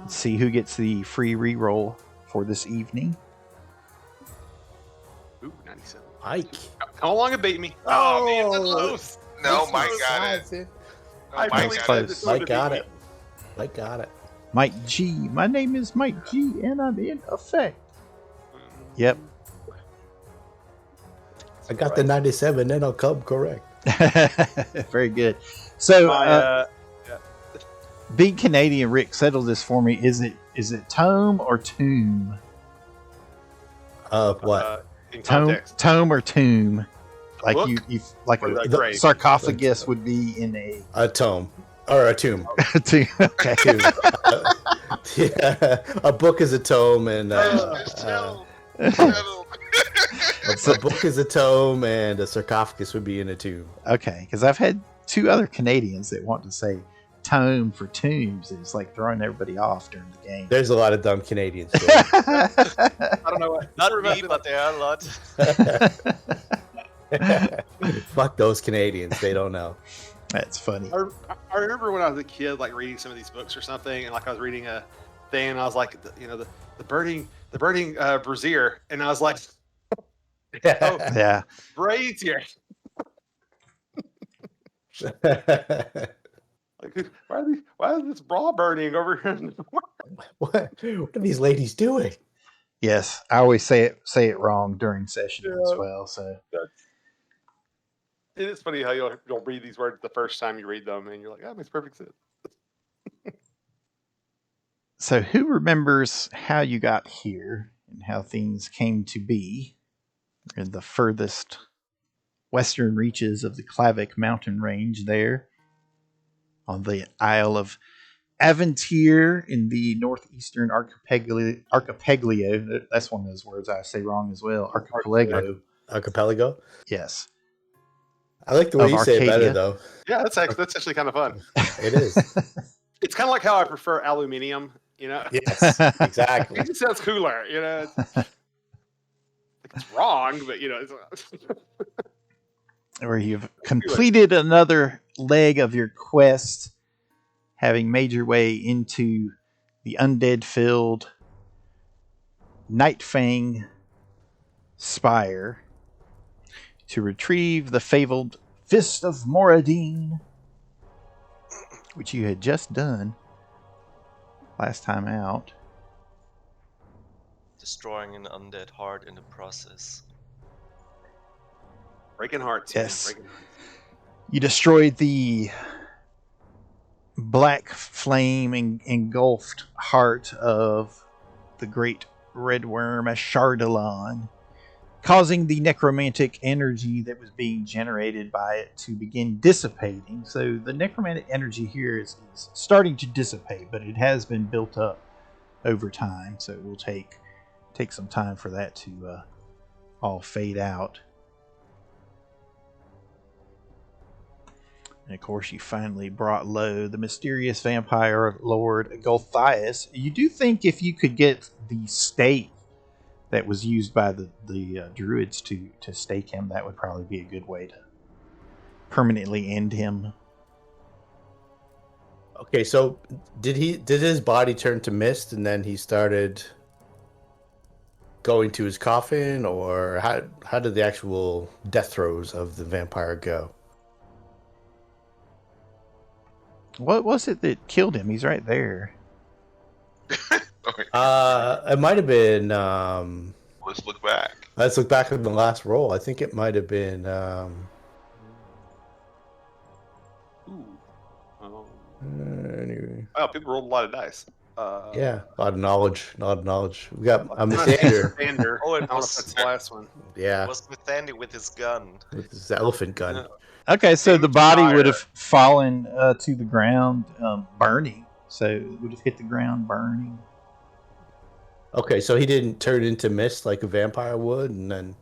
Let's see who gets the free reroll for this evening. Ooh, 97. Mike. Come along and bait me. Oh, man, that's close. No, That's Mike so got it. exciting. No, I Mike really got said it. this Mike would got beat it. Mike got it. Mike G. My name is Mike G, and I'm in effect. Yep. I got the 97, then I'll come correct. Very good. So, My, Big Canadian Rick, settle this for me. Is it tome or tomb? What? in context. Tome or tomb? Like book? you like Or the a grave? sarcophagus would be in a tome. Or a tomb. tomb. Okay. Tomb. Yeah, a book is a tome, and Settled. a book is a tome, and a sarcophagus would be in a tomb. Okay, because I've had two other Canadians that want to say tome for tombs. It's like throwing everybody off during the game. There's a lot of dumb Canadians. I don't know what. Not me, but there are a lot. Fuck those Canadians. They don't know. That's funny. I remember when I was a kid, like reading some of these books or something, and like I was reading a thing, and I was like, the burning brazier, and I was like, oh, Yeah. brazier. Like, why is this bra burning over here? What are these ladies doing? Yes, I always say it wrong during session as well. So It is funny how you'll read these words the first time you read them, and you're like, that makes perfect sense. So who remembers how you got here and how things came to be in the furthest western reaches of the Clavic mountain range there on the Isle of Aventir in the northeastern archipelago. That's one of those words I say wrong as well. Archipelago. Archipelago? Yes. I like the way Of you say it better, Arcadia. though. Yeah, that's actually kind of fun. It is. It's kind of like how I prefer aluminium. Yes, exactly. It just sounds cooler. It's wrong, but it's. Where you've completed another leg of your quest, having made your way into the undead-filled Nightfang Spire to retrieve the fabled Fist of Moradin, which you had just done last time out. Destroying an undead heart in the process. Breaking hearts. Yes. Man, breaking hearts. You destroyed the black flame engulfed heart of the great red worm Ashardalon, causing the necromantic energy that was being generated by it to begin dissipating. So the necromantic energy here is starting to dissipate, but it has been built up over time. So it will take some time for that to all fade out. And of course, you finally brought low the mysterious vampire lord Gulthias. You do think if you could get the stake that was used by the druids to stake him, that would probably be a good way to permanently end him. Okay, so did his body turn to mist and then he started going to his coffin, or how did the actual death throes of the vampire go? What was it that killed him? He's right there. It might have been. Let's look back. Let's look back at the last roll. I think it might have been. Ooh. Anyway. Wow, people rolled a lot of dice. Yeah, a lot of knowledge. We got a Mithander. Oh, it I don't know if was- that's the last one. Yeah, Was Mithandy with his gun. with his elephant gun. Okay, so the body Fire. would have fallen to the ground burning. So it would have hit the ground burning. Okay, so he didn't turn into mist like a vampire would, and then.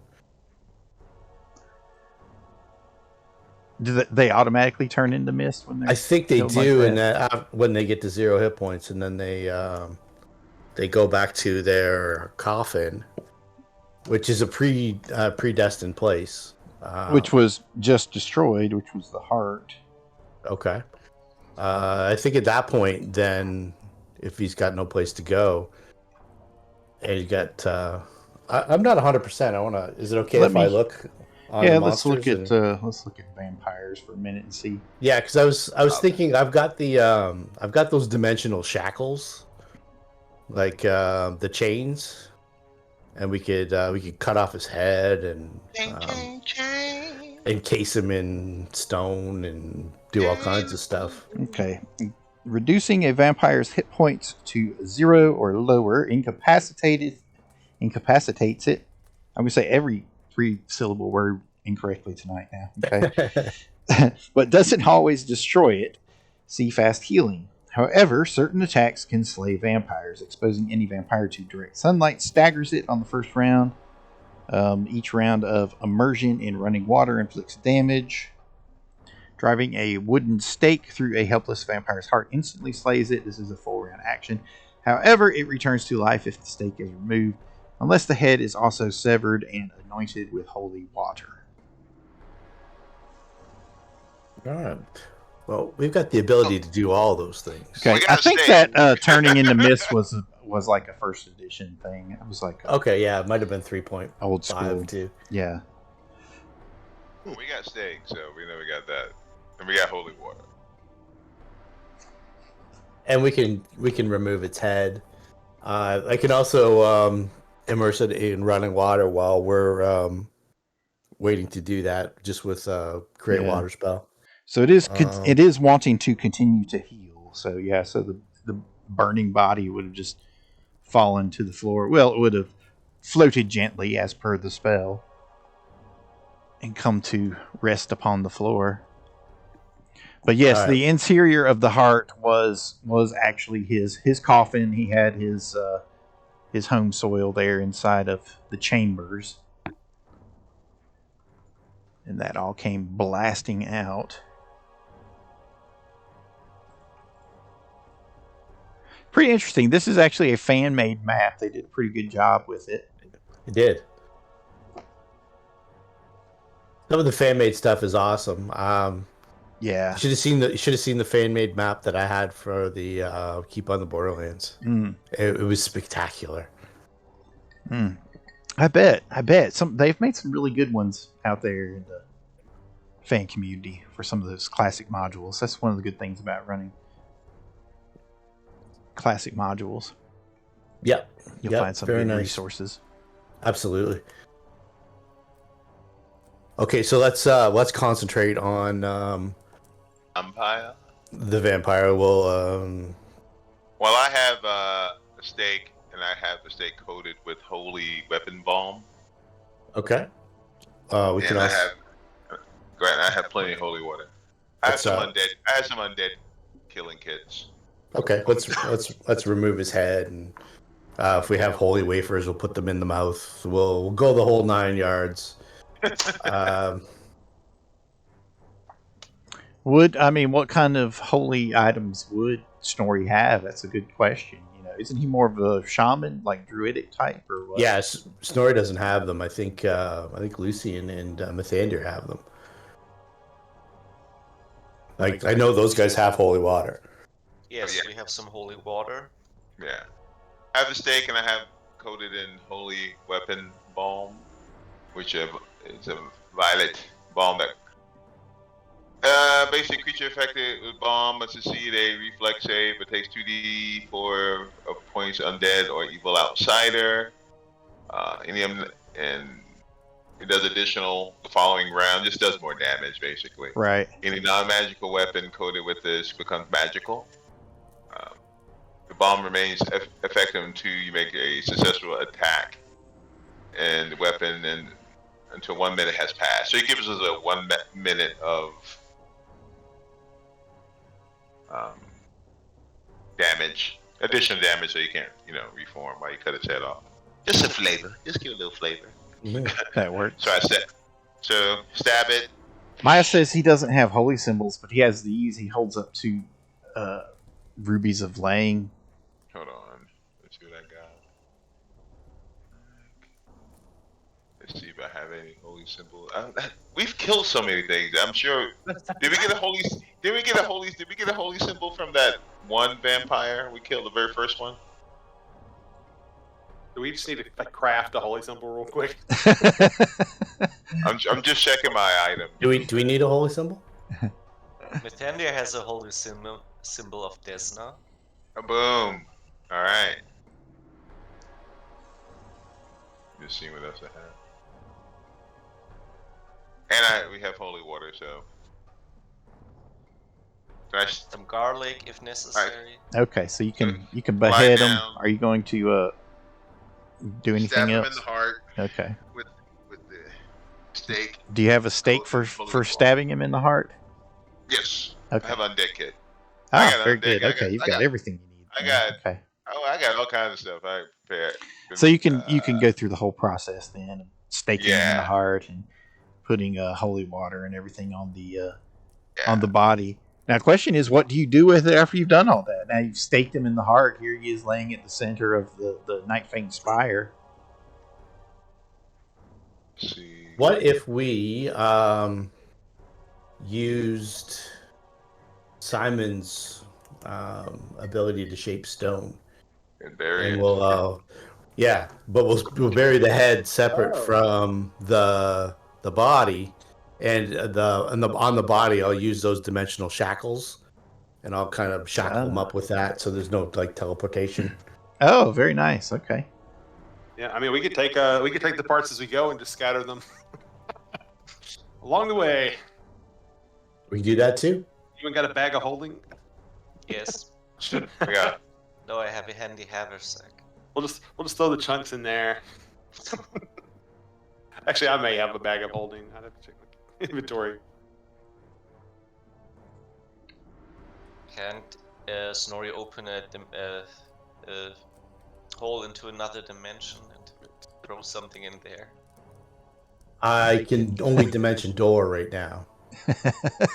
Do they automatically turn into mist when they're I think they killed do, like and that when they get to 0 hit points, and then they go back to their coffin, which is a predestined place, which was just destroyed, which was the heart. Okay, I think at that point, then if he's got no place to go. And you got. I'm not 100%. I want to. Is it okay Let if me- I look? On Yeah, the let's look monsters at vampires for a minute and see. Yeah, because I was thinking I've got those dimensional shackles, like the chains, and we could cut off his head and encase him in stone and do all kinds of stuff. Okay. Reducing a vampire's hit points to 0 or lower incapacitates it. I'm going to say every 3-syllable word incorrectly tonight now. Okay. But doesn't always destroy it. See fast healing. However, certain attacks can slay vampires. Exposing any vampire to direct sunlight staggers it on the first round. Each round of immersion in running water inflicts damage. Driving a wooden stake through a helpless vampire's heart instantly slays it. This is a full round action. However, it returns to life if the stake is removed, unless the head is also severed and anointed with holy water. All right. Well, we've got the ability to do all those things. Okay, We got I a think stake. that turning into mist was like a first edition thing. It was like Okay, yeah, it might have been 3.5 old school. too. Yeah. We got steak, so we know we got that. And we got holy water. And we can remove its head. I can also immerse it in running water while we're waiting to do that, just with a great Yeah. water spell. So it is wanting to continue to heal. So yeah, so the burning body would have just fallen to the floor. Well, it would have floated gently as per the spell and come to rest upon the floor. But yes, All right. the interior of the heart was actually his coffin. He had his home soil there inside of the chambers. And that all came blasting out. Pretty interesting. This is actually a fan-made map. They did a pretty good job with it. It did. Some of the fan made stuff is awesome. Yeah. You should have seen the fan made map that I had for the Keep on the Borderlands. Mm. It was spectacular. Mm. I bet. They've made some really good ones out there in the fan community for some of those classic modules. That's one of the good things about running classic modules. Yep. You'll find some very good nice. resources. Absolutely. Okay, so let's concentrate on Umpire. the vampire. We'll Well, I have a steak, and I have the steak coated with holy weapon balm. okay. We can And I also have, Grant, I have plenty of holy water. I have That's, some undead. I have some undead killing kits. okay. Let's remove his head, and if we have holy wafers, we'll put them in the mouth. So we'll go the whole 9 yards. What kind of holy items would Snorri have? That's a good question. Isn't he more of a shaman, like druidic type, or what? Yeah, Snorri doesn't have them. I think Lucian and Mathander have them. Like I know those guys have holy water. Yes, yeah. we have some holy water. Yeah. I have the steak, and I have coated in holy weapon balm, which is a violet balm that basic creature affected with balm must succeed a reflex save, but takes 2d4 of points undead or evil outsider. And it does additional the following round, just does more damage basically. Right. Any non-magical weapon coated with this becomes magical. The bomb remains effective until you make a successful attack and the weapon, and until 1 minute has passed. So it gives us a 1 minute of damage, additional damage, so you can't, reform while you cut its head off. Just a flavor. Just give a little flavor. That works. So stab it. Maya says he doesn't have holy symbols, but he has these. He holds up 2 rubies of laying. Hold on. Let's see what I got. Let's see if I have any holy symbol. We've killed so many things. I'm sure. Did we get a holy? Did we get a holy? Did we get a holy symbol from that one vampire we killed, the very first one? Do we just need to like craft a holy symbol real quick? I'm just checking my item. Do we need a holy symbol? Mithandia has a holy symbol of Desna. Boom. All right. Just seeing what else I have. And we have holy water, so. Can I Some garlic if necessary. Okay, so you can Lie behead them. down. Are you going to do anything stab him else? in the heart Okay. with the stake? Do you have a stake for stabbing him in the heart? Yes. Okay. I have undead kit. Ah, got very undead. good. Okay, you've got everything you need. I got- Okay. Oh, I got all kinds of stuff. I prepared. So you can go through the whole process then, of staking him in the Yeah. heart and putting holy water and everything on the body. Now, the question is, what do you do with it after you've done all that? Now you've staked him in the heart. Here he is, laying at the center of the Nightfang Spire. Let's see. What if we used Simon's ability to shape stone? And bury And it. we'll but we'll bury the head separate from the body, and on the body I'll use those dimensional shackles, and I'll kind of shackle them up with that, so there's no like teleportation. Oh, very nice. Okay. Yeah, I mean, we could take the parts as we go and just scatter them along the way. We can do that too. You even got a bag of holding? Yes. Yeah. No, I have a handy haversack. We'll just throw the chunks in there. Actually, I may have a bag of holding. I'd have to check my inventory. Can't Snorri open a hole into another dimension and throw something in there? I can only dimension door right now.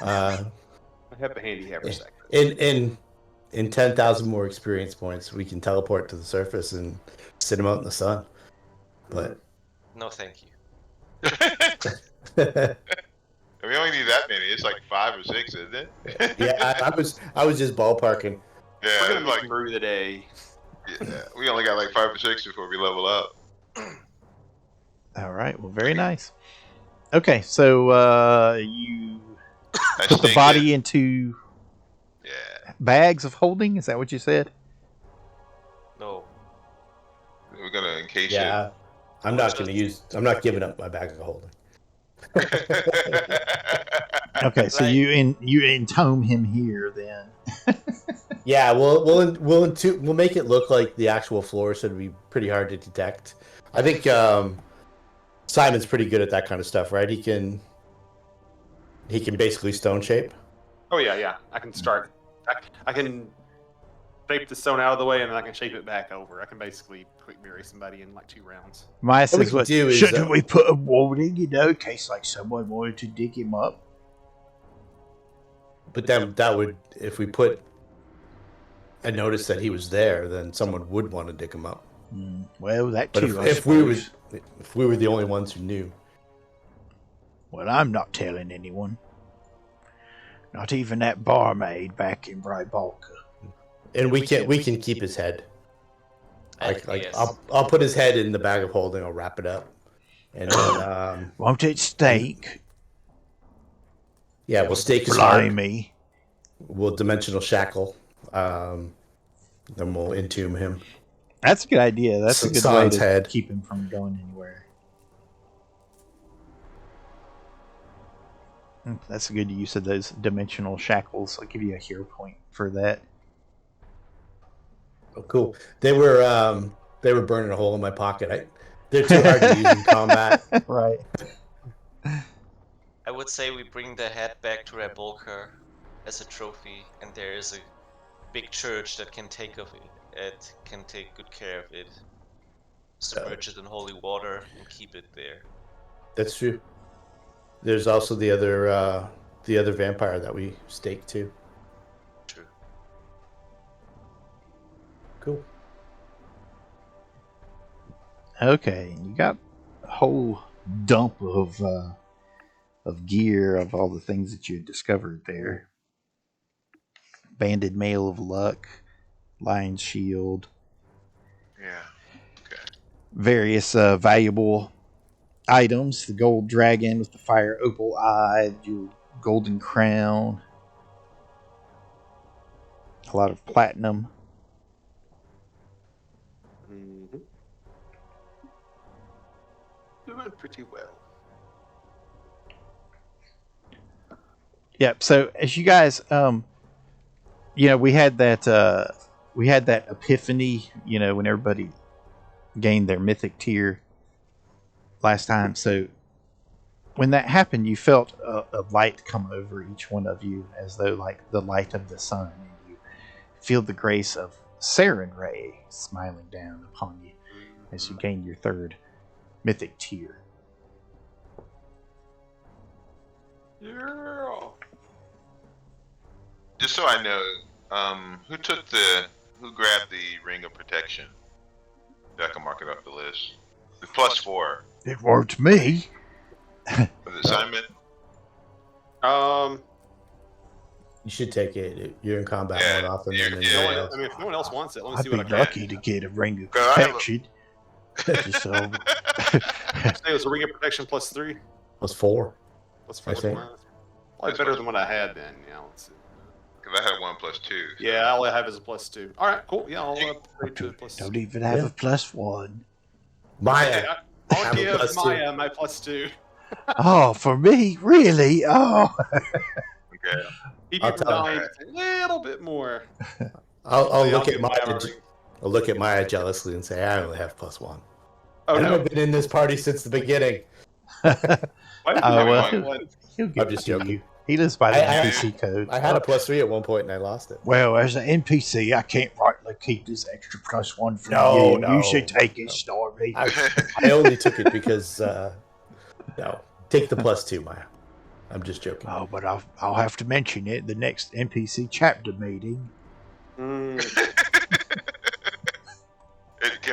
I have the handy haversack. In 10,000 more experience points, we can teleport to the surface and sit him out in the sun. But No, thank you. We only need that many. It's like 5 or 6, isn't it? yeah, I was just ballparking. We're Yeah, gonna it's make like it through the day. yeah, we only got like 5 or 6 before we level up. All right. Well, very nice. Okay, so you I put the stink body it. into Yeah, bags of holding. Is that what you said? No. we're gonna encase Yeah, I'm not giving up my bag of holding. it. Okay, so Right. you entomb him here then. Yeah, we'll make it look like the actual floor, so it'll be pretty hard to detect. I think Simon's pretty good at that kind of stuff, right? He can basically stone shape. Oh yeah. I can start. I can shape the stone out of the way, and then I can shape it back over. I can basically quick bury somebody in like 2 rounds. My What we says, can "What do is, shouldn't we put a warning, in case like someone wanted to dig him up?" But then that would, if we put a notice that he was there, then someone would want to dig him up. Well, that But too. I if we suppose. were the only ones who knew, Well, I'm not telling anyone. Not even that barmaid back in Brybalka. and we can keep his head. Like Yes. I'll put his head in the bag of holding. I'll wrap it up, and then Won't it stink? we'll stake his heart. Blimey. We'll dimensional shackle. Then we'll entomb him. That's a good idea. That's a good way Sans to head. keep him from going anywhere. That's a good use of those dimensional shackles. I'll give you a hero point for that. Oh, cool. They were burning a hole in my pocket. They're too hard to use in combat. Right. I would say we bring the head back to Rebolka as a trophy, and there is a big church that can take of it. It can take good care of it. Submerge it in holy water and keep it there. That's true. There's also the other vampire that we staked too. True. Cool. Okay, you got a whole dump of gear of all the things that you had discovered there. Banded Mail of Luck, Lion's Shield, Yeah. Okay. various valuable items. The gold dragon with the fire opal eye, your golden crown, a lot of platinum. Mm-hmm. Doing pretty well. Yep. So as you guys, we had that epiphany, when everybody gained their mythic tier last time. So when that happened, you felt a light come over each one of you, as though like the light of the sun, and you feel the grace of Saren Ray smiling down upon you as you gain your third mythic tier. Yeah. Just so I know, who grabbed the ring of protection? So I can mark it off the list. The +4. It weren't me. Was it Simon? You should take it. You're in combat Yeah, more often yeah, than yeah. anyone I else. mean, if no one else wants it, let me I'd see be what I got. lucky to get a ring of Go, I have a- protection. Just so It was a ring of protection +3. +4. Plus I think. Probably better than what I had then. Yeah, let's see. Because I had 1 + 2. So. Yeah, all I have is a +2. All right, cool. Yeah, I'll upgrade to a +2. don't even have Yeah. a +1. Maya. I'll have a give +2. Maya my +2. Oh, for me? Really? Oh. Okay. Keep I'll you from tell dying just a little bit more. I'll Yeah, look give at Maya Maya. a ring. I'll look at Maya jealously and say, I only have +1. Oh I've no! been in this party since the beginning. Why did you Oh, have well. a +1? He'll give I'm just it to joking. you. He lives by the I- NPC code. I had a +3 at one point and I lost it. Well, as an NPC, I can't rightly keep this extra +1 from No, you. no, You should take it, no. Stormy. I only took it because, no, take the +2, Maya. I'm just joking. Oh, but I'll have to mention it the next NPC chapter meeting. Can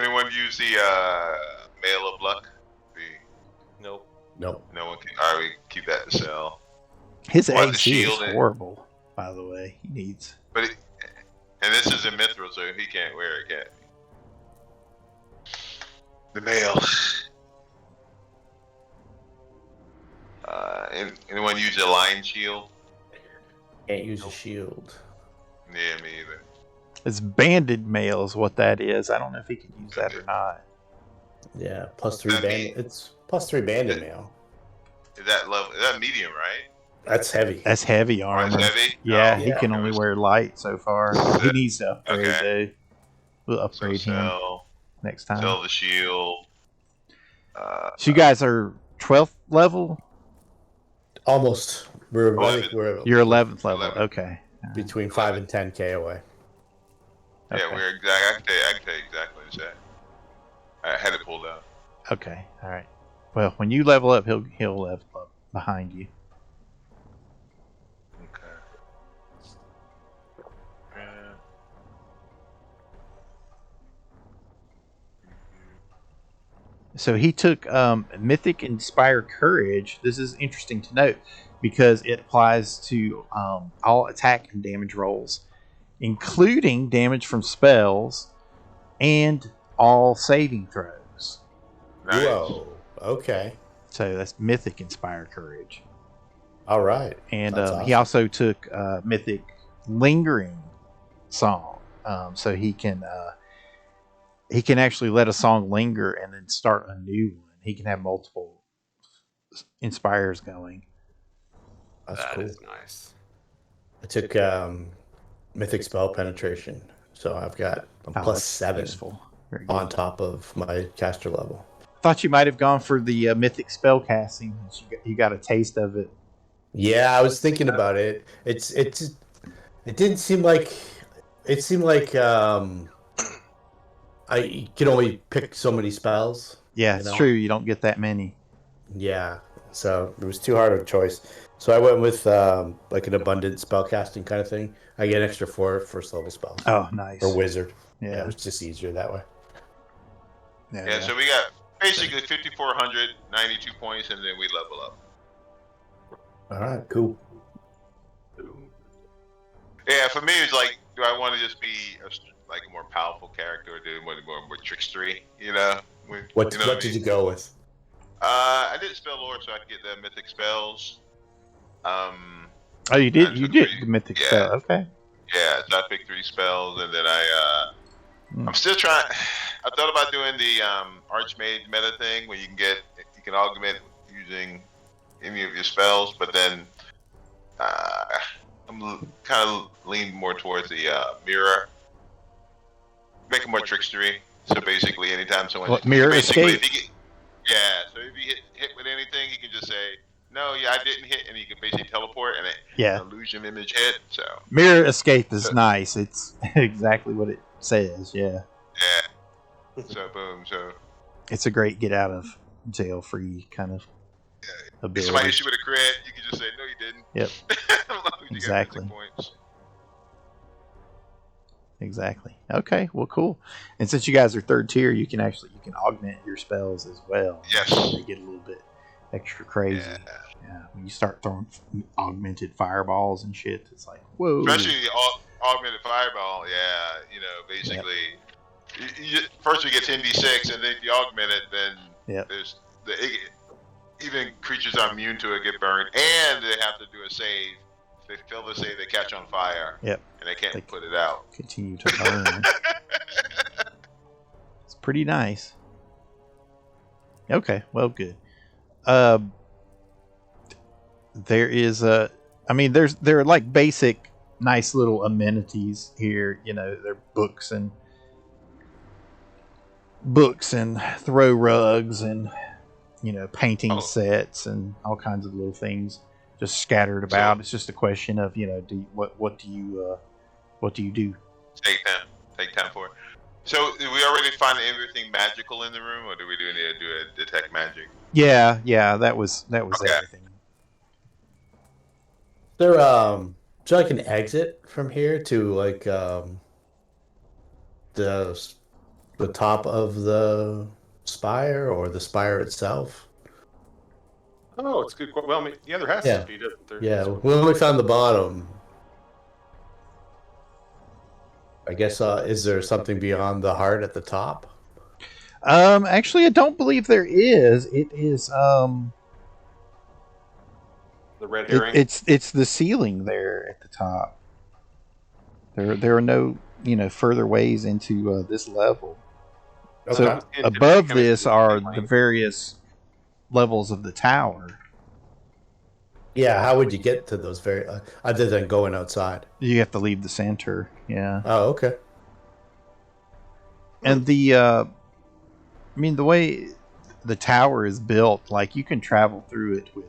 anyone use the Mail of Luck? Nope. No. No one can. All right, we keep that to sell. His Why the AC is shield and- horrible, by the way. He needs... And this is in Mithril, so he can't wear it, can he? The mail. Anyone use a lion shield? Can't use a shield. Yeah, me either. It's banded mail is what that is. I don't know if he can use that or not. Yeah, +3 bandit. It's +3 bandit mail. Is that level? Is that medium, right? That's heavy. That's heavy Or armor. it's heavy? Yeah, Oh, he can only wear light so far. He needs to upgrade, though. We'll So upgrade him sell next time. the shield. So you guys are 12th level? Almost. I think we're You're 11th level. 11. Okay. between 5 and 10k away. Okay. Yeah, we're exact. I can tell you exactly what that. I had it pulled out. Okay. All right. Well, when you level up, he'll level up behind you. Okay. So he took Mythic Inspire Courage. This is interesting to note because it applies to all attack and damage rolls, including damage from spells and all saving throws. Nice. Whoa. Okay. So that's Mythic Inspire Courage. All right. And That's he awesome. also took Mythic Lingering Song, so he can actually let a song linger and then start a new one. He can have multiple inspires going. That's That cool. is nice. I took Mythic Spell Penetration, so I've got a Oh, that's +7 useful. Very good. on top of my caster level. Thought you might have gone for the Mythic Spell Casting. You got a taste of it. Yeah, I was thinking about it. It didn't seem like it seemed like I can only pick so many spells. Yeah, You it's know? true. You don't get that many. Yeah, so it was too hard of a choice. So I went with like an abundant spell casting kind of thing. I get extra 4 first level spells Oh, nice. or wizard. Yeah, Yeah. it was just easier that way. Yeah, so we got Basically 5,400, 92 points, and then we level up. All right, cool. Yeah, for me, it's like, do I want to just be a more powerful character, or do I want more trickstery? You know? What did you go with? I did spell lore so I could get the mythic spells. Oh, you did the mythic spell. Okay. Yeah, so I picked 3 spells, and then I'm still trying. I thought about doing the Archmage meta thing where you can augment using any of your spells, but then I'm kind of leaning more towards the mirror, make it more trickstery. So basically, anytime someone mirror escape. so if you hit with anything, you can just say, "No, yeah, I didn't hit," and you can basically teleport, and illusion image hit. So mirror escape is nice. It's exactly what it says. Yeah. Yeah. So boom. So it's a great get out of jail free kind of ability. If somebody hits you with a crit, you can just say, "No, you didn't." Yep. Exactly. Exactly. Okay. Well, cool. And since you guys are 3rd tier, you can augment your spells as well. Yes. They get a little bit extra crazy. Yeah. When you start throwing augmented fireballs and shit, it's like, whoa. Especially augmented fireball. Yeah. You know, basically, first you get 10d6, and then if you augment it, then there's even creatures are immune to it get burned, and they have to do a save. If they fail the save, they catch on fire. Yep. And they can't put it out. Continue to burn. It's pretty nice. Okay, well, good. There is there are like basic, nice little amenities here. You know, there are books and throw rugs and painting sets and all kinds of little things just scattered about. So, it's just a question of what do you do? Take time for it. So did we already find everything magical in the room, or do we need to do a detect magic? Yeah, that was everything. Is there like an exit from here to like the top of the spire, or the spire itself? Oh, it's good. Well, I mean, there has to be, doesn't there? Yeah, we only found the bottom. I guess, is there something beyond the heart at the top? Actually, I don't believe there is. It is, the red herring? It's the ceiling there at the top. There are no, further ways into this level. Okay. So above this are the various levels of the tower. Yeah, how would you get to those other than going outside? You have to leave the center. Yeah. Oh, okay. And the way the tower is built, like, you can travel through it with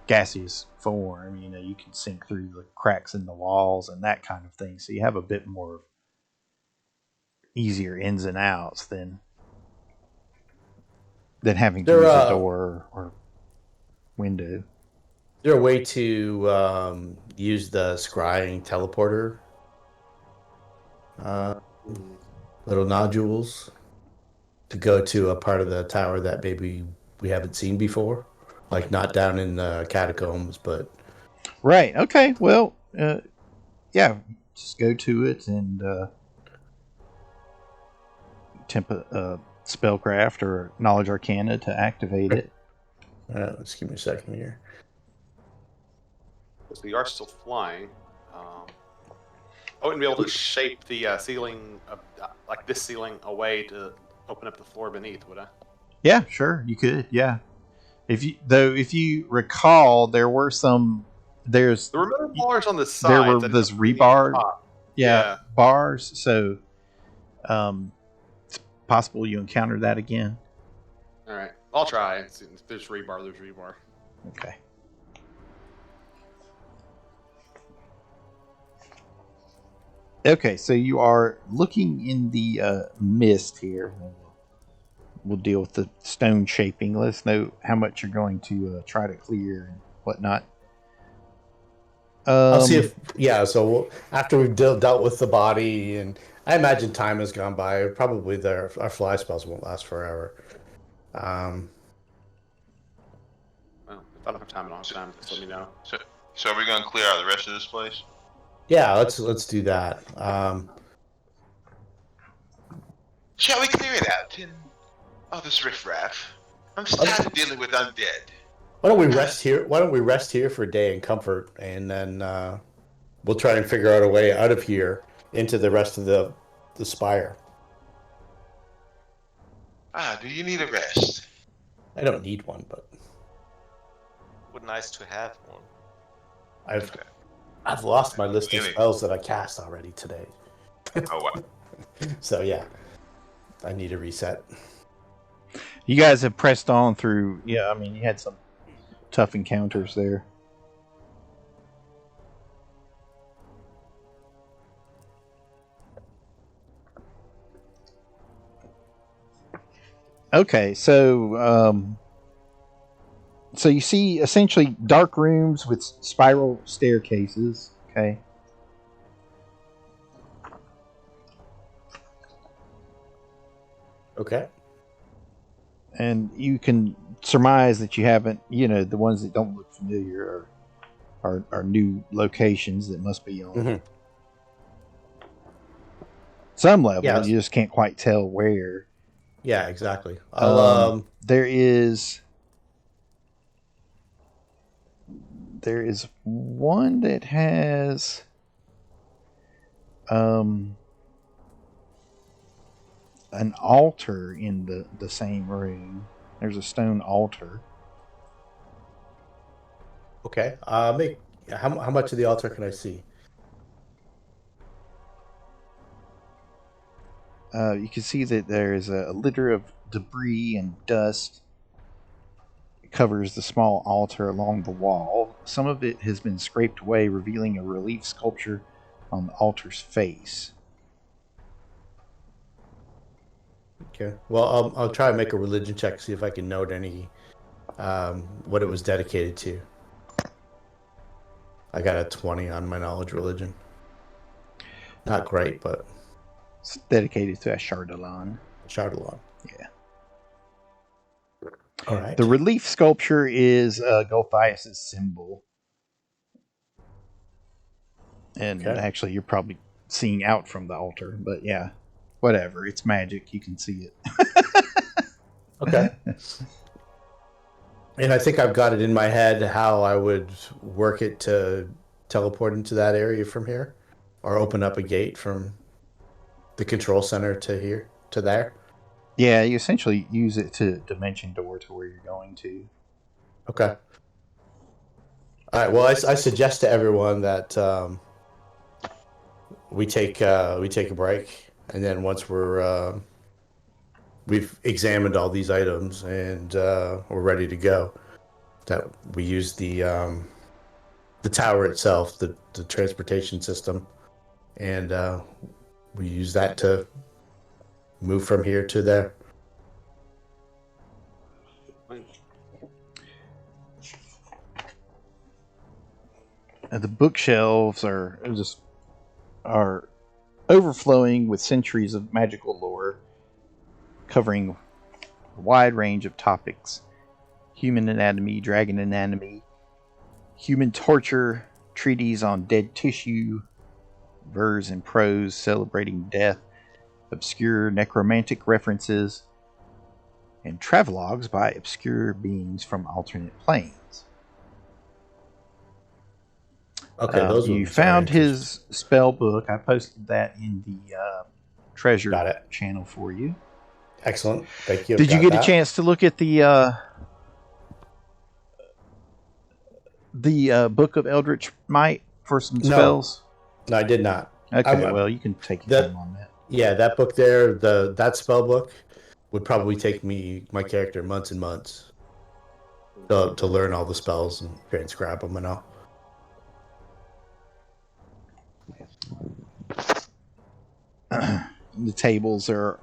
gaseous form. You can sink through the cracks in the walls and that kind of thing. So you have a bit more easier ins and outs than having to use a door or window. Is there a way to use the scrying teleporter? Little nodules to go to a part of the tower that maybe we haven't seen before? Like, not down in the catacombs, but... Right, okay, well, yeah, just go to it and temp spellcraft or knowledge arcana to activate it. Let's give me a second here. So you are still flying. I wouldn't be able to shape the ceiling, like this ceiling, away to open up the floor beneath, would I? Yeah, sure, you could. Yeah, if you recall, there were there were metal bars on the side. There were those rebar, bars. So, it's possible you encounter that again. All right, I'll try. If there's rebar, there's rebar. Okay. Okay, so you are looking in the mist here. We'll deal with the stone shaping. Let us know how much you're going to try to clear and whatnot. I'll see if... Yeah, so after we've dealt with the body, and I imagine time has gone by, probably our fly spells won't last forever. Well, if I don't have time, I don't have time. Just let me know. So are we gonna clear out the rest of this place? Yeah, let's do that. Shall we clear it out and all this riffraff? I'm just tired of dealing with undead. Why don't we rest here? Why don't we rest here for a day in comfort, and then we'll try and figure out a way out of here into the rest of the spire. Do you need a rest? I don't need one, but Would nice to have one. I've lost my list of Really? spells that I cast already today. Oh wow. So yeah, I need a reset. You guys have pressed on through. Yeah, I mean, you had some tough encounters there. Okay, so you see essentially dark rooms with spiral staircases. Okay. Okay. And you can surmise that you haven't, the ones that don't look familiar are new locations that must be on some level. Yeah. You just can't quite tell where. Yeah, exactly. There is one that has an altar in the same room. There's a stone altar. Okay. How much of the altar can I see? You can see that there is a litter of debris and dust. It covers the small altar along the wall. Some of it has been scraped away, revealing a relief sculpture on the altar's face. Okay. Well, I'll try and make a religion check, see if I can note any what it was dedicated to. I got a 20 on my knowledge religion. Not great, but It's dedicated to Ashardalon. Shardalon. Yeah. All right. The relief sculpture is Gulthias' symbol. And Okay. actually, you're probably seeing out from the altar, but yeah, whatever. It's magic. You can see it. Okay. And I think I've got it in my head how I would work it to teleport into that area from here, or open up a gate from the control center to here to there. Yeah, you essentially use it to dimension door to where you're going to. Okay. All right. Well, I suggest to everyone that we take a break, and then once we've examined all these items and we're ready to go, that we use the tower itself, the transportation system, and we use that to move from here to there. The bookshelves are overflowing with centuries of magical lore, covering a wide range of topics: human anatomy, dragon anatomy, human torture, treaties on dead tissue, verse and prose celebrating death, obscure necromantic references, and travelogues by obscure beings from alternate planes. Okay, those you ones are found interesting. his spell book. I posted that in the treasure Got it. channel for you. Excellent. Thank you. Did you Got get that. a chance to look at the Book of Eldritch Might for some No. spells? No, I did not. Okay, well, you can take your time on that. Yeah, that book there, that spell book would probably take my character months and months to learn all the spells and transcribe them and all. The tables are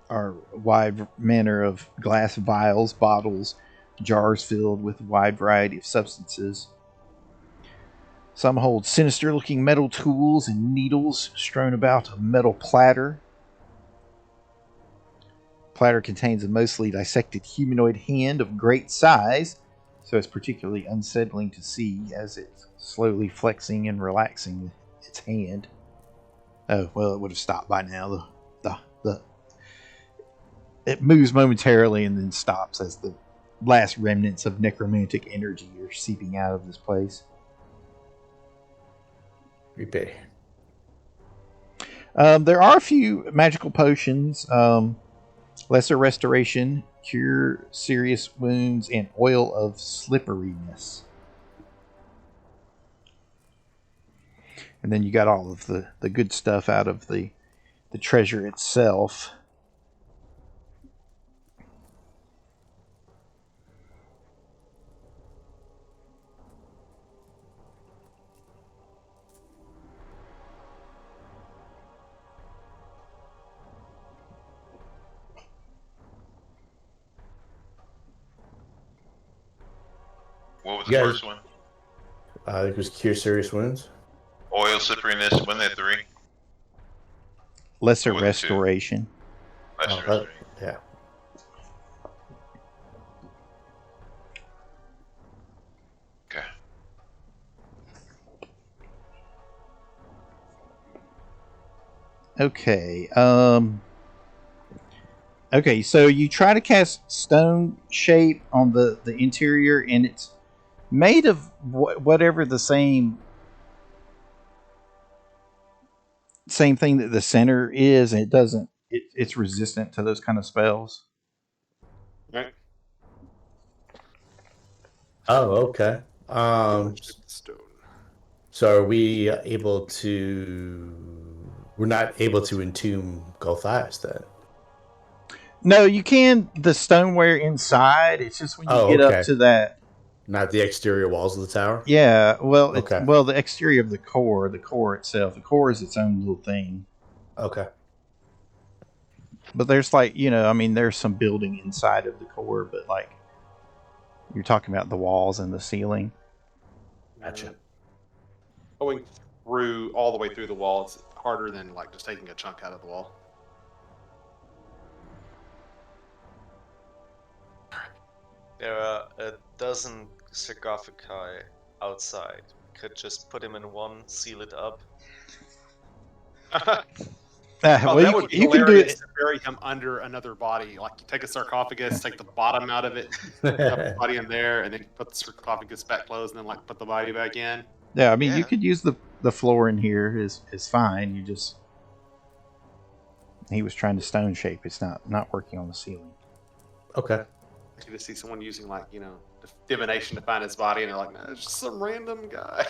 a wide manner of glass vials, bottles, jars filled with a wide variety of substances. Some hold sinister-looking metal tools and needles strewn about a metal platter. platter contains a mostly dissected humanoid hand of great size, so it's particularly unsettling to see as it's slowly flexing and relaxing its hand. Oh, well, it would have stopped by now. It moves momentarily and then stops as the last remnants of necromantic energy are seeping out of this place. Creepy. There are a few magical potions. Lesser Restoration, Cure Serious Wounds, and Oil of Slipperiness. And then you got all of the good stuff out of the treasure itself. What was the first one? It was Cure Serious Wounds. Oil slipperiness, wasn't there 3? Lesser Or was it 2? Restoration. Lesser Oh, restoration. yeah. Okay. Okay. Okay, so you try to cast Stone Shape on the interior, and it's made of whatever the same thing that the center is, and it doesn't. It's resistant to those kind of spells. Right. Oh, okay. Stone. So are we able to? We're not able to entomb Gulthias then. No, you can the stoneware inside. It's just when you Oh, get okay. up to that. Not the exterior walls of the tower. Yeah, well, Okay. well, the exterior of the core itself. The core is its own little thing. Okay. But there's there's some building inside of the core, but like you're talking about the walls and the ceiling. Gotcha. Going through all the way through the wall, it's harder than like just taking a chunk out of the wall. There are a dozen sarcophagi outside. We could just put him in one, seal it up. Well, that would be you can do hilarious it. to bury him under another body. Like you take a sarcophagus, take the bottom out of it, put the body in there, and then put the sarcophagus back closed, and then like put the body back in. Yeah, I mean, Yeah. you could use the floor in here is fine. You just he was trying to stone shape. It's not working on the ceiling. Okay. You just see someone using like divination to find his body, and they're like, "No, it's just some random guy."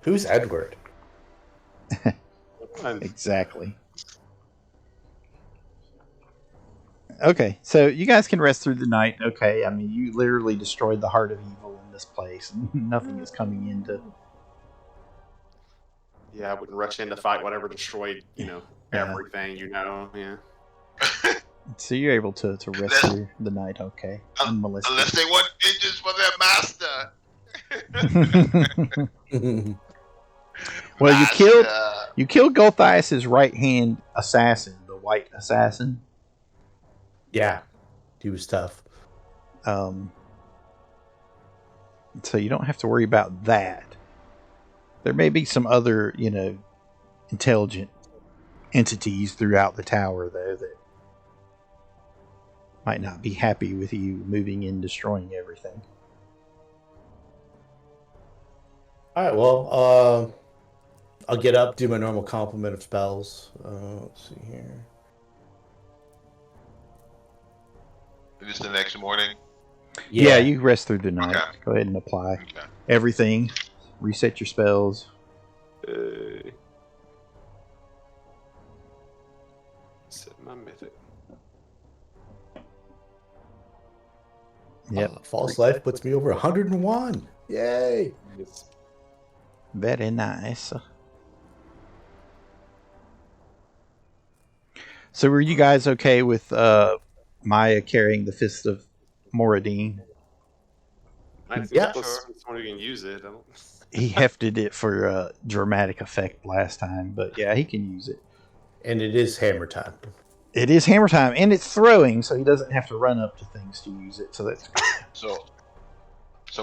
Who's Edward? Exactly. Okay, so you guys can rest through the night. Okay, I mean, you literally destroyed the heart of evil in this place. Nothing is coming into. Yeah, I wouldn't rush in to fight whatever destroyed, Yeah. everything. Yeah. So you're able to rest through the night. Okay, unmolested. Unless they want vengeance for their master. Well, Master. you killed Gulthias' right hand assassin, the white assassin. Yeah, he was tough. So you don't have to worry about that. There may be some other, intelligent entities throughout the tower, though, that might not be happy with you moving in, destroying everything. All right. Well, I'll get up, do my normal complement of spells. Let's see here. Just the next morning. Yeah, you rest through the night. Okay. Go ahead and apply Okay. everything. Reset your spells. Set my mythic. Yep. False life puts me over 101. Yay! Yes. Very nice. So were you guys okay with Maya carrying the Fist of Moradin? I think Yeah. plus someone who can use it. he hefted it for dramatic effect last time, but yeah, he can use it. And it is hammer time. It is hammer time, and it's throwing, so he doesn't have to run up to things to use it. So that's good. So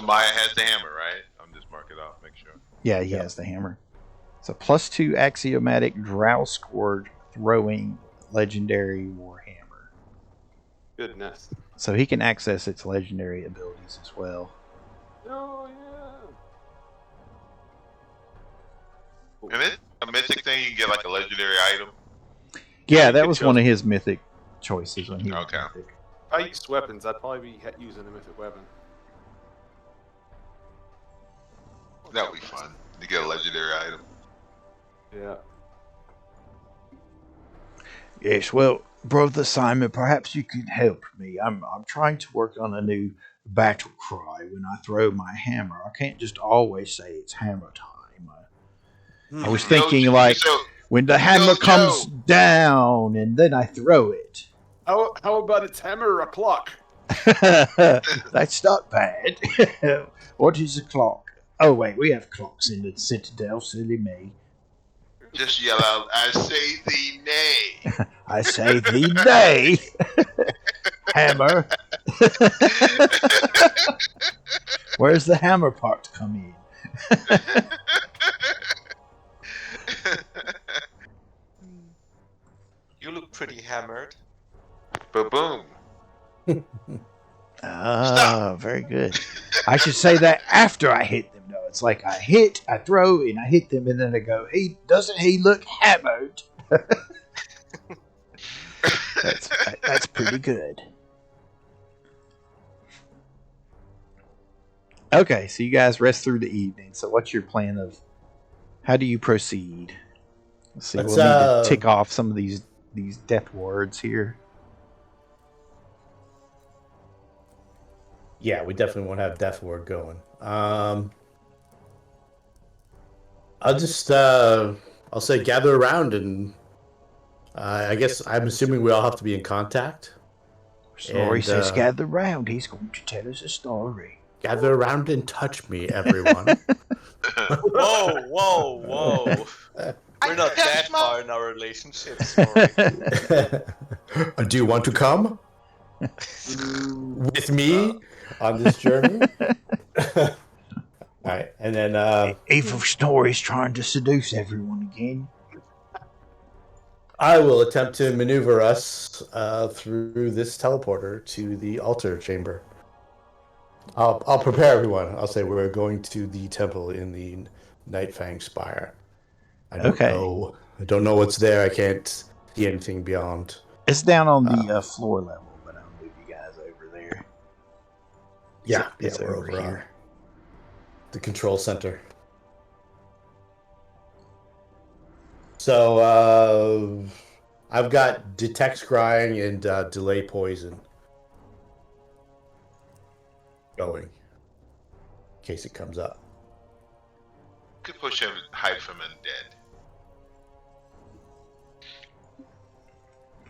Maya has the hammer, right? I'm just mark it off, make sure. Yeah, he has the hammer. So +2 axiomatic Drow Scourge throwing legendary warhammer. Goodness. So he can access its legendary abilities as well. Oh yeah. And it's a mythic thing. You can get like a legendary item. Yeah, that was one of his mythic choices when he was Okay. mythic. If I used weapons, I'd probably be using a mythic weapon. That would be fun to get a legendary item. Yeah. Yes, well, Brother Simon, perhaps you could help me. I'm trying to work on a new battle cry when I throw my hammer. I can't just always say it's hammer time. I was thinking like when the hammer comes down and then I throw it. How about it's hammer o'clock? That's not bad. What is a clock? Oh wait, we have clocks in the Citadel, silly me. Just yell out, I say thee nay. I say thee nay. Hammer. Where's the hammer part come in? You look pretty hammered. Ba-boom. Ah, very good. I should say that after I hit them, though. It's like I throw, and I hit them, and then I go, "Hey, doesn't he look hammered?" That's pretty good. Okay, so you guys rest through the evening. So what's your plan of how do you proceed? Let's see. We'll need to tick off some of these death words here. Yeah, we definitely won't have death word going. I'll just I'll say gather around, and I guess I'm assuming we all have to be in contact. Snorri says, "Gather round. He's going to tell us a story." Gather around and touch me, everyone. Whoa. We're not that far in our relationship, Snorri. Do you want to come with me on this journey? All right, and then Evil Snorri's trying to seduce everyone again. I will attempt to maneuver us through this teleporter to the altar chamber. I'll prepare everyone. I'll say we're going to the temple in the Nightfang Spire. I don't know what's there. I can't see anything beyond. It's down on the floor level, but I'll move you guys over there. Yeah, it's we're over here. The control center. So I've got detect scrying and delay poison going in case it comes up. Could push him hide from undead.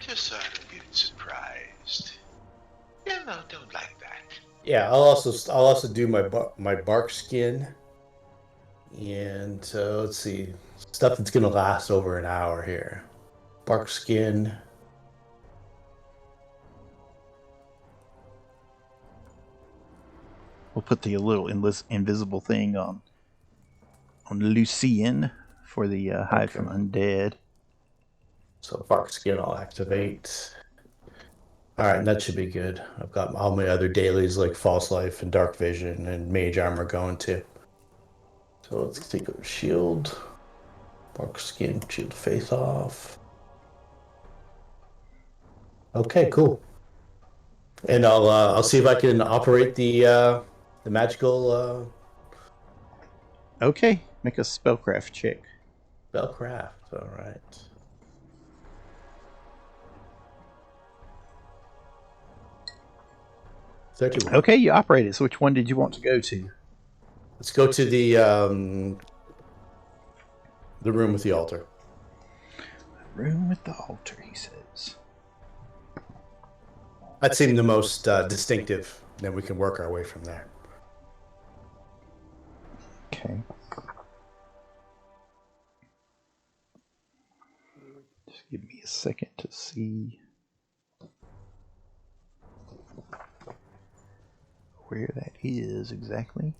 Just sort of getting surprised. Yeah, no, don't like that. Yeah, I'll also do my bark skin, and let's see, stuff that's gonna last over an hour here. Bark skin. We'll put the little invisible thing on Lucian for the hide from undead. So bark skin I'll activate. All right, that should be good. I've got all my other dailies like false life and dark vision and mage armor going too. So let's take a shield. Bark skin, shield face off. Okay, cool. And I'll see if I can operate the magical. Okay, make a spellcraft check. Spellcraft. All right. Okay, you operate it. So which one did you want to go to? Let's go to the room with the altar. Room with the altar, he says. That seemed the most distinctive. Then we can work our way from there. Okay. Just give me a second to see where that is exactly.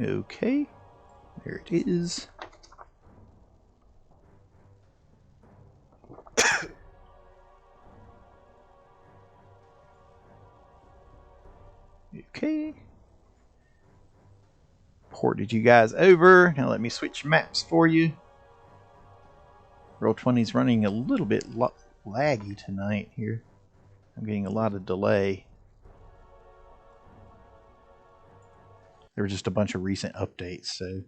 Okay, there it is. Okay. Ported you guys over. Now let me switch maps for you. Roll20's running a little bit laggy tonight here. I'm getting a lot of delay. There were just a bunch of recent updates, so.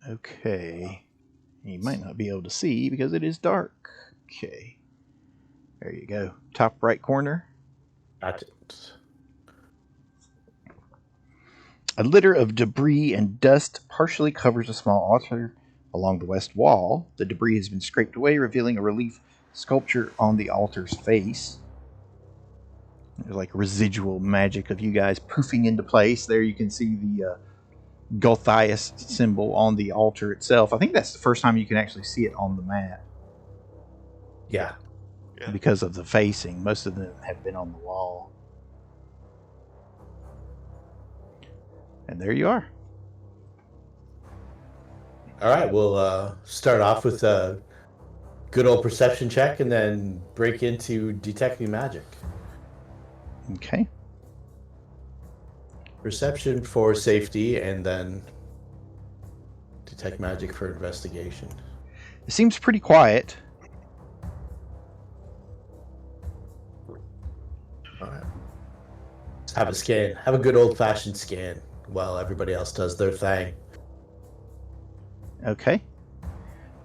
Okay. You might not be able to see because it is dark. Okay. There you go. Top right corner. Got it. A litter of debris and dust partially covers a small altar along the west wall. The debris has been scraped away, revealing a relief sculpture on the altar's face. There's like residual magic of you guys poofing into place. There you can see the Gulthias symbol on the altar itself. I think that's the first time you can actually see it on the map. Yeah. Because of the facing. Most of them have been on the wall. And there you are. All right, we'll start off with a good old perception check and then break into detecting magic. Okay. Perception for safety and then detect magic for investigation. It seems pretty quiet. All right. Let's have a scan. Have a good old-fashioned scan while everybody else does their thing. Okay.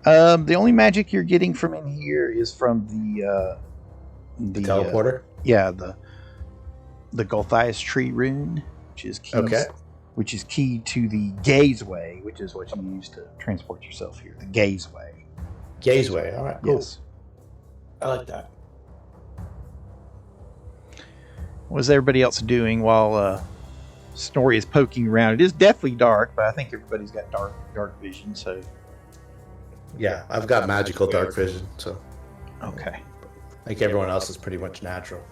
The only magic you're getting from in here is from the Teleporter? The Gulthias tree rune, which is key. Okay. Which is key to the Gazeway, which is what you use to transport yourself here. The Gazeway. Gazeway. All right. Cool. Yes. I like that. What is everybody else doing while Snorri is poking around? It is deathly dark, but I think everybody's got dark vision, so. Yeah, I've got magical dark vision, so. Okay. I think everyone else is pretty much natural.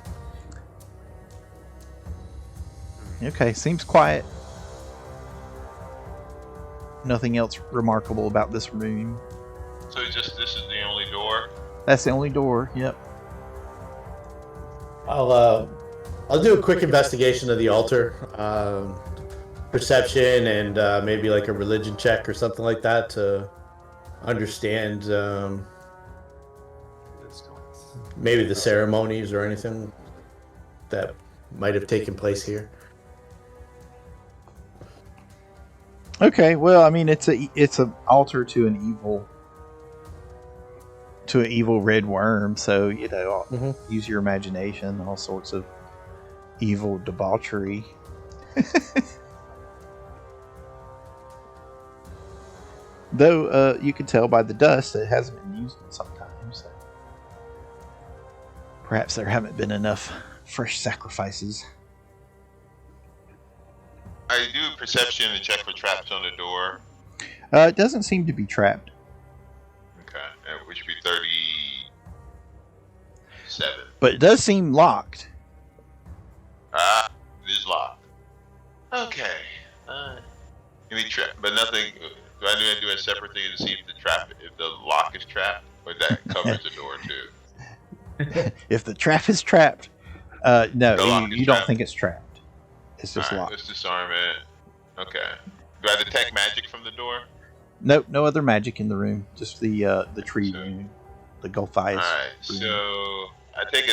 Okay, seems quiet. Nothing else remarkable about this room. So this is the only door? That's the only door, yep. I'll do a quick investigation of the altar. Perception and maybe like a religion check or something like that to understand maybe the ceremonies or anything that might have taken place here. Okay, well, I mean, it's an altar to an evil red worm, so use your imagination, all sorts of evil debauchery. Though you can tell by the dust that it hasn't been used in some time, so perhaps there haven't been enough fresh sacrifices. I do perception to check for traps on the door. It doesn't seem to be trapped. Okay, which would be 37. But it does seem locked. Ah, it is locked. Okay. Give me trap, but nothing. Do I need to do a separate thing to see if the lock is trapped, or that covers the door too? If the trap is trapped, no, you don't trapped. think it's trapped. It's just locked. Let's disarm it. Okay. Do I detect magic from the door? Nope, no other magic in the room. Just the tree room, the Gulthias. All right. room. So I take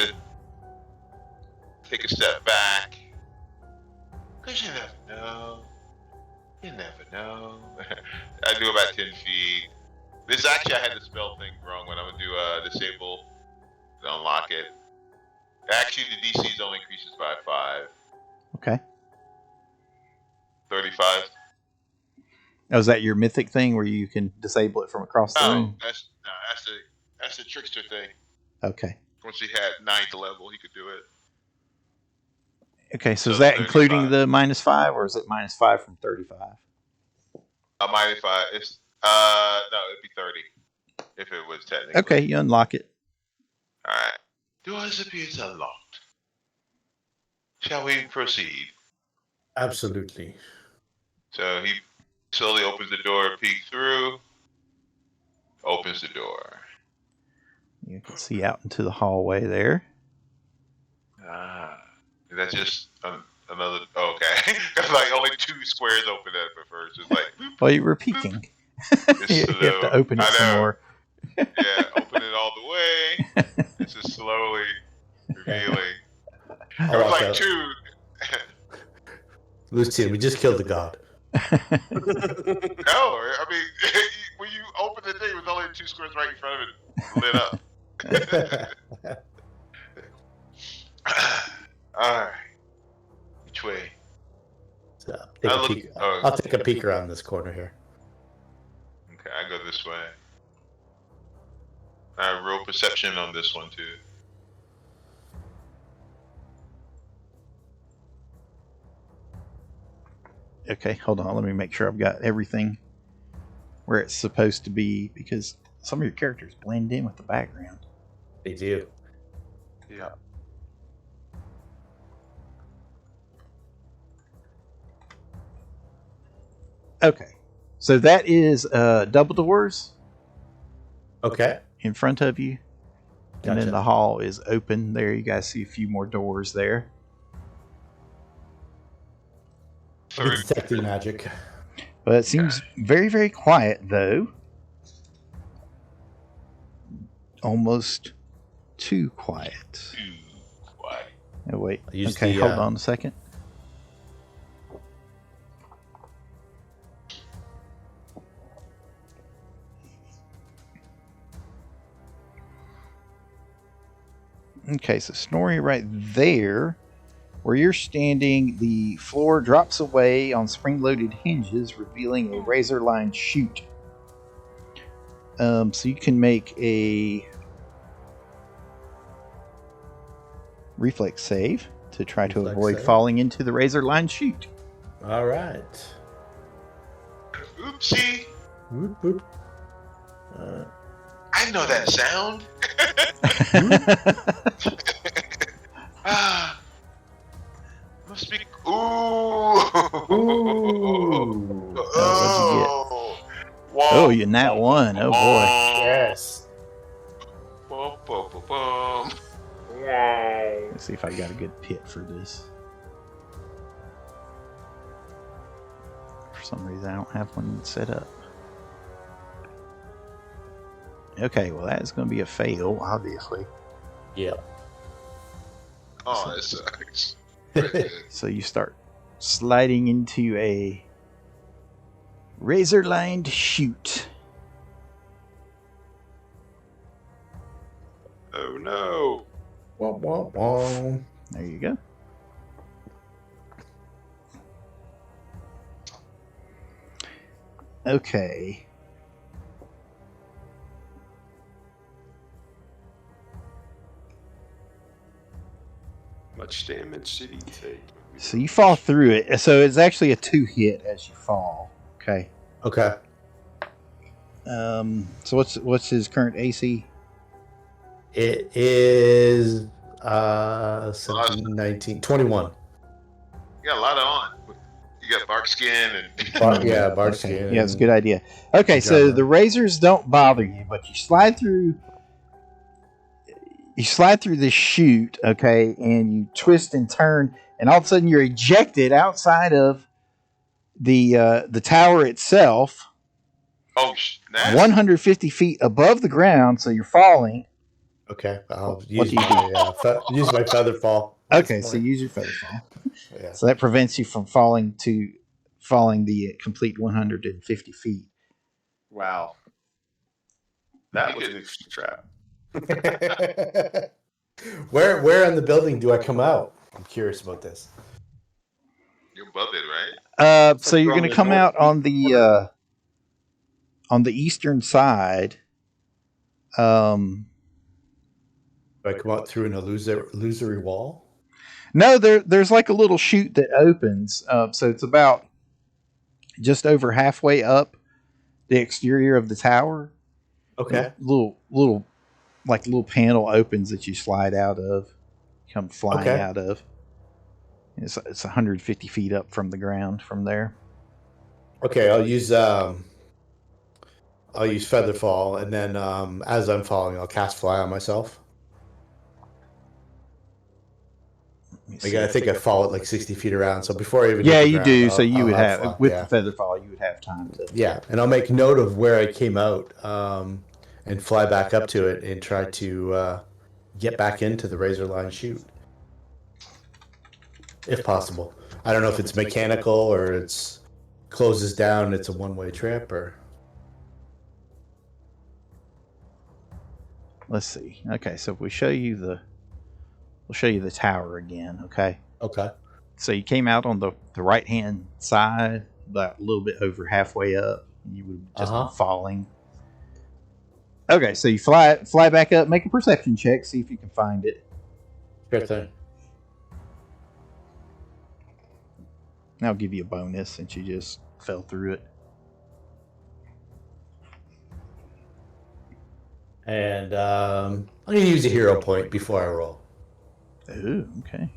a step back. Cause you never know. You never know. I do about 10 feet. This actually, I had the spell thing wrong when I would do disable to unlock it. Actually, the DC only increases by 5. Okay. 35. Oh, is that your mythic thing where you can disable it from across the room? That's the trickster thing. Okay. Once he had 9th level, he could do it. Okay, so is So that including 35. the -5, or is it -5 from 35? A -5. It's no, it'd be 30 if it was technically. Okay, you unlock it. All right. Doors appears unlocked. Shall we proceed? Absolutely. So he slowly opens the door, peeks through, opens the door. You can see out into the hallway there. That's just another. Oh, okay, because like only 2 squares open up at first. It's like boop, Well, you were peeking. it's You slow. have to open it I some know. more. Yeah, open it all the way. It's just slowly revealing. I'll It was walk like out. 2. Lucian, we just killed the god. No, I mean when you open the thing, it was only 2 squares right in front of it lit up. Alright. Which way? So, take a look- peek. oh. I'll take a peek around this corner here. Okay, I go this way. I roll perception on this one too. Okay, hold on. Let me make sure I've got everything where it's supposed to be, because some of your characters blend in with the background. They do. Yeah. Okay, so that is double doors Okay. in front of you, and then Gotcha. the hall is open. There, you guys see a few more doors there. I'm detecting magic. But it seems very, very quiet, though. Almost too quiet. Why? Oh, wait. Use Okay, the, hold on a second. Okay, so Snorri right there. Where you're standing, the floor drops away on spring-loaded hinges, revealing a razor-lined chute. So you can make a reflex save to try to Reflex avoid save. falling into the razor-lined chute. All right. Oopsie! Whoop, whoop. I know that sound. Ah, must be. Ooh. Ooh. Oh. Oh, you're nat 1. Oh, boy. Yes. Bum, bum, bum, bum. Wow. Let's see if I got a good pit for this. For some reason, I don't have one set up. Okay, well, that is going to be a fail, obviously. Yep. Oh, that sucks. So you start sliding into a razor-lined chute. Oh no. Womp, womp, womp. There you go. Okay. Much damage did he take? So you fall through it. So it's actually a 2-hit as you fall. Okay. Okay. So what's his current AC? It is 17, 19, 21. You got a lot on. You got bark skin and. Yeah, bark Okay. skin. Yeah, it's a good idea. Okay, so Pajama. the razors don't bother you, but you slide through. You slide through this chute, okay, and you twist and turn, and all of a sudden you're ejected outside of the tower itself, Oh, nice. 150 feet above the ground. So you're falling. Okay, I'll What use do you my use my feather fall. Okay, so use your feather fall. Yeah. So that prevents you from falling the complete 150 feet. Wow. That was an interesting trap. Where in the building do I come out? I'm curious about this. You're above it, right? So you're From going to the come out on northeast the eastern side. Do I come out through an illusory wall? No, there's like a little chute that opens. So it's about just over halfway up the exterior of the tower. Okay. Little panel opens that you slide out of, come flying out of. It's 150 feet up from the ground from there. Okay, I'll use Featherfall, and then as I'm falling, I'll cast Fly on myself. Like, I think I fall at like 60 feet around, so before I even hit the you ground, do. So you I'll would have fly, with the Featherfall, you would have time to. Yeah, and I'll make note of where I came out, and fly back up to it and try to get back into the razor line chute, if possible. I don't know if it's mechanical or it's closes down. It's a one-way trip, or Let's see. Okay, so if we'll show you the tower again. Okay. okay. So you came out on the right hand side, about a little bit over halfway up. You would have just been falling. Okay, so you fly back up, make a perception check, see if you can find it. Sure thing. I'll give you a bonus since you just fell through it. And I'm going to use a hero point before I roll. Ooh, okay.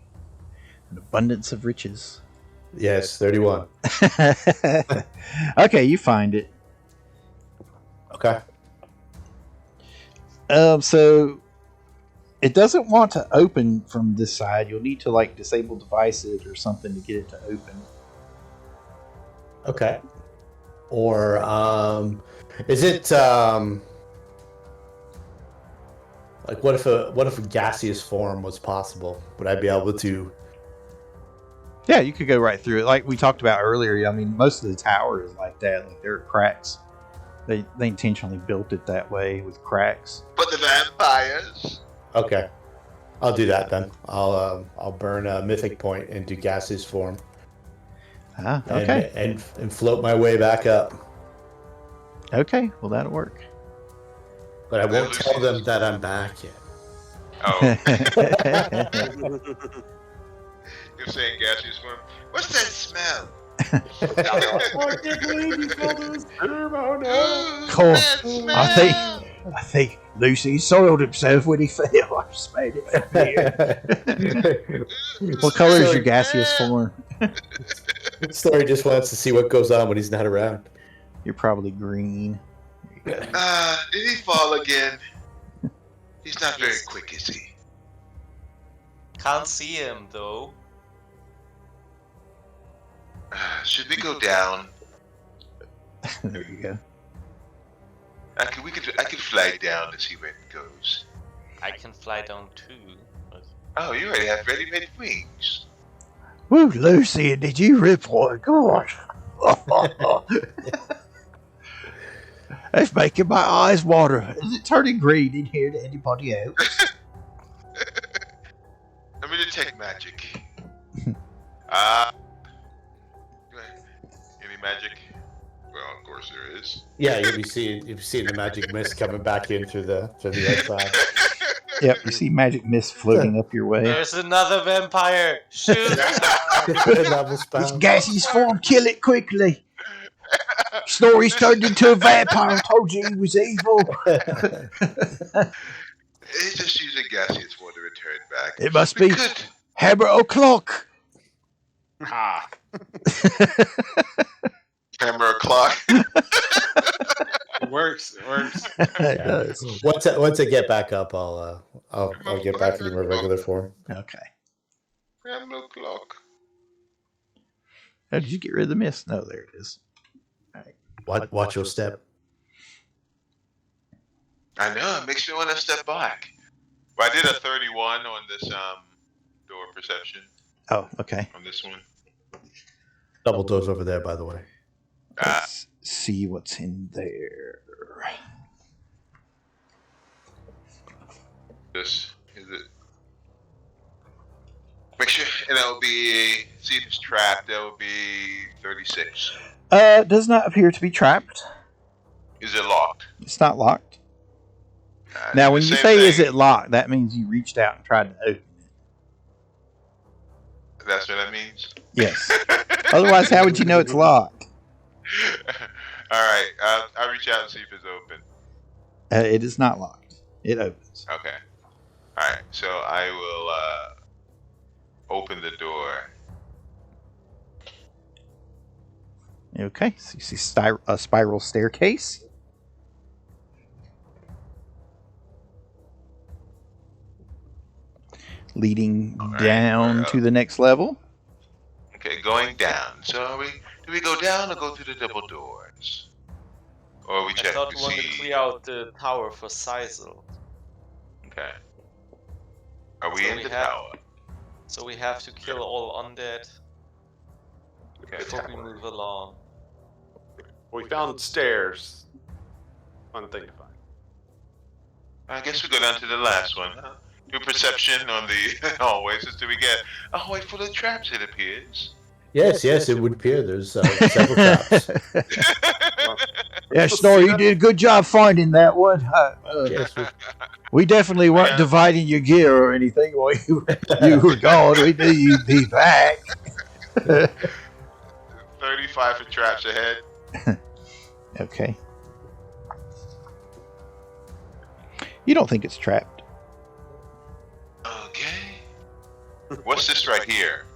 An abundance of riches. Yes, 31. Okay, you find it. Okay. So it doesn't want to open from this side. You'll need to like disable devices or something to get it to open. Okay. Or is it like what if a gaseous form was possible? Would I be able to? Yeah, you could go right through it. Like we talked about earlier, I mean, most of the tower is like that. Like there are cracks. They intentionally built it that way with cracks. But the vampires. Okay, I'll do that then. I'll burn a mythic point into gaseous form. Okay. And float my way back up. Okay, well that'll work. But I won't tell them that I'm back yet. Oh. You're saying gaseous form. What's that smell? I can't believe you called it a sperm. Oh no! Cool. I think Lucy soiled himself when he fell. I just made it from here. What color is your gaseous form? Story just wants to see what goes on when he's not around. You're probably green. Did he fall again? He's not very quick, is he? Can't see him though. Should we go down? There you go. I could fly down to see where it goes. I can fly down too. But... Oh, you already have ready-made wings. Woo, Lucy, did you rip one? Gosh. That's making my eyes water. Is it turning green in here to anybody else? I'm gonna take magic. Any magic? Well, of course there is. Yeah, you'll be seeing the magic mist coming back in through the outside. Yep, you see magic mist floating up your way. There's another vampire! Shoot! It's gaseous form, kill it quickly. Snorri's turned into a vampire. I told you he was evil. He's just using gaseous form to return back. It must be Hammer o'clock. Ha. Hammer o'clock. It works. It works. It does. Once I get back up, I'll get back into my regular form. Okay. Hammer o'clock. Oh, did you get rid of the mist? No, there it is. Watch your step. I know, it makes me want to step back. Well, I did a 31 on this door perception. Oh, okay. On this one. Double doors over there, by the way. Let's see what's in there. This is it. Make sure, and that will be, see if it's trapped, that will be 36. Does not appear to be trapped. Is it locked? It's not locked. Now, when you say is it locked, that means you reached out and tried to open That's what that means? Yes. Otherwise, how would you know it's locked? Alright, I'll reach out and see if it's open. It is not locked. It opens. Okay. Alright, so I will open the door. Okay, so you see a spiral staircase. Leading down to the next level. Okay, going down. So do we go down or go through the double doors? Or we I check thought to we wanted to see. clear out the tower for Sizel. Okay. Are we So in we the have- tower? So we have to kill all undead Okay. before we move along. We found stairs. Fun thing to find. I guess we go down to the last one, huh? Do perception on the hallways until we get a hallway full of traps, it appears. Yes, it would appear there's several traps. Yeah, Snore, you did a good job finding that one. Yes, We definitely weren't Yeah. dividing your gear or anything while you were gone. We knew you'd be back. 35 for traps ahead. Okay. You don't think it's trapped. Okay. What's this right here?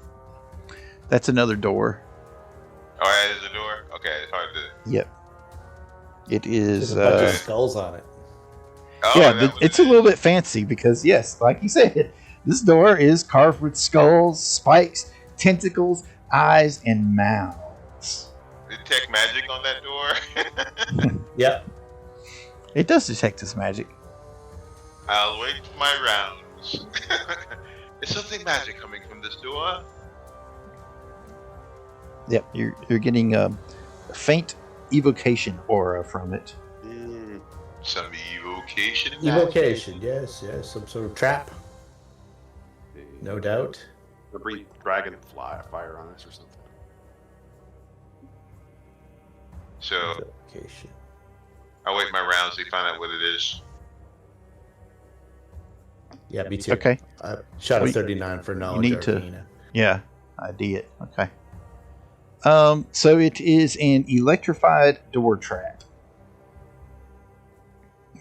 That's another door. Oh, that is a door? Okay, it's hard to... Yep. It is. there's a bunch of skulls on it. Oh, Yeah, that was it's it. a little bit fancy because, yes, like you said, this door is carved with skulls, spikes, tentacles, eyes, and mouths. Detect magic on that door? Yep. It does detect this magic. I'll wait for my rounds. Is something magic coming from this door? Yep, you're getting a faint evocation aura from it. Some evocation? Evocation, yes, some sort of trap, no doubt. Or breathe dragonfly fire on us or something. So, Evocation. I'll wait my rounds to find out what it is. Yeah, me too. Okay. I shot a Well, 39 for knowledge. need to- Arcana. Yeah, I did it. Okay. So it is an electrified door trap.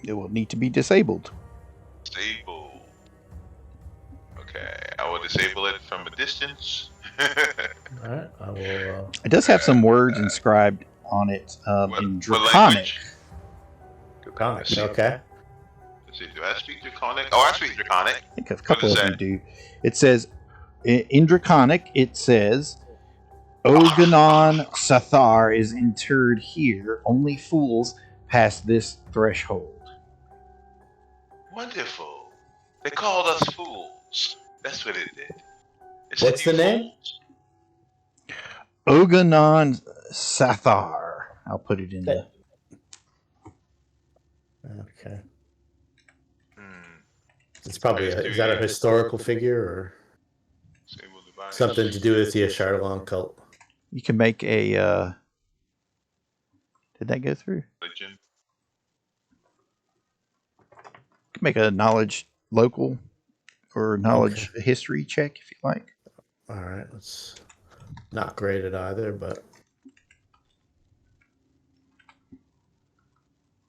It will need to be disabled. Disable. Okay, I will disable it from a distance. All right, I will. It does have some words inscribed on it in What Draconic. language? Draconic. Okay. Let's see, do I speak Draconic? Oh, I speak Draconic. I think a couple does of you that? do. It says, in Draconic, it says, Oganon Sathar is interred here. Only fools pass this threshold. Wonderful. They called us fools. That's what it did. It said What's you the name? fools. Oganon Sathar. I'll put it in the... Okay. Hmm. It's probably is that a historical figure or Disable device. something to do with the Ashardalon cult? You can make a... Did that go through? Religion. You can make a knowledge local or knowledge history check if you like. All right, it's not great at either, but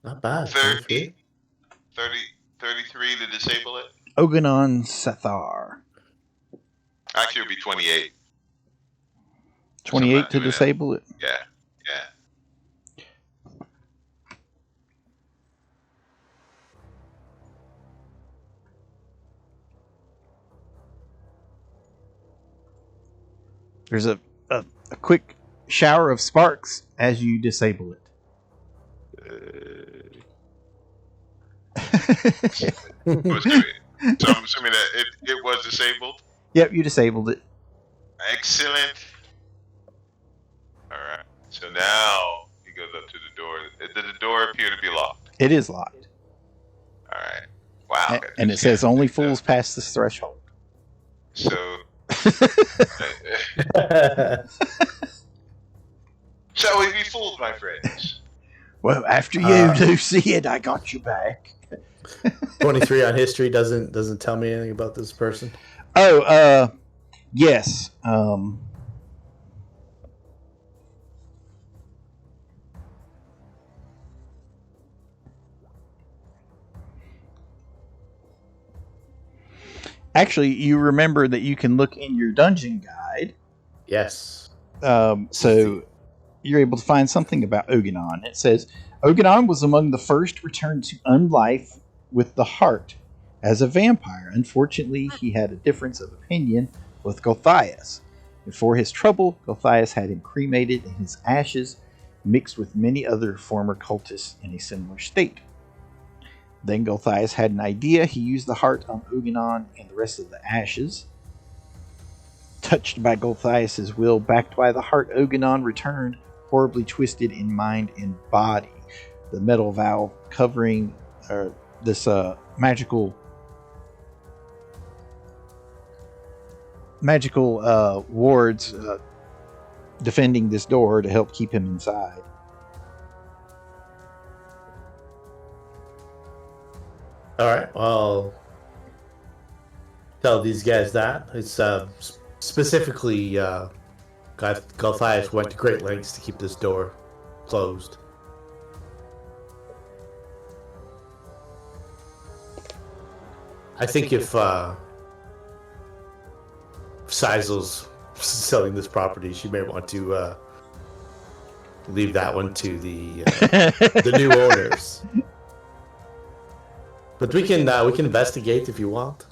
not bad. 30. 33 to disable it. Oganon Sathar. Actually, it would be 28. 28 to Something like that. disable it. Yeah, yeah. There's a quick shower of sparks as you disable it. It was great. So I'm assuming that it was disabled. Yep, you disabled it. Excellent. All right. So now he goes up to the door. Did the door appear to be locked? It is locked. All right. Wow. A- and it says only fools pass this threshold. So. Shall we be fooled, my friends? Well, after you do see it, I got you back. 23 on history doesn't tell me anything about this person. Oh, Yes. Actually, you remember that you can look in your dungeon guide. Yes. So you're able to find something about Oganon. It says, Oganon was among the first returned to unlife with the heart as a vampire. Unfortunately, he had a difference of opinion with Gulthias. Before his trouble, Gulthias had him cremated and his ashes mixed with many other former cultists in a similar state. Then Gulthias had an idea. He used the heart on Oganon and the rest of the ashes. Touched by Gulthias' will, backed by the heart, Oganon returned, horribly twisted in mind and body. The metal valve covering this magical wards defending this door to help keep him inside. All right. Well, tell these guys that it's specifically Gulthias went to great lengths to keep this door closed. I think if Sizel's selling this property, she may want to leave that one to the new owners. But we can investigate if you want.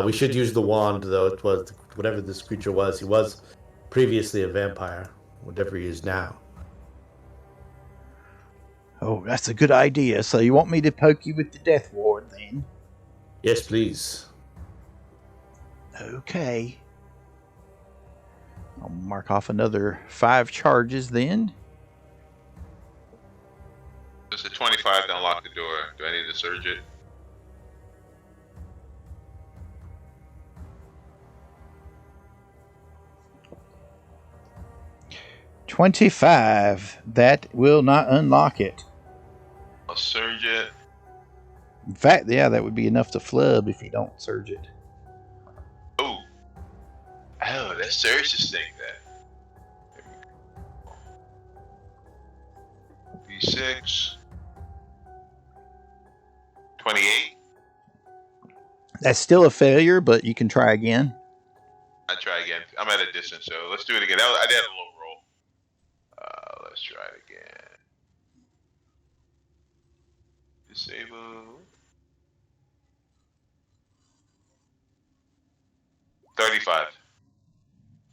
We should use the wand, though. It was whatever this creature was. He was previously a vampire, whatever he is now. Oh, that's a good idea. So you want me to poke you with the death ward, then? Yes, please. Okay. I'll mark off another 5 charges, then. It's a 25 to unlock the door. Do I need to surge it? $25. That will not unlock it. I'll surge it. In fact, yeah, that would be enough to flub if you don't surge it. Oh, let's surge this thing then. D6. 28. That's still a failure, but you can try again. I try again. I'm at a distance, so let's do it again. I did a low roll. Let's try it again. Disable. 35.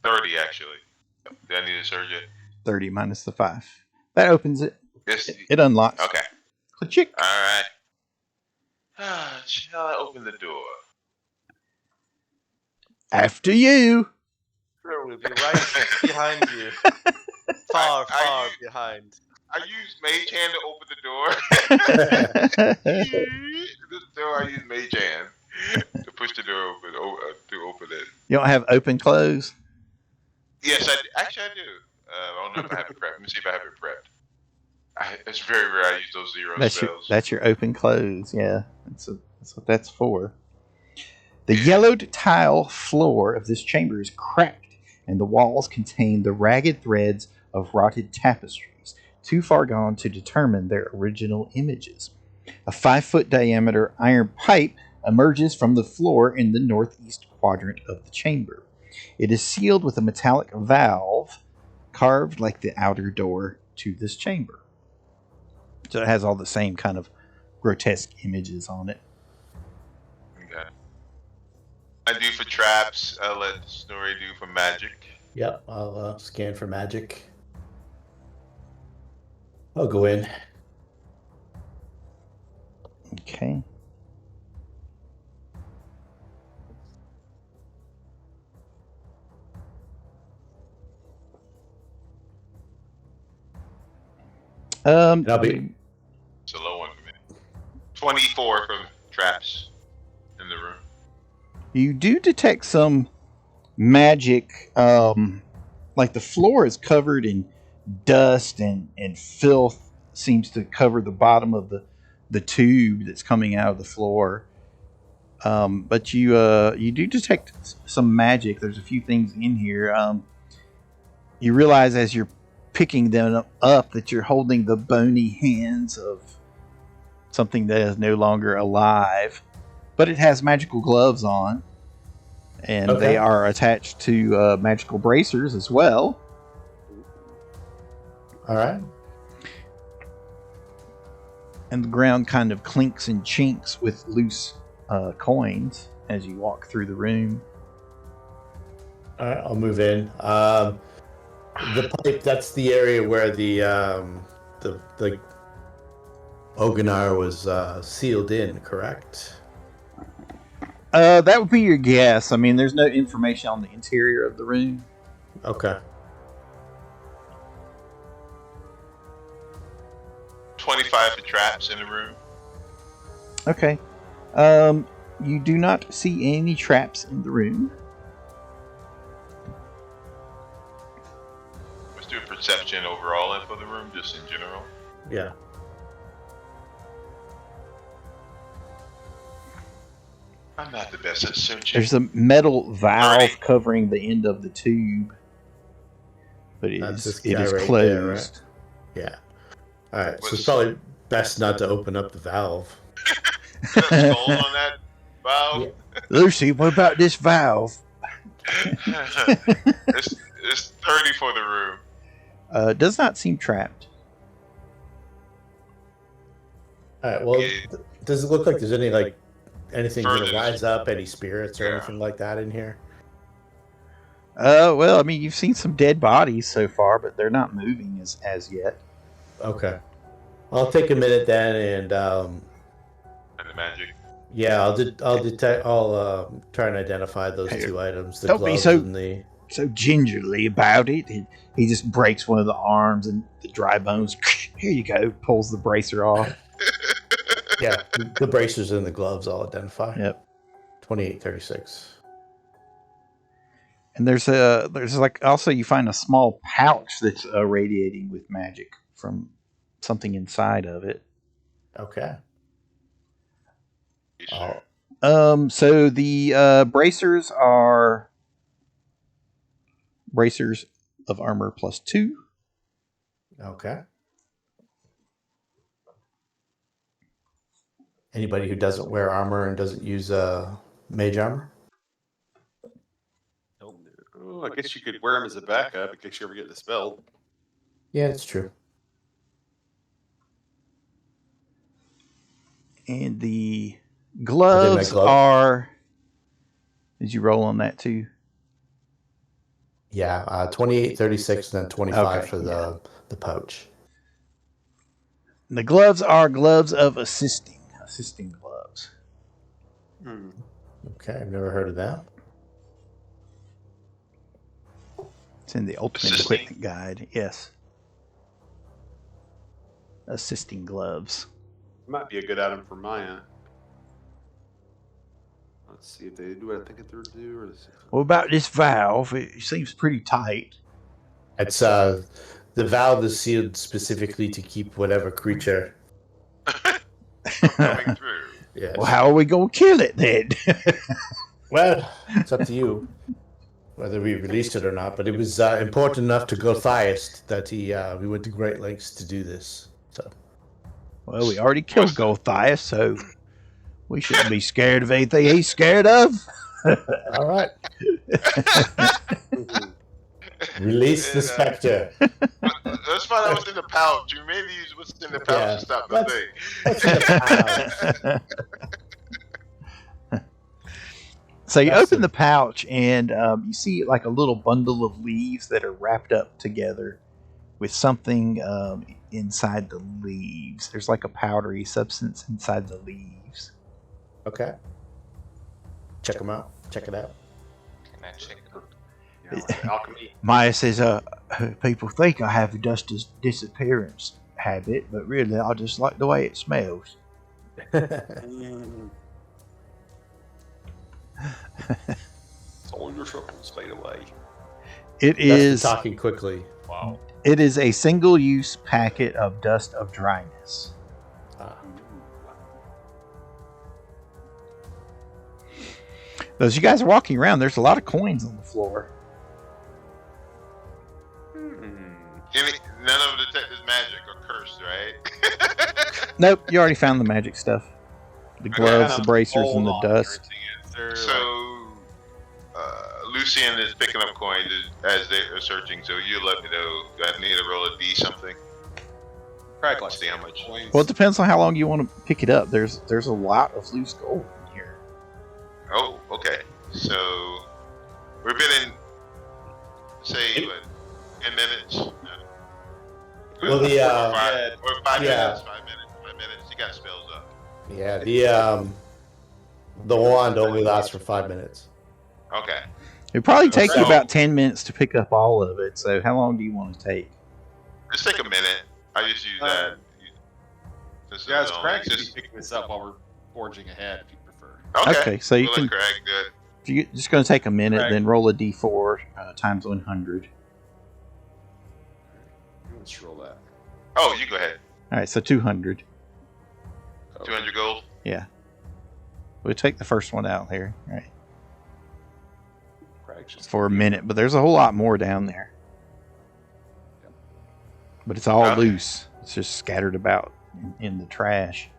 30, actually. Do I need to surge it? 30 minus the 5. That opens it. Yes. It unlocks. Okay. Click. Alright. Shall I open the door? After you. Sure, we'll be right behind you. Far behind. I use Mage Hand to open the door. This door, I use Mage Hand to push the door open, to open it. You don't have open close? Yes, I do. I don't know if I have it prepped. Let me see if I have it prepped. It's very rare I use those zero spells. That's your open close, yeah. That's what that's for. The yellowed tile floor of this chamber is cracked, and the walls contain the ragged threads of rotted tapestries, too far gone to determine their original images. A 5-foot diameter iron pipe emerges from the floor in the northeast quadrant of the chamber. It is sealed with a metallic valve carved like the outer door to this chamber. So it has all the same kind of grotesque images on it. Okay. I do for traps. I'll let Snorri do for magic. Yep, I'll scan for magic. I'll go in. Okay. I'll be. It's a low one for me. 24 from traps in the room. You do detect some magic, like the floor is covered in dust and filth seems to cover the bottom of the tube that's coming out of the floor. But you do detect some magic. There's a few things in here. You realize as you're picking them up that you're holding the bony hands of something that is no longer alive, but it has magical gloves on, and they are attached to magical bracers as well. All right. And the ground kind of clinks and chinks with loose coins as you walk through the room. All right, I'll move in. The pipe, that's the area where the Oganar was sealed in, correct? That would be your guess. I mean, there's no information on the interior of the room. Okay. 25 for traps in the room. Okay. You do not see any traps in the room. Let's do a perception overall for the room, just in general. Yeah. I'm not the best at searching. There's a metal valve Right. covering the end of the tube, but it That's is this guy right closed. there, right? Yeah. All right, so What's- it's probably best not to open up the valve. Is that skull on that valve? Yeah. Lucy, what about this valve? It's 30 for the room. It does not seem trapped. All right, well, Yeah. does it look like there's anything going Further. to rise up, any spirits or Yeah. anything like that in here? Well, I mean, you've seen some dead bodies so far, but they're not moving as yet. Okay. I'll take a minute then, and And the magic. yeah, I'll try and identify those Hey, two items, the don't be gloves so- and the. So gingerly about it, he just breaks one of the arms and the dry bones. Here you go. Pulls the bracer off. Yeah, the bracers and the gloves I'll identify. Yep. 2836. And there's like also you find a small pouch that's radiating with magic from something inside of it. Okay. You sure? So the bracers are bracers of armor +2. Okay. Anybody who doesn't wear armor and doesn't use mage armor? Oh, I guess you could wear them as a backup in case you ever get dispelled. Yeah, it's true. And the gloves glove? are. Did you roll on that too? Yeah, 2836 and then 25 Okay, for the pouch. The gloves are gloves of assisting gloves. Hmm. Okay, I've never heard of that. It's in the Ultimate Assisting? Equipment Guide. Yes. Assisting gloves. Might be a good item for Maya. Let's see if they do what I think they're due. Or What about this valve? It seems pretty tight. It's the valve is sealed specifically to keep whatever creature. Coming through. Yes. Well, how are we going to kill it then? Well, it's up to you whether we released it or not. But it was important enough to Gulthias that we went to great lengths to do this. So Well, we already killed Gulthias, so we shouldn't be scared of anything he's scared of. all right, release the specter. Let's find out what's in the pouch. You maybe use what's in the pouch Yeah. to stop the Let's- thing. What's in the pouch? So you That's open the- the pouch and you see like a little bundle of leaves that are wrapped up together with something inside the leaves. There's like a powdery substance inside the leaves. Okay. Check them out. Check it out. Can I check it? Yeah, like alchemy. Maya says, people think I have a dust disappearance habit, but really I just like the way it smells. All your troubles fade away. It That's is talking quickly. Wow. it is a single-use packet of dust of dryness. As you guys are walking around, there's a lot of coins on the floor. None of the detectives magic or cursed, right? Nope, you already found the magic stuff. The gloves, the bracers, and the dust. So, Lucian is picking up coins as they are searching, so you let me know. Do I need to roll a D something? Craig, Let's see how much. Well, it depends on how long you want to pick it up. There's a lot of loose gold in here. Oh, okay. So, we've been in, say, what, 10 minutes? Well, or 5 yeah. minutes. 5 minutes. You got spells up. Yeah, the wand only lasts for 5 minutes. Okay. It probably takes you So- about 10 minutes to pick up all of it. So how long do you want to take? Just take a minute. I just use that. This Guys, is Craig can be just, picking this up while we're forging ahead if you prefer. Okay, so you We'll can. let Craig do it. You're just going to take a minute, Right. then roll a d4 times 100. Let's roll that. Oh, you go ahead. All right, so 200. 200 gold. Yeah. We'll take the first one out here. All right. Craig's just For a minute, but there's a whole lot more down there. But it's all Okay. loose. It's just scattered about in the trash.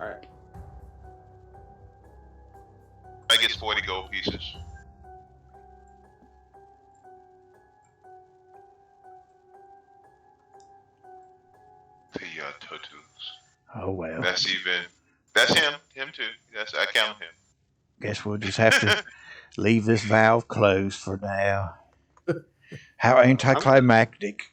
Alright. I get 40 gold pieces. The Totus. Oh, well. That's him. Him too. I count him. Guess we'll just have to leave this valve closed for now. How anticlimactic.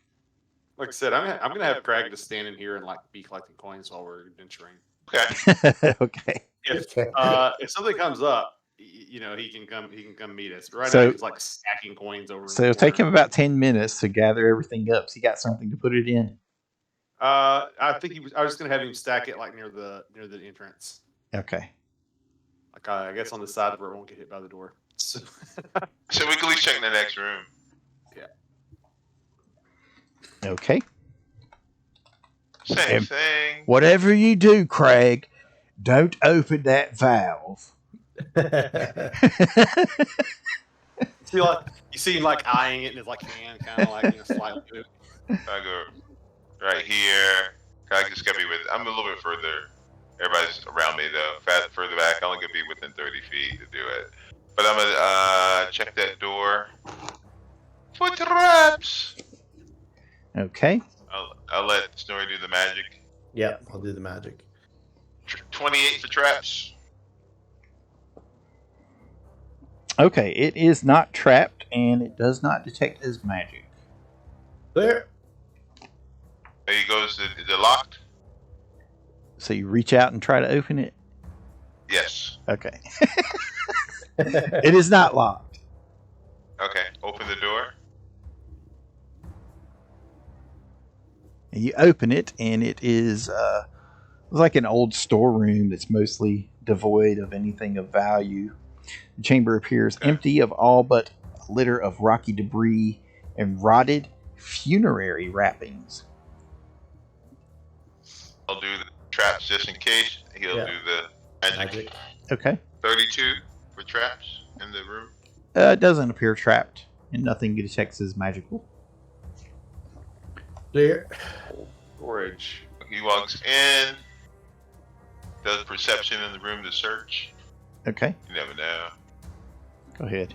Like I said, I'm gonna have Craig just stand in here and like be collecting coins while we're adventuring. Okay. Okay. If something comes up, you know, he can come meet us. Right So- now he's like stacking coins over. in So the it'll take him corner. about 10 minutes to gather everything up. So you got something to put it in. I think I was gonna have him stack it like near the entrance. Okay. Like I guess on the side where it won't get hit by the door. So, So we can at least check in the next room. Okay. Same And- thing. Whatever you do, Craig, don't open that valve. you see him like eyeing it in his like hand, kind of like slightly. I go right here. I just gotta be with. I'm a little bit further. Everybody's around me though. Further back. I'm only gonna be within 30 feet to do it. But I'm gonna check that door for traps. Okay. I'll let Snorri do the magic. Yep, I'll do the magic. 28 for traps. Okay. It is not trapped and it does not detect as magic. There. There he goes. Is it locked? So you reach out and try to open it. Yes. Okay. It is not locked. Okay. Open the door. And you open it, and it is like an old storeroom that's mostly devoid of anything of value. The chamber appears empty of all but a litter of rocky debris and rotted funerary wrappings. I'll do the traps just in case. He'll Yeah. do the magic. Magic. Okay. 32 for traps in the room. It doesn't appear trapped, and nothing detects as magical. Clear. Storage. He walks in, does perception in the room to search. Okay. You never know. Go ahead.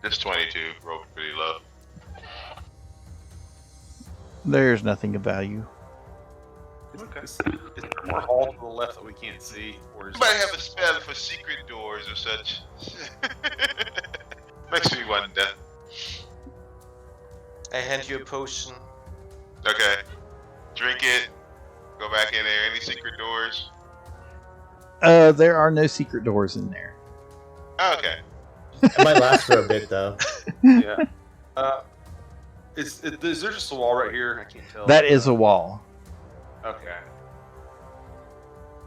This 22, rolled pretty low. There's nothing of value. Is there more hall to the left that we can't see, or is Somebody have a spell for secret doors or such. Makes me wonder. I hand you a potion. Okay. Drink it. Go back in there. Any secret doors? There are no secret doors in there. Oh, okay. It might last for a bit though. yeah? Is there just a wall right here? I can't tell. That is a wall. Okay.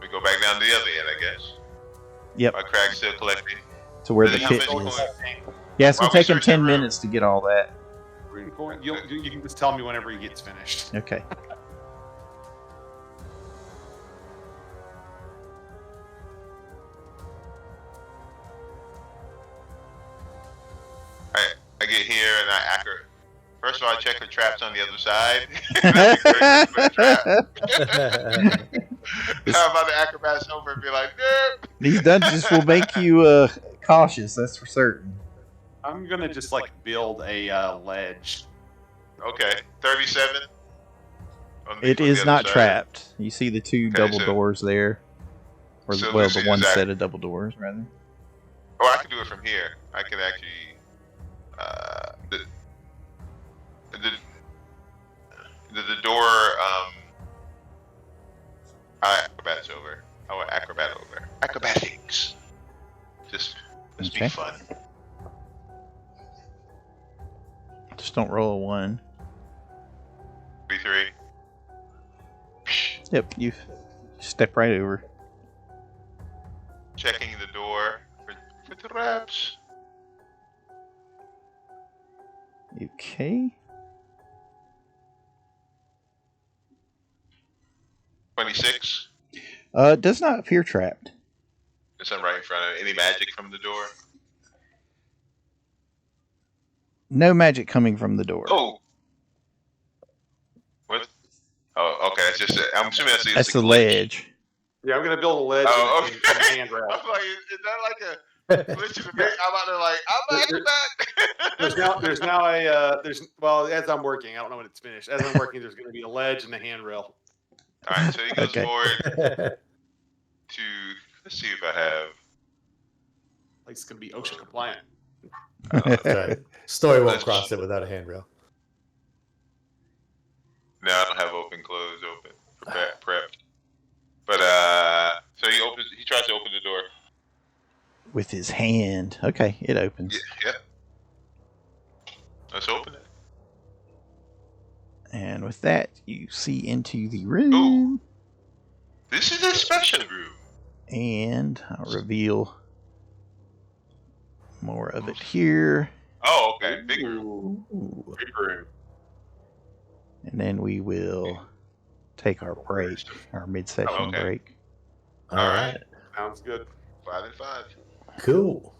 We go back down to the other end, I guess. Yep. My Craig's still collecting. To where the Does he pit have any is. coins? Yeah, it's While gonna we take him search the 10 room. minutes to get all that. Green coin. You can just tell me whenever he gets finished. Okay. I get here and I accurate. First of all, I check for traps on the other side. That'd be great to put a trap. How about the acrobats over and be like, nope. These dungeons will make you cautious, that's for certain. I'm gonna just like build a ledge. Okay, 37. It is not trapped. You see the two Okay, double so- doors there. Or, so well, this the is one that- set of double doors, rather. Or I can do it from here. I can actually. The door. Acrobats over. I want acrobat over. Acrobatics. Just be Okay. fun. Just don't roll a 1. 3. Yep, you step right over. Checking the door for traps. Okay. 26. Does not appear trapped. There's some right in front of it. Any magic from the door? No magic coming from the door. Oh. What? Oh, okay. It's just. I'm assuming That's a the glitch. ledge. Yeah, I'm gonna build a ledge Oh, and okay. a handrail. I'm like, is that like a glitch in the matrix? I'm out there like, I'm acrobat. There's now a well, as I'm working, I don't know when it's finished. As I'm working, there's gonna be a ledge and a handrail. All right, so he goes Okay. forward to. Let's see if I have. Like it's gonna be OSHA compliant. That's right. Story won't Let's- cross it without a handrail. No, I don't have open, close, open, prepped. But so he tries to open the door. With his hand. Okay, it opens. Yeah. Let's open it. And with that, you see into the room. This is a special room. And I'll reveal more of it here. Oh, okay. Big room. Ooh, big room. And then we will take our break, our mid-session Oh, okay. break. All right. Sounds good. 5 and 5. Cool.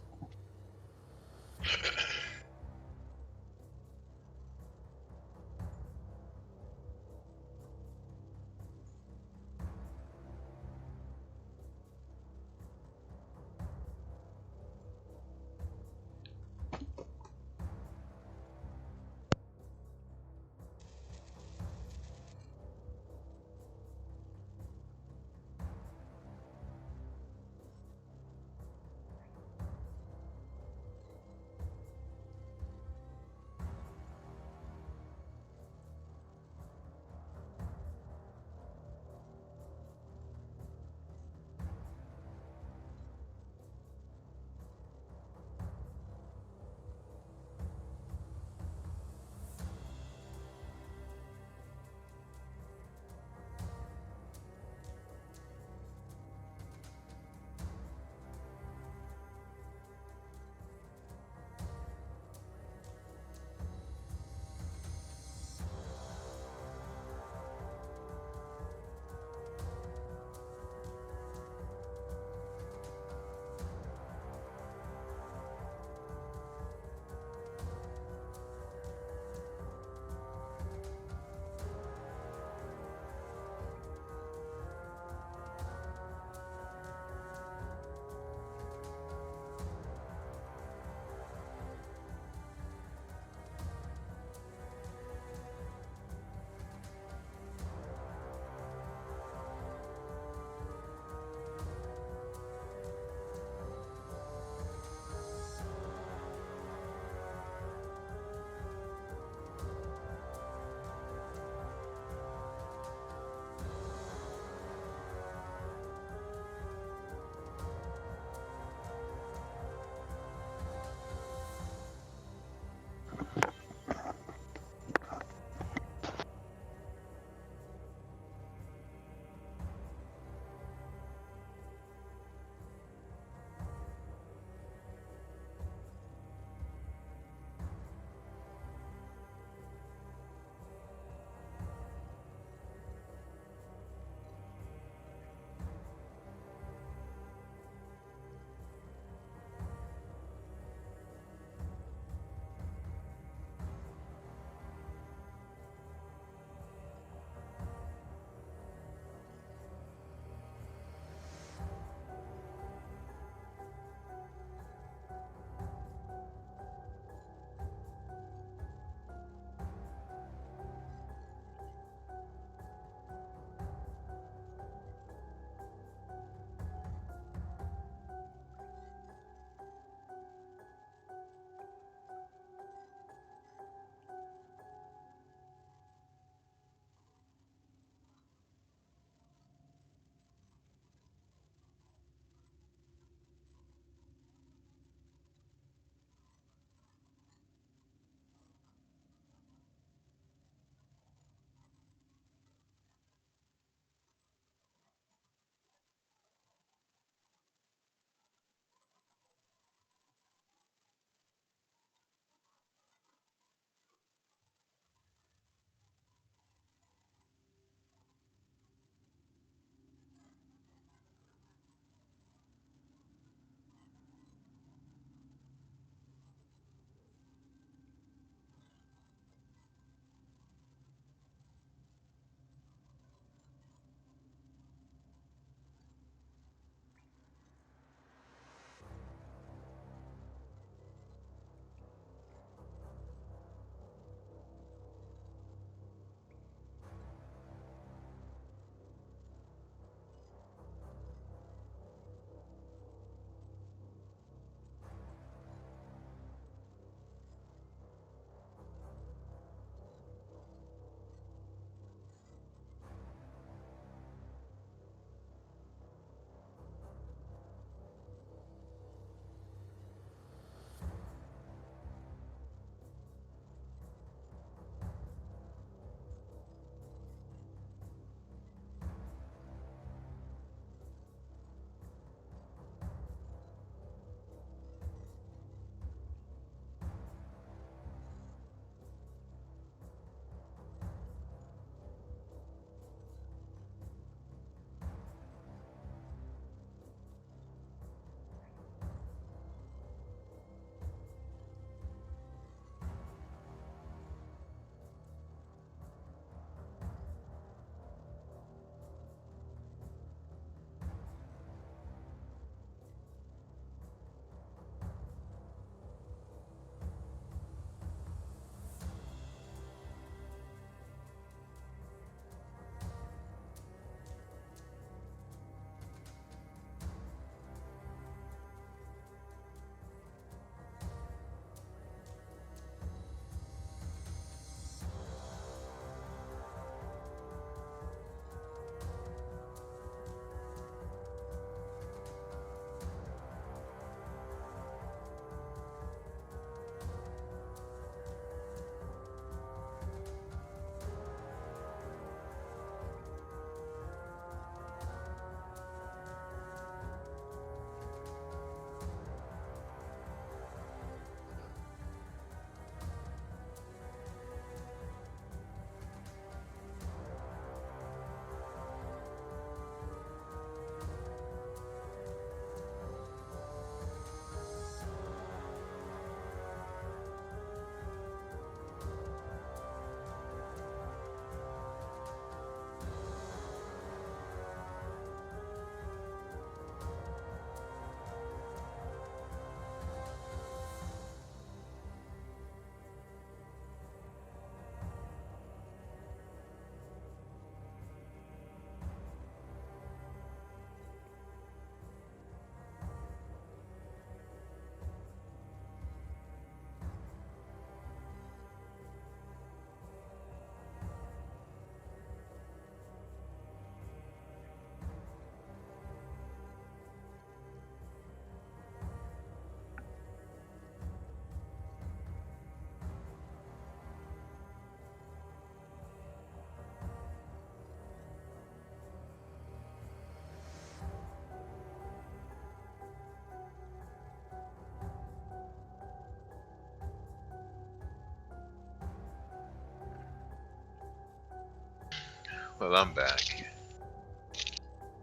Well, I'm back.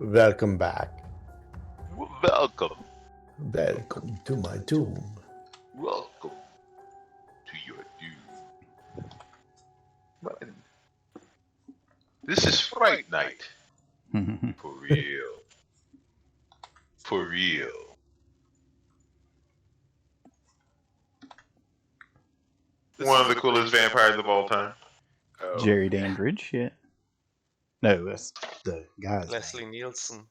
Welcome back. Welcome. Welcome to my doom. Welcome to your doom. Well, this is Fright Night. For real. For real. One of the coolest vampires of all time. Oh, Jerry Dandridge, yeah. No, that's the guy's Leslie Nielsen.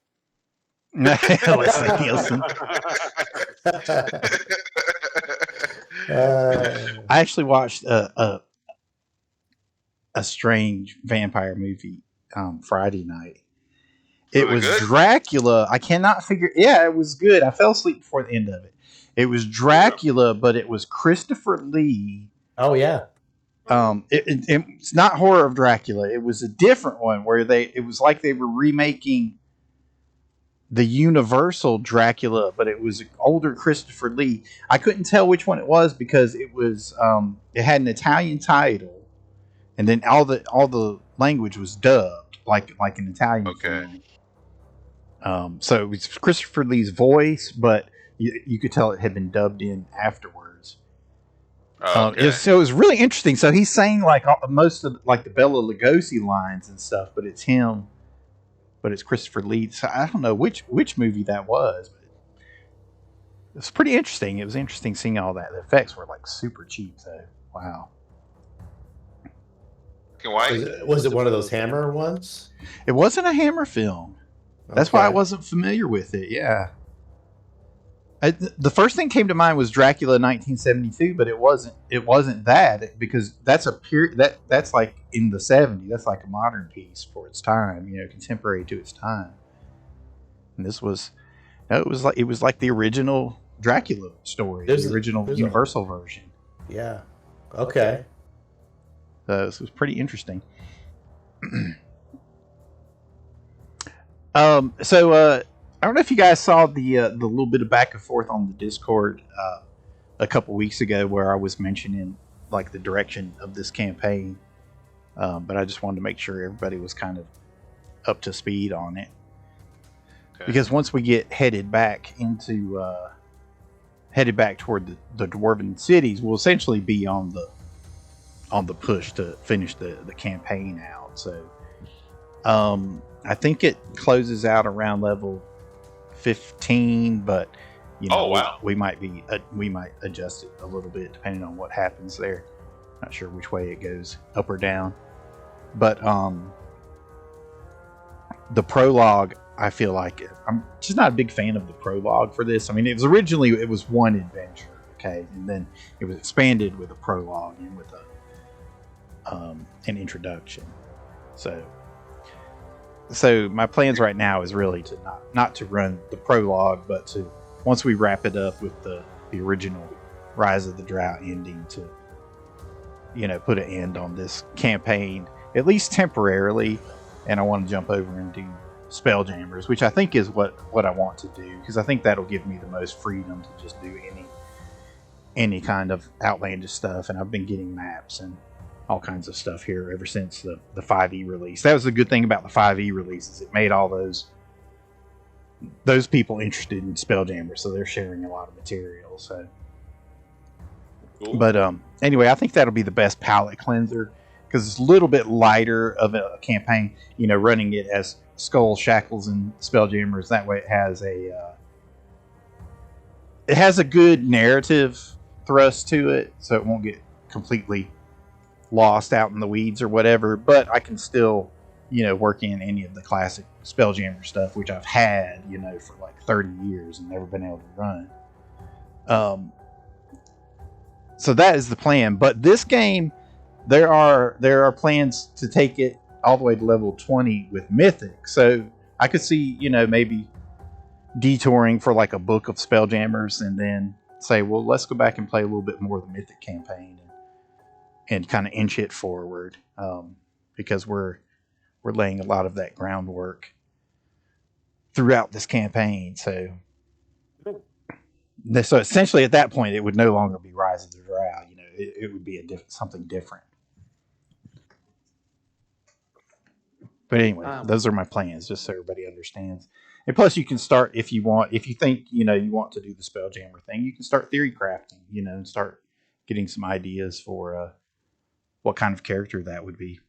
name. Leslie Nielsen. I actually watched a strange vampire movie Friday night. It was good? Dracula. I cannot figure. Yeah, it was good. I fell asleep before the end of it. It was Dracula, but it was Christopher Lee. Oh yeah. It's not Horror of Dracula. It was a different one where it was like they were remaking the Universal Dracula, but it was older Christopher Lee. I couldn't tell which one it was because it was it had an Italian title, and then all the language was dubbed like an Italian film. So it was Christopher Lee's voice, but you could tell it had been dubbed in afterwards. So it was really interesting. So he's saying like most of like the Bela Lugosi lines and stuff, but it's him. But it's Christopher Lee. So I don't know which movie that was, but it was pretty interesting. It was interesting seeing all that. The effects were like super cheap though. Wow. Was it one of those Hammer ones? It wasn't a Hammer film. That's why I wasn't familiar with it. Yeah. The first thing came to mind was Dracula 1972, but it wasn't that because that's a period that's like in the 70s. That's like a modern piece for its time, contemporary to its time. And this was, it was like the original Dracula story, the original Universal version. Yeah. Okay. This was pretty interesting. I don't know if you guys saw the little bit of back and forth on the Discord a couple weeks ago where I was mentioning like the direction of this campaign, but I just wanted to make sure everybody was kind of up to speed on it. Okay. Because once we get headed back toward the dwarven cities, we'll essentially be on the push to finish the campaign out. So I think it closes out around level 15, but we might adjust it a little bit depending on what happens there. Not sure which way it goes, up or down. But the prologue, I feel like I'm just not a big fan of the prologue for this. I mean, it was one adventure, okay, and then it was expanded with a prologue and with an introduction. So my plans right now is really to not to run the prologue, but to, once we wrap it up with the original Rise of the Drow ending, to put an end on this campaign, at least temporarily. And I want to jump over and do Spelljammers, which I think is what I want to do, because I think that'll give me the most freedom to just do any kind of outlandish stuff. And I've been getting maps and all kinds of stuff here ever since the 5e release. That was the good thing about the 5e release, is it made all those people interested in Spelljammers, so they're sharing a lot of material. So, cool. But anyway, I think that'll be the best palate cleanser, because it's a little bit lighter of a campaign. Running it as Skull, Shackles, and Spelljammers. That way, it has a good narrative thrust to it, so it won't get completely lost out in the weeds or whatever, but I can still, work in any of the classic Spelljammer stuff, which I've had, for like 30 years and never been able to run. So that is the plan. But this game, there are plans to take it all the way to level 20 with Mythic. So I could see, maybe detouring for like a book of Spelljammers and then say, well, let's go back and play a little bit more of the Mythic campaign and kind of inch it forward, because we're laying a lot of that groundwork throughout this campaign. So essentially at that point, it would no longer be Rise of the Drow. It would be something different. But anyway, those are my plans, just so everybody understands. And plus, you can start if you want. If you think you want to do the Spelljammer thing, you can start theory crafting. And start getting some ideas for what kind of character that would be.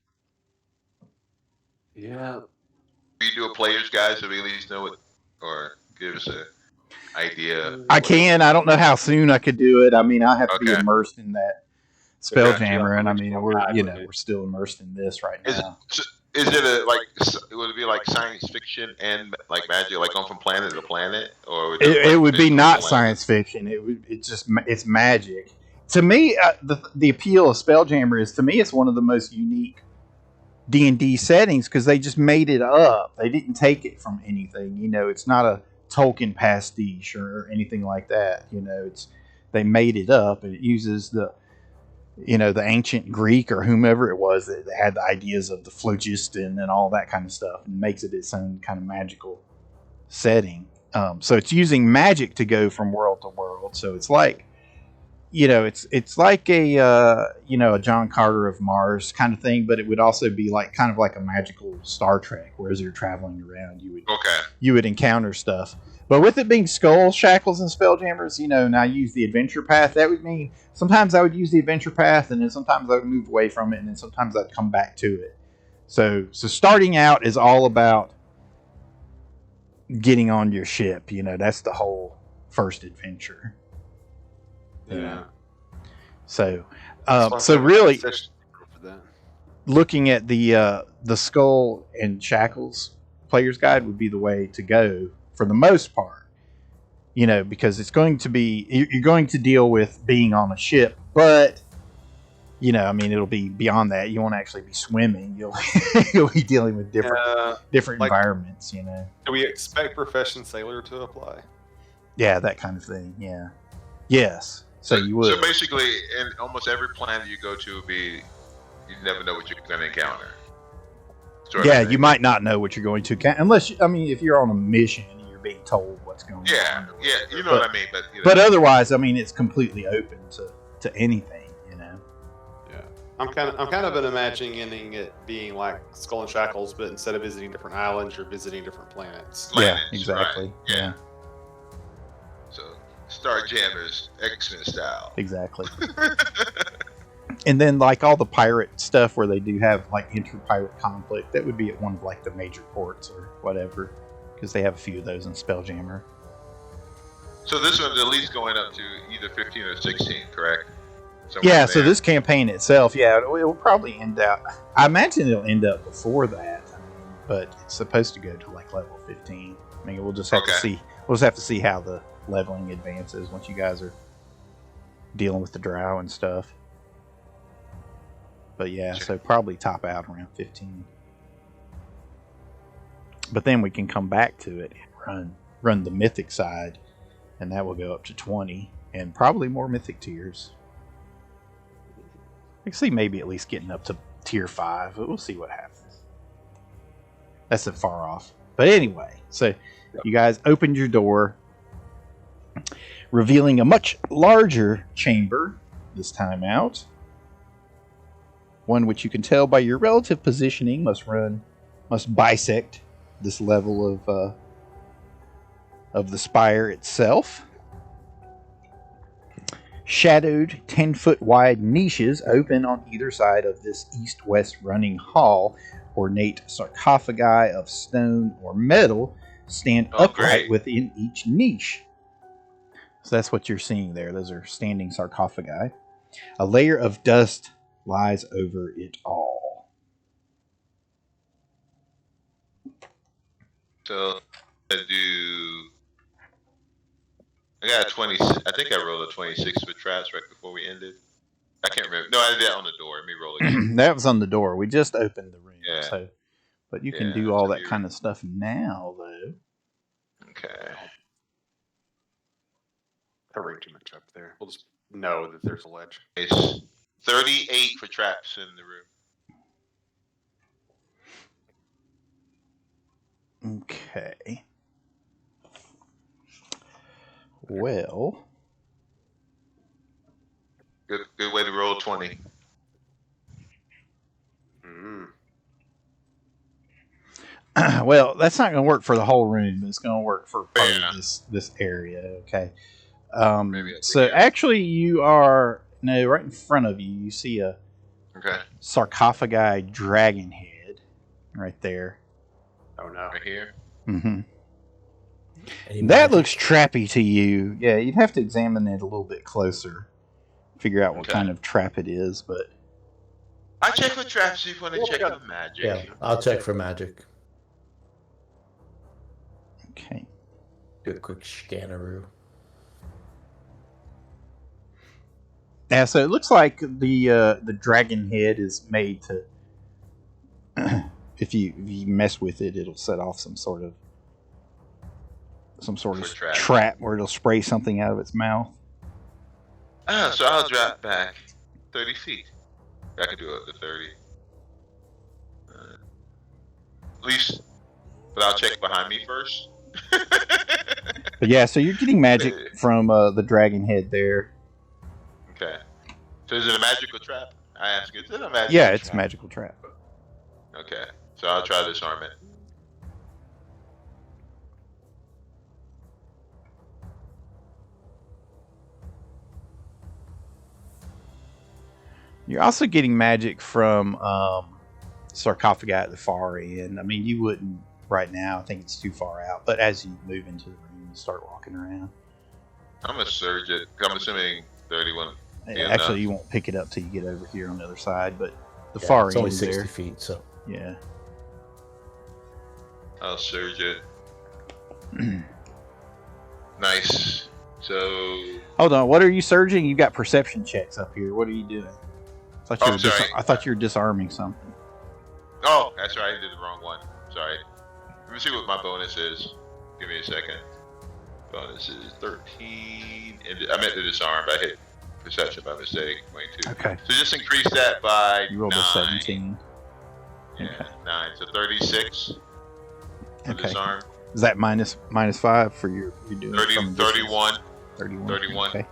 Yeah. Do you do a player's guide so we at least know what, or give us an idea? I can. I don't know how soon I could do it. I mean, I have to be Okay. immersed in that Spelljammer, and I mean, we're still immersed in this right now. Is it would it be like science fiction and like magic, like going from planet to planet, or would it would be not science fiction? It's magic. To me, the appeal of Spelljammer is, to me, it's one of the most unique D&D settings because they just made it up. They didn't take it from anything. It's not a Tolkien pastiche or anything like that. They made it up, and it uses the ancient Greek or whomever it was that had the ideas of the phlogiston and all that kind of stuff, and makes it its own kind of magical setting. So it's using magic to go from world to world. So it's like, it's like a a John Carter of Mars kind of thing, but it would also be kind of like a magical Star Trek, where as you're traveling around, you would encounter stuff. But with it being skull shackles and spelljammers, and I use the adventure path, that would mean sometimes I would use the adventure path, and then sometimes I would move away from it, and then sometimes I'd come back to it. So starting out is all about getting on your ship. That's the whole first adventure. Yeah. So really, looking at the skull and shackles player's guide would be the way to go for the most part. Because it's going to be, you're going to deal with being on a ship, but it'll be beyond that. You won't actually be swimming. You'll be dealing with different environments. Do we expect profession sailor to apply? Yeah, that kind of thing. Yeah. Yes. So you would. So basically, in almost every planet you go to, you never know what you're going to encounter. Yeah, you might not know what you're going to encounter unless, if you're on a mission and you're being told what's going on. Yeah, you know what I mean. But otherwise, it's completely open to anything. Yeah, I'm kind of imagining it being like Skull and Shackles, but instead of visiting different islands, you're visiting different planets. Yeah, exactly. Right. Yeah. So Starjammers, X-Men style. Exactly. And then all the pirate stuff where they do have inter-pirate conflict, that would be at one of the major ports or whatever, because they have a few of those in Spelljammer. So this one's at least going up to either 15 or 16, correct? Somewhere yeah, so this campaign itself, it will probably end up, I imagine it'll end up before that, but it's supposed to go to level 15. We'll just have to see. We'll just have to see how the leveling advances once you guys are dealing with the drow and stuff. But yeah, so probably top out around 15. But then we can come back to it and run the mythic side, and that will go up to 20, and probably more mythic tiers. I can see maybe at least getting up to tier 5, but we'll see what happens. That's far off. But anyway, so you guys opened your door, revealing a much larger chamber this time out. One which you can tell by your relative positioning must bisect this level of the spire itself. Shadowed 10-foot wide niches open on either side of this east-west running hall. Ornate sarcophagi of stone or metal stand upright within each niche. So that's what you're seeing there. Those are standing sarcophagi. A layer of dust lies over it all. So I got a 20. I think I rolled a 26 with traps right before we ended. I can't remember. No, I did that on the door. Let me roll again. That was on the door. We just opened the room. Yeah. So, but you can do all that kind of stuff now, though. Okay. Covering too much up there. We'll just know that there's a ledge. It's 38 for traps in the room. Okay. Well. Good way to roll 20. Well, that's not going to work for the whole room, but it's going to work for part Yeah. of this area. Okay. Maybe I'll So take it. actually, you are right in front of you. You see a Okay. sarcophagi dragon head right there. Oh no. Right here. Mm-hmm. Any That magic? looks trappy to you. Yeah, you'd have to examine it a little bit closer, figure out what Okay. kind of trap it is. But I check for traps. See if you want to check for magic. Yeah, I'll check for magic. okay. Do a quick scanneroo. Yeah, so it looks like the dragon head is made to. if you mess with it, it'll set off some sort of Trap. trap where it'll spray something out of its mouth. So I'll drop back 30 feet. I can do up to 30. At least, but I'll check behind me first. But yeah, so you're getting magic from the dragon head there. Okay. So is it a magical trap? I ask you, is it a magical Yeah, trap? it's a magical trap. Okay. So I'll try to disarm it. You're also getting magic from sarcophagi at the far end. I mean, you wouldn't right now. I think it's too far out. But as you move into the room and start walking around, I'm gonna surge it. I'm assuming 31. Yeah, actually, no. you won't pick it up till you get over here on the other side. But the Yeah, far it's end only is 60 there. feet, so Yeah. I'll surge it. Nice. So Hold on. What are you surging? You got perception checks up here. What are you doing? I thought you Oh, were sorry. I thought you were disarming something. Oh, that's right. I did the wrong one. Sorry. Let me see what my bonus is. Give me a second. Bonus is 13. And I meant to disarm, but I hit perception by mistake. 22. Okay. So just increase that by You rolled 9. a 17. Yeah, Okay. 9. So 36 for Okay. disarm. Is that minus 5 for your you're doing 30, from distance? 31. 31. 31. Okay.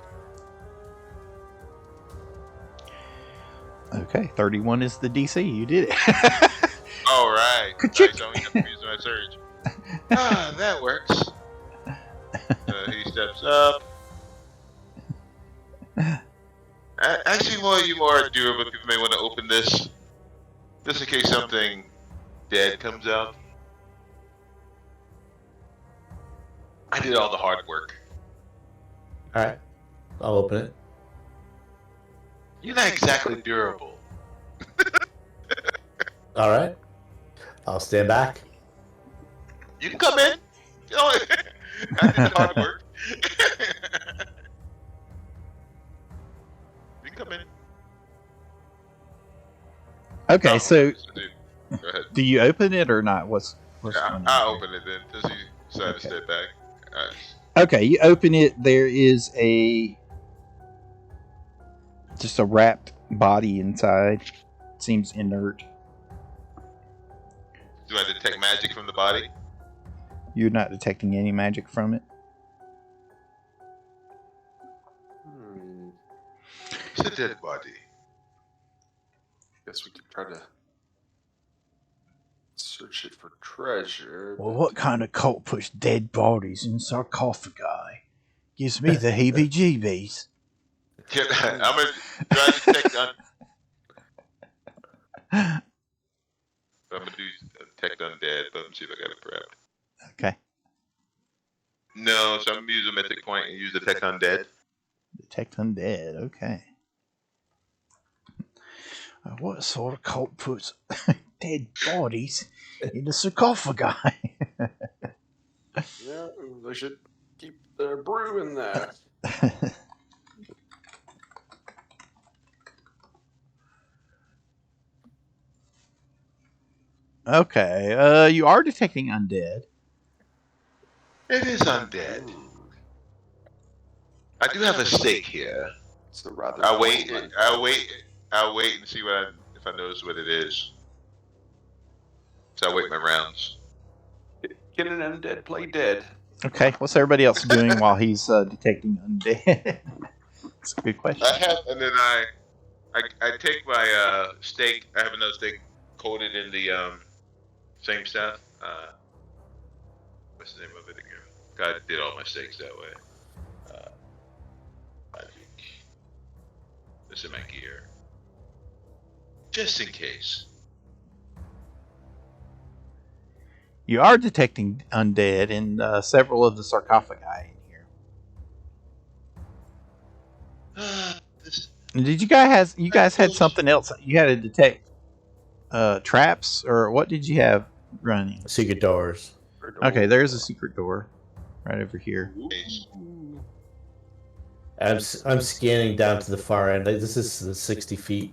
Okay, 31 is the DC. You did it. All right. Ka-chick. Nice. I only have to use my surge. Ah, that works. He steps up. Actually, while you are durable, people may want to open this, just in case something dead comes out. I did all the hard work. all right, I'll open it. You're not exactly durable. All right, I'll stand back. You can come in. You know, I did the hard work. You can come in. Okay, Oh, so go ahead. do you open it or not? What's Yeah, going on I'll here? open it then. Does he decide Okay. to step back? Okay, you open it. There is just a wrapped body inside. Seems inert. Do I detect magic from the body? You're not detecting any magic from it. It's a dead body. Guess we could try to search it for treasure. Well, but- what kind of cult puts dead bodies in sarcophagi? Gives me the heebie-jeebies. I'm gonna try to detect I'm gonna do detect undead, but let me see if I got it prepped. Okay. No, so I'm gonna use a mythic point and use detect undead. Detect undead. Okay. What sort of cult puts dead bodies in a sarcophagi? Yeah, they should keep their brew in there. Okay. You are detecting undead. It is undead. I do have a stake here. It's a rather. I'll wait and see if I notice what it is. So I wait my rounds. Can an undead play dead? Okay. What's everybody else doing while he's detecting undead? That's a good question. I have, and then I take my stake. I have another stake coated in the same stuff. What's the name of it again? God did all my stakes that way. Magic. This is my gear. Just in case. You are detecting undead in several of the sarcophagi in here. And did you guys had something else? You had to detect traps, or what did you have running? Secret doors. Okay, there's a secret door right over here. I'm scanning down to the far end. This is the 60 feet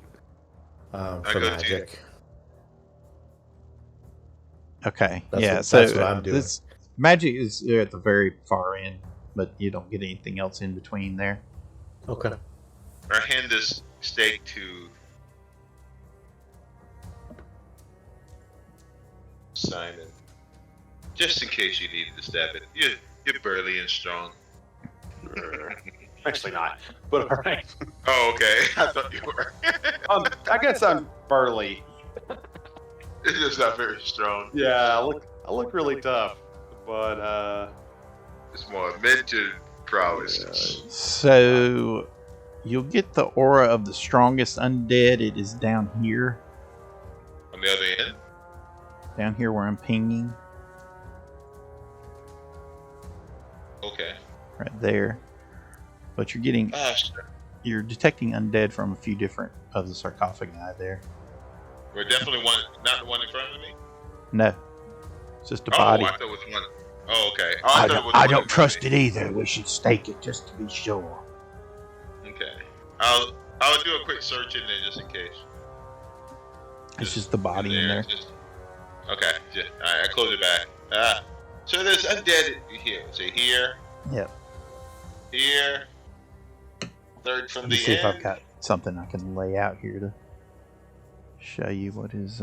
for go to magic. Okay, That's so what I'm doing. this magic is at the very far end, but you don't get anything else in between there. Okay. I hand this stake to Simon, just in case you needed to stab it. You're burly and strong. Actually not, but all right. Oh, okay. I thought you were. I guess I'm burly. It's just not very strong. Yeah, I look really tough, but It's more mental prowess. So you'll get the aura of the strongest undead. It is down here. On the other end? Down here where I'm pinging. Okay. Right there. But you're getting... Sure. You're detecting undead from a few different of the sarcophagi there. We're definitely not the one in front of me? No. It's just a body. I thought it was one. Oh, okay. Oh, I thought it was I one don't in trust front of it either. We should stake it just to be sure. me. Okay. I'll do a quick search in there just in case. It's just the body in there. Okay. Alright, I close it back. So there's undead here. So here. Yep. Here. Third from Let me the see if end. I've got something I can lay out here to show you what is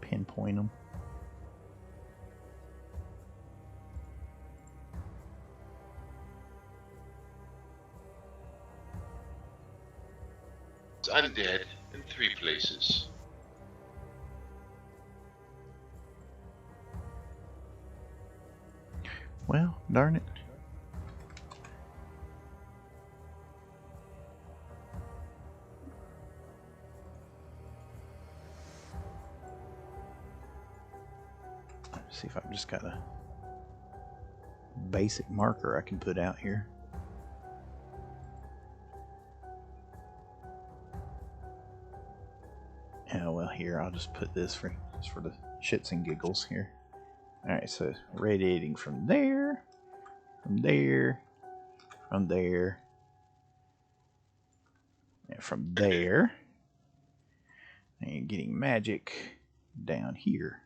pinpoint them. It's undead in 3 places. Well, darn it. See if I've just got a basic marker I can put out here. Yeah, well, here I'll just put this just for the shits and giggles here. All right, so radiating from there, from there, from there, and from there, and you're getting magic down here.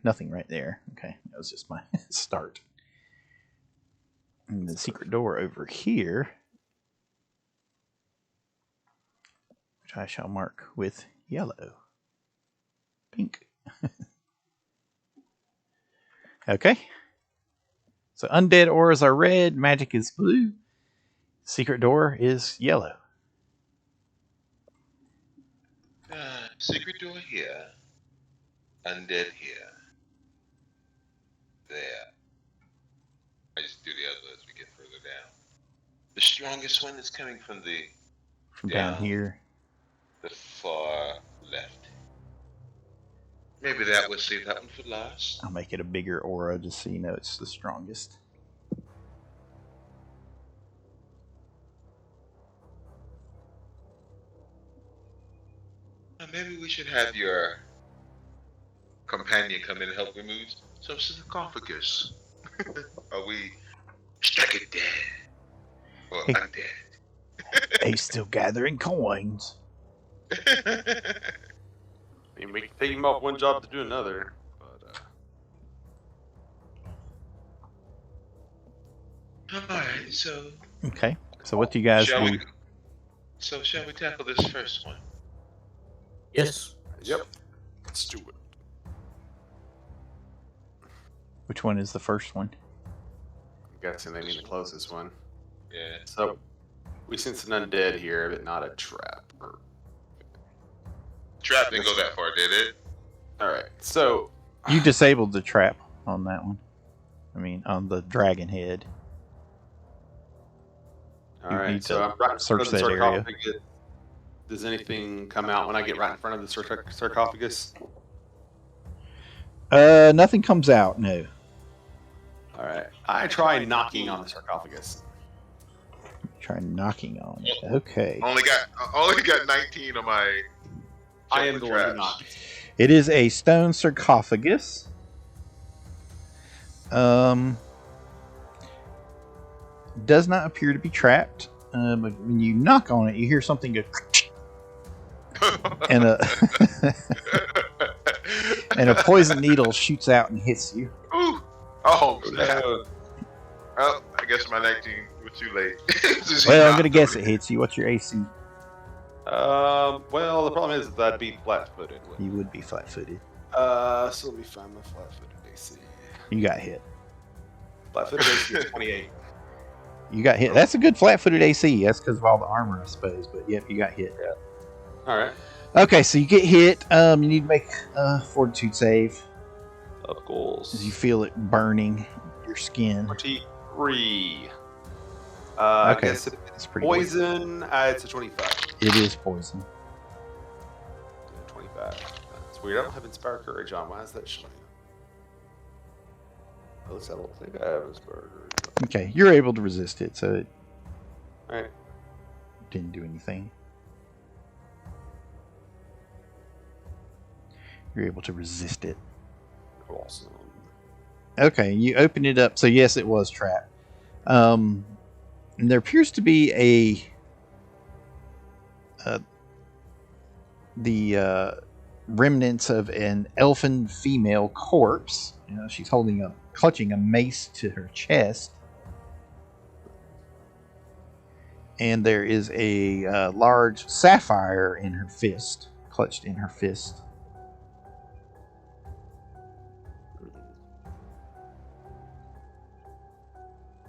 Nothing right there. Okay, that was just my start. And the secret door over here, which I shall mark with yellow. Pink. Okay. So undead auras are red, magic is blue, secret door is yellow. Secret door here. Undead here. There. I just do the other as we get further down. The strongest one is coming from down here. The far left. Maybe that would save that one for last. I'll make it a bigger aura just so you know it's the strongest. Maybe we should have your companion come in and help remove some sarcophagus. Are we struck it dead? Or undead? He's still gathering coins. I mean, we can take him off one job to do another. But Alright, so... Okay, so what do you guys do? Shall we tackle this first one? Yes. yep, let's do it. Which one is the first one? I'm guessing they mean the closest one. Yeah. So, We sense an undead here, but not a trap. Trap didn't go that far, did it? All right, so You disabled the trap on that one. I mean, on the dragon head. all You right, need so to I'm right in front search of the that area. sarcophagus. Does anything come out when I get right in front of the sarcophagus? Nothing comes out. No. All right, I try knocking on the sarcophagus. Try knocking on it. Okay. Only got 19 on my. I am the one who traps. knocks. It is a stone sarcophagus. Does not appear to be trapped. But when you knock on it, you hear something go, and and a poison needle shoots out and hits you. Ooh. Oh, snap. Well, I guess my 19 was too late. Well, I'm gonna guess it hits you. What's your AC? Well, the problem is that I'd be flat-footed. You would be flat-footed. So let me find my flat-footed AC. You got hit. Flat-footed AC is 28. You got hit. That's a good flat-footed AC. That's because of all the armor, I suppose. But yep, you got hit. Yeah. All right. Okay, so you get hit. You need to make a fortitude save Of course. as you feel it burning your skin. 23. Okay, I guess if it's it's pretty poison, it's a 25. It is poison. 25. That's weird. I don't have Inspire Courage on. Why is that showing? At least I don't think I have Inspire Courage on. Okay, you're able to resist it, so it Alright. didn't do anything. You're able to resist it. Awesome. Okay, you open it up. So yes, it was trapped. And there appears to be the remnants of an elfin female corpse. You know, she's clutching a mace to her chest, and there is a large sapphire in her fist, clutched in her fist.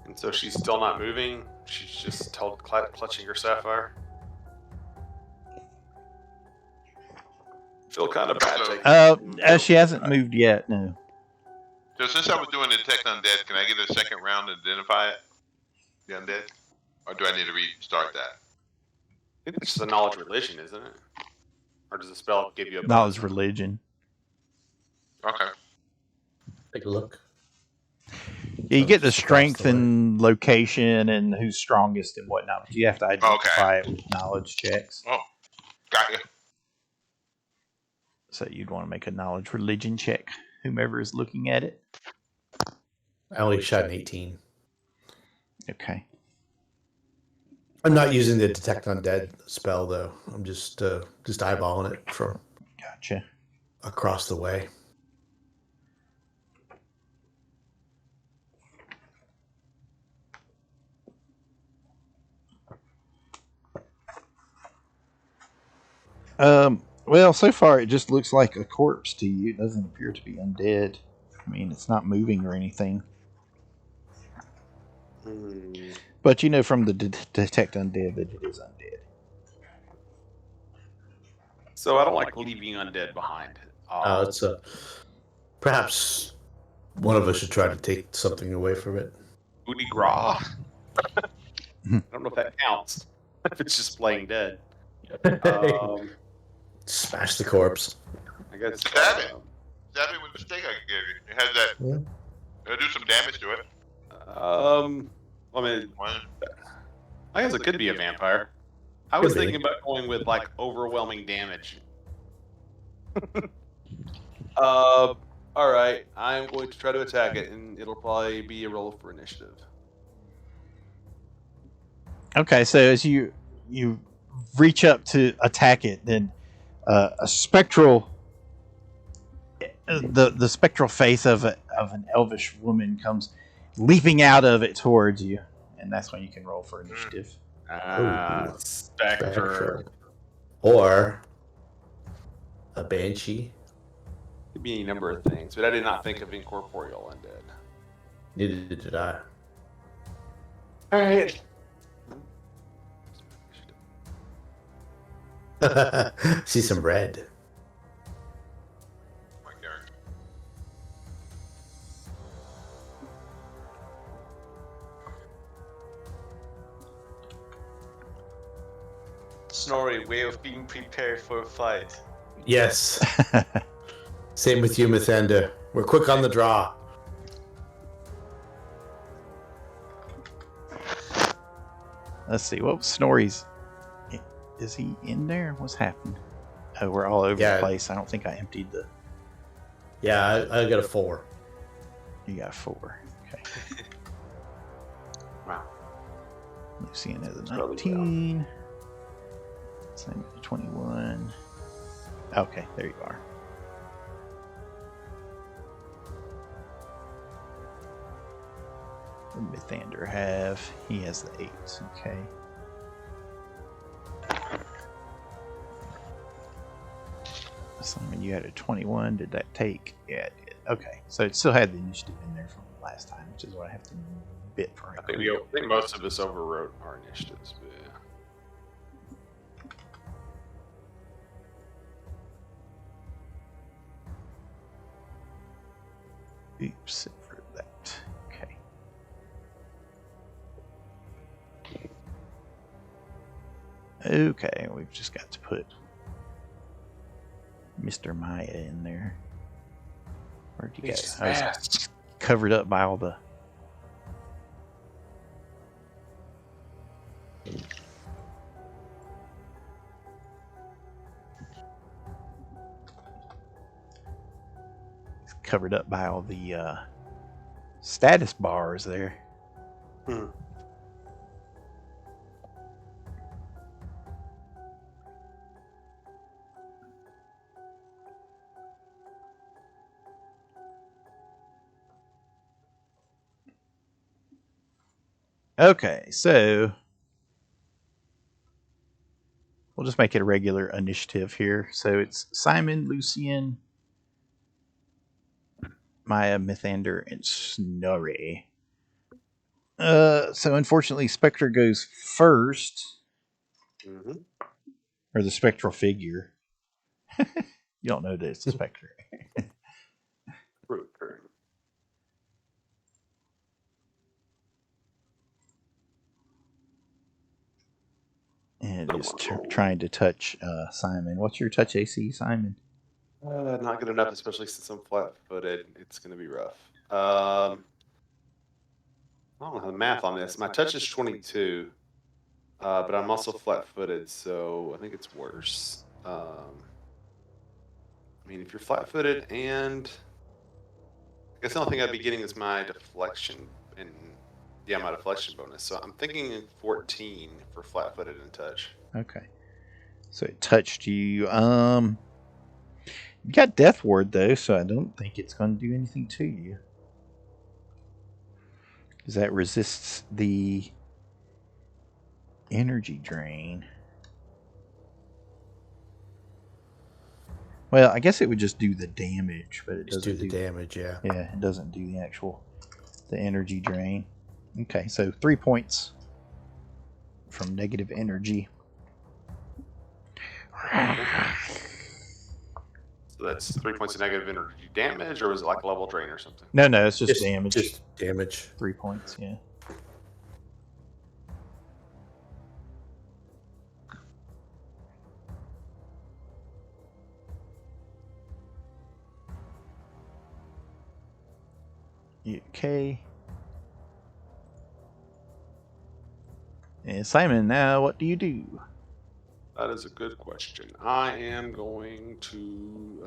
And so she's still not moving. She's just clutching her sapphire. Feel kind of bad. She hasn't moved yet. No. So since I was doing Detect Undead, can I get a second round to identify it? The undead? Or do I need to restart that? I think it's just a knowledge religion, isn't it? Or does the spell give you a Knowledge religion. Okay. Take a look. Yeah, you get the Just across strength the way. and location and who's strongest and whatnot, but you have to identify it with knowledge checks. Oh, got you. So you'd want to make a knowledge religion check, whomever is looking at it. I only shot an 18. Okay. I'm not using the Detect Undead spell, though. I'm just eyeballing it from Gotcha. across the way. Well, so far it just looks like a corpse to you. It doesn't appear to be undead. I mean, it's not moving or anything. But you know from the Detect Undead that it is undead. So I don't like leaving undead behind. It's perhaps one of us should try to take something away from it. Booty Gras. I don't know if that counts. If it's just playing dead. Smash the corpse. I guess. Stab it. Stab it with the stick I can give you. It has that. Yeah. It'll do some damage to it. I mean, One. I guess it could be a vampire. I was thinking about going with like overwhelming damage. All right, I'm going to try to attack it, and it'll probably be a roll for initiative. Okay, so as you reach up to attack it, then a spectral, the spectral face of an elvish woman comes leaping out of it towards you, and that's when you can roll for initiative. Spectre. Or a banshee. Could be any number of things, but I did not think of incorporeal undead. Neither did I. All right. See some red. My character. Snorri, way of being prepared for a fight. Yes. Same with you, Mythander. We're quick on the draw. Let's see. What was Snorri's? Is he in there? What's happened? Oh, we're all over the place. I don't think I emptied the. Yeah, I got a 4. You got 4. Okay. Wow. Lucian has a Probably 19. Same with 21. Okay, there you are. What did Mythander have? He has the 8. Okay. Simon, you had a 21. Did that take? Yeah, it did. Okay, so it still had the initiative in there from last time, which is what I have to bit for. I think most of us overwrote our initiatives, but yeah. Oops, for that. Okay. Okay, we've just got to put Mr. Maya in there. Where'd you go? I was covered up by all the. Covered up by all the status bars there. Okay, so we'll just make it a regular initiative here. So it's Simon, Lucian, Maya, Mythander, and Snorri. So unfortunately, Spectre goes first. Mm-hmm. Or the spectral figure. You don't know that it's a Spectre. And is trying to touch Simon. What's your touch AC, Simon? Not good enough, especially since I'm flat-footed. It's going to be rough. I don't know the math on this. My touch is 22, but I'm also flat-footed, so I think it's worse. I mean, if you're flat-footed and... I guess the only thing I'd be getting is my deflection and my deflection bonus. So I'm thinking 14 for flat-footed and touch. Okay. So it touched you. You got Death Ward though, so I don't think it's going to do anything to you. Because that resists the energy drain. Well, I guess it would just do the damage, but it doesn't do the damage, yeah. Yeah, it doesn't do the energy drain. Okay, so 3 points from negative energy. So that's 3 points of negative energy damage, or was it like level drain or something? No, it's just damage. Just damage. 3 points, yeah. Okay. And Simon, now what do you do? That is a good question. I am going to...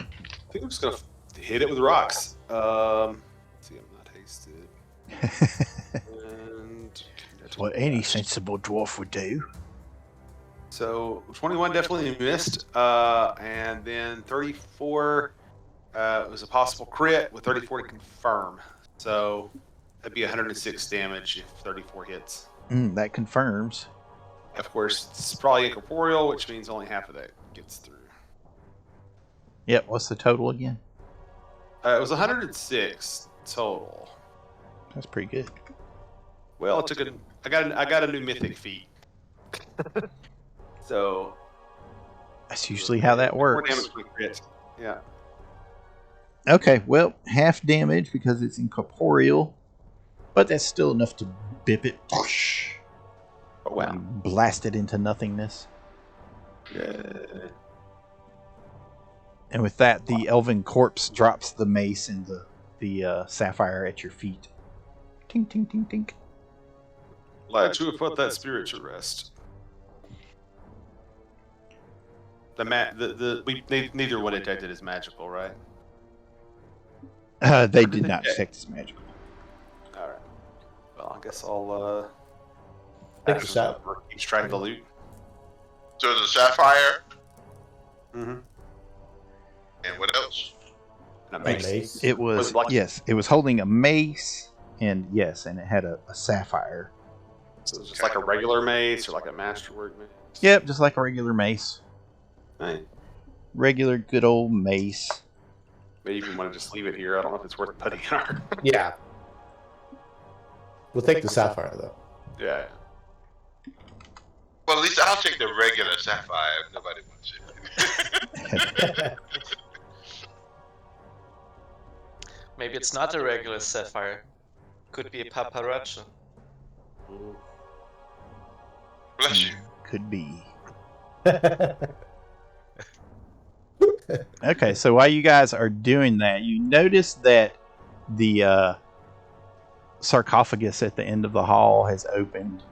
I think I'm just going to hit it with rocks. Let's see, I'm not hasted. And That's what any sensible dwarf would do. So 21 definitely missed, and then 34 was a possible crit with 34 to confirm. So that'd be 106 damage if 34 hits. That confirms. Of course, it's probably incorporeal, which means only half of that gets through. Yep. What's the total again? It was 106 total. That's pretty good. Well, it took I got a new mythic feat. So That's usually how that More works. damage with crit. Yeah. Okay, well, half damage because it's incorporeal, but that's still enough to bip it. Whoosh, Oh wow. and blast it into nothingness. Yeah. And with that, the elven corpse drops the mace and the sapphire at your feet. Tink, tink, tink, tink. Glad to have put that spirit to rest. Neither one detected as magical, right? They did not detect as magical. All right. Well, I guess I'll Take your shot. keep track of the loot. So it's a sapphire, Mm-hmm. and what else? And a A mace. mace. It was, Was it like- yes, it was holding a mace, and it had a sapphire. So it's just like a regular mace or like a masterwork mace. Yep, just like a regular mace. Hey, Regular good old mace. maybe you want to just leave it here. I don't know if it's worth putting in our. Yeah. We'll take the sapphire though. Yeah. Well, at least I'll take the regular sapphire if nobody wants it. Maybe it's not a regular sapphire. Could be a paparazzo. Bless you. Could be. Okay, so while you guys are doing that, you notice that the sarcophagus at the end of the hall has opened,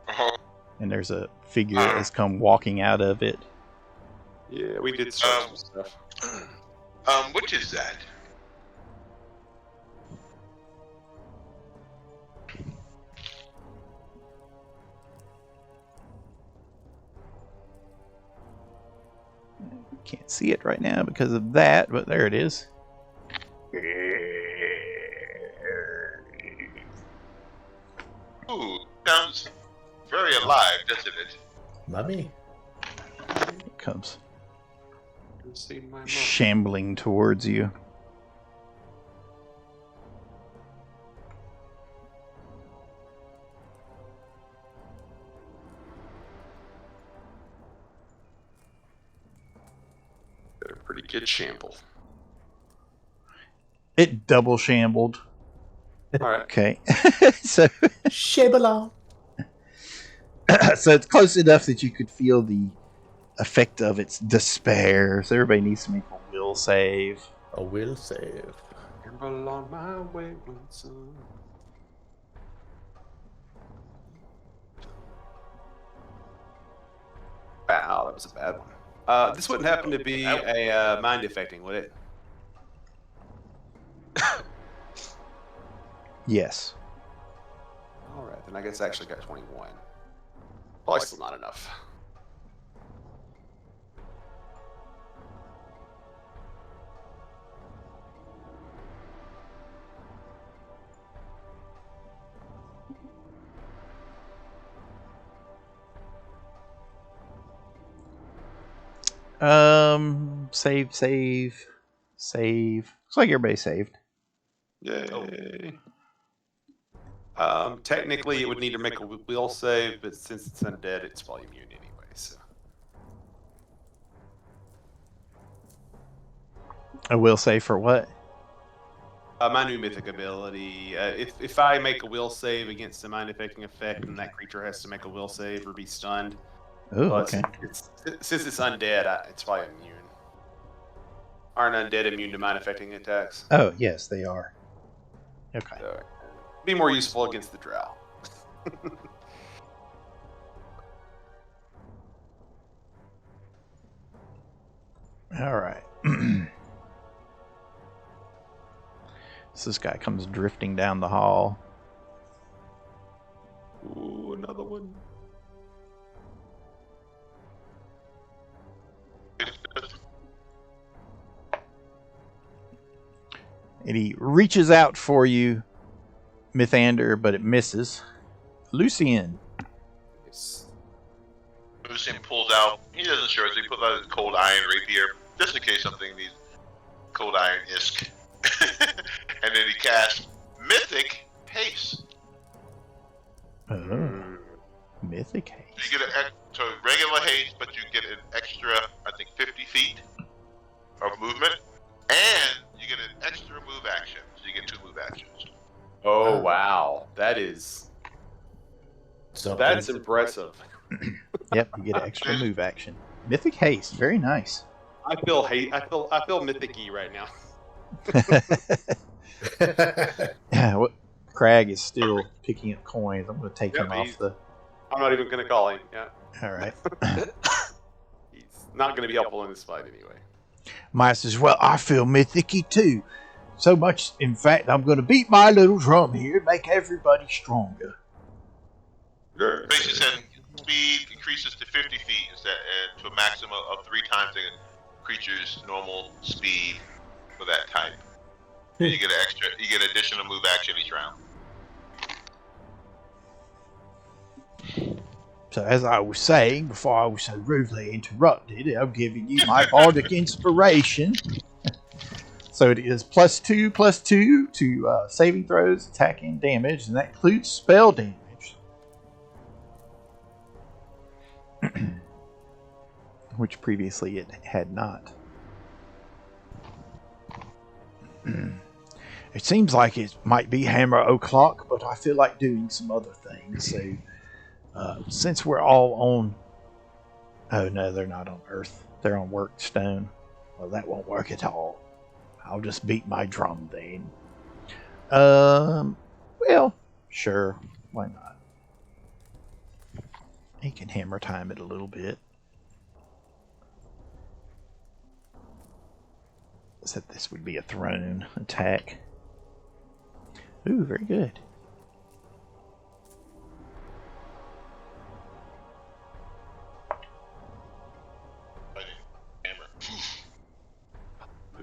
Uh-huh. and there's a figure that has come walking out of it. Yeah, we did start some stuff. Which is that? Can't see it right now because of that, but there it is. Ooh, sounds very alive, doesn't it? Mummy. It comes See my mom. shambling towards you. Did a pretty good shamble. It double shambled. All right. Okay. so Shabalong. so it's close enough that you could feel the effect of its despair. So everybody needs to make a will save. A will save. Gamble on my wayward son. Wow, that was a bad one. This wouldn't happen to be a mind affecting, would it? Yes. All right, then I guess I actually got 21. Probably still not enough. Save. Looks like everybody saved. Yay. Technically, it would need to make a will save, but since it's undead, it's probably immune anyway. So A will save for what? my new mythic ability. If I make a will save against a mind affecting effect, then that creature has to make a will save or be stunned. Oh, But okay. since it's undead, it's probably immune. Aren't undead immune to mind affecting attacks? Oh, yes, they are. Okay. So, be more useful against the drow. All right. So this guy comes drifting down the hall. Ooh, another one. And he reaches out for you, Mythander, but it misses. Lucian. Yes. Lucian pulls out, he doesn't sure, so he pulls out his cold iron rapier, just in case something needs cold iron isk. And then he casts Mythic Haste. Oh, Mythic haste. You get so regular haste, but you get an extra, I think, 50 feet of movement, and you get an extra move action. So you get 2 move actions. Oh wow, that's impressive. Yep, you get an extra move action. Mythic haste, very nice. I feel mythic-y right now. Yeah, Crag is still picking up coins. I'm going to take him off the. I'm not even going to call him. Yeah. All right. He's not going to be helpful in this fight anyway. Maya says, "Well, I feel mythic-y too. So much, in fact, I'm going to beat my little drum here and make everybody stronger." Basically said speed increases to 50 feet instead, to a maximum of 3 times the creature's normal speed for that type. And you get additional move action each round. So as I was saying before I was so rudely interrupted, I'm giving you my bardic inspiration. So it is +2/+2 to saving throws, attack, and damage, and that includes spell damage. Which previously it had not. It seems like it might be hammer o'clock, but I feel like doing some other things. So since we're all on... Oh no, they're not on Earth. They're on Workstone. Well, that won't work at all. I'll just beat my drum then. Well, sure. Why not? He can hammer time it a little bit. Said this would be a thrown attack. Ooh, very good.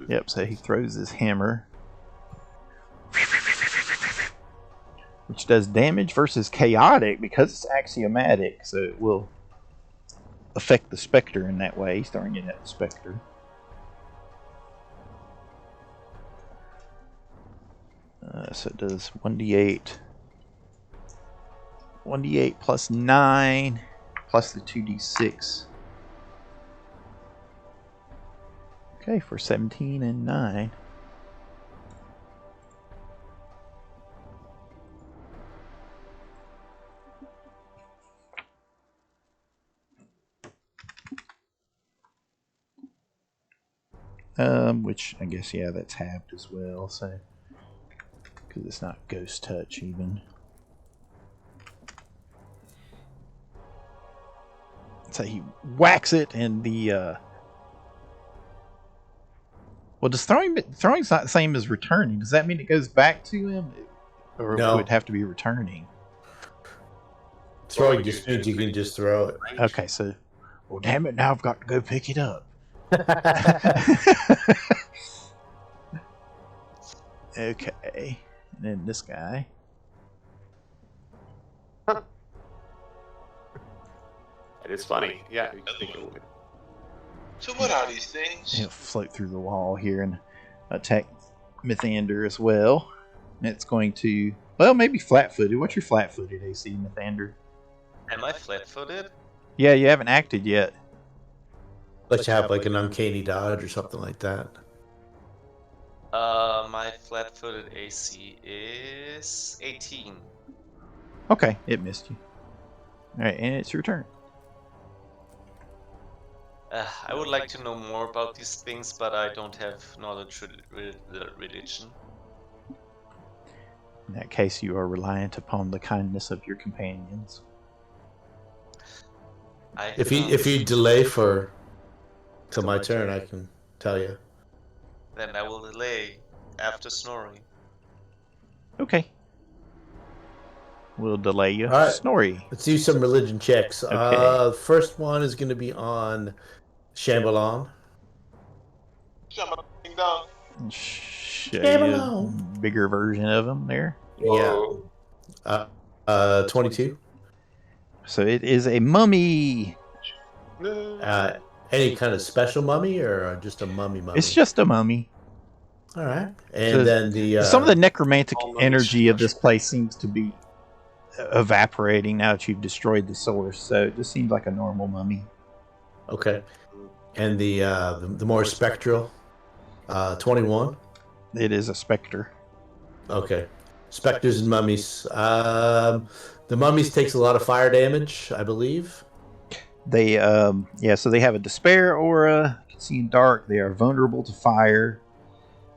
Yep, so he throws his hammer, which does damage versus chaotic because it's axiomatic, so it will affect the specter in that way. He's throwing it at the specter. So it does 1d8. 1d8 plus 9 plus the 2d6. Okay, for 17 and 9. Which I guess, yeah, that's halved as well, so because it's not ghost touch even. So he whacks it, and the well, does throwing's not the same as returning? Does that mean it goes back to him, or No. would it have to be returning? Throwing just means you can just throw it. Okay, so well, damn it! Now I've got to go pick it up. Okay, and then this guy. It is funny. Yeah. You think it would. So what are these things? He'll float through the wall here and attack Mythander as well. And it's going to, well, maybe flat-footed. What's your flat-footed AC, Mythander? Am I flat-footed? Yeah, you haven't acted yet. Let you have like an uncanny dodge or something like that. My flat-footed AC is 18. Okay, it missed you. Alright, and it's your turn. I would like to know more about these things, but I don't have knowledge with religion. In that case, you are reliant upon the kindness of your companions. If you delay till my turn, I can tell you. Then I will delay after snoring. Okay. We'll delay you. All right. Snorri. Let's do some religion checks. Okay. First one is going to be on Shambhala. Show you a bigger version of them there. Yeah. 22. So it is a mummy. Any kind of special mummy or just a mummy? It's just a mummy. All right. And So then the some of the necromantic all mummies energy of this special. place seems to be evaporating now that you've destroyed the source. So it just seems like a normal mummy. Okay. And the more spectral, 21. It is a specter. Okay. Specters and mummies. The mummies takes a lot of fire damage, I believe. They so they have a despair aura. You can see in dark. They are vulnerable to fire.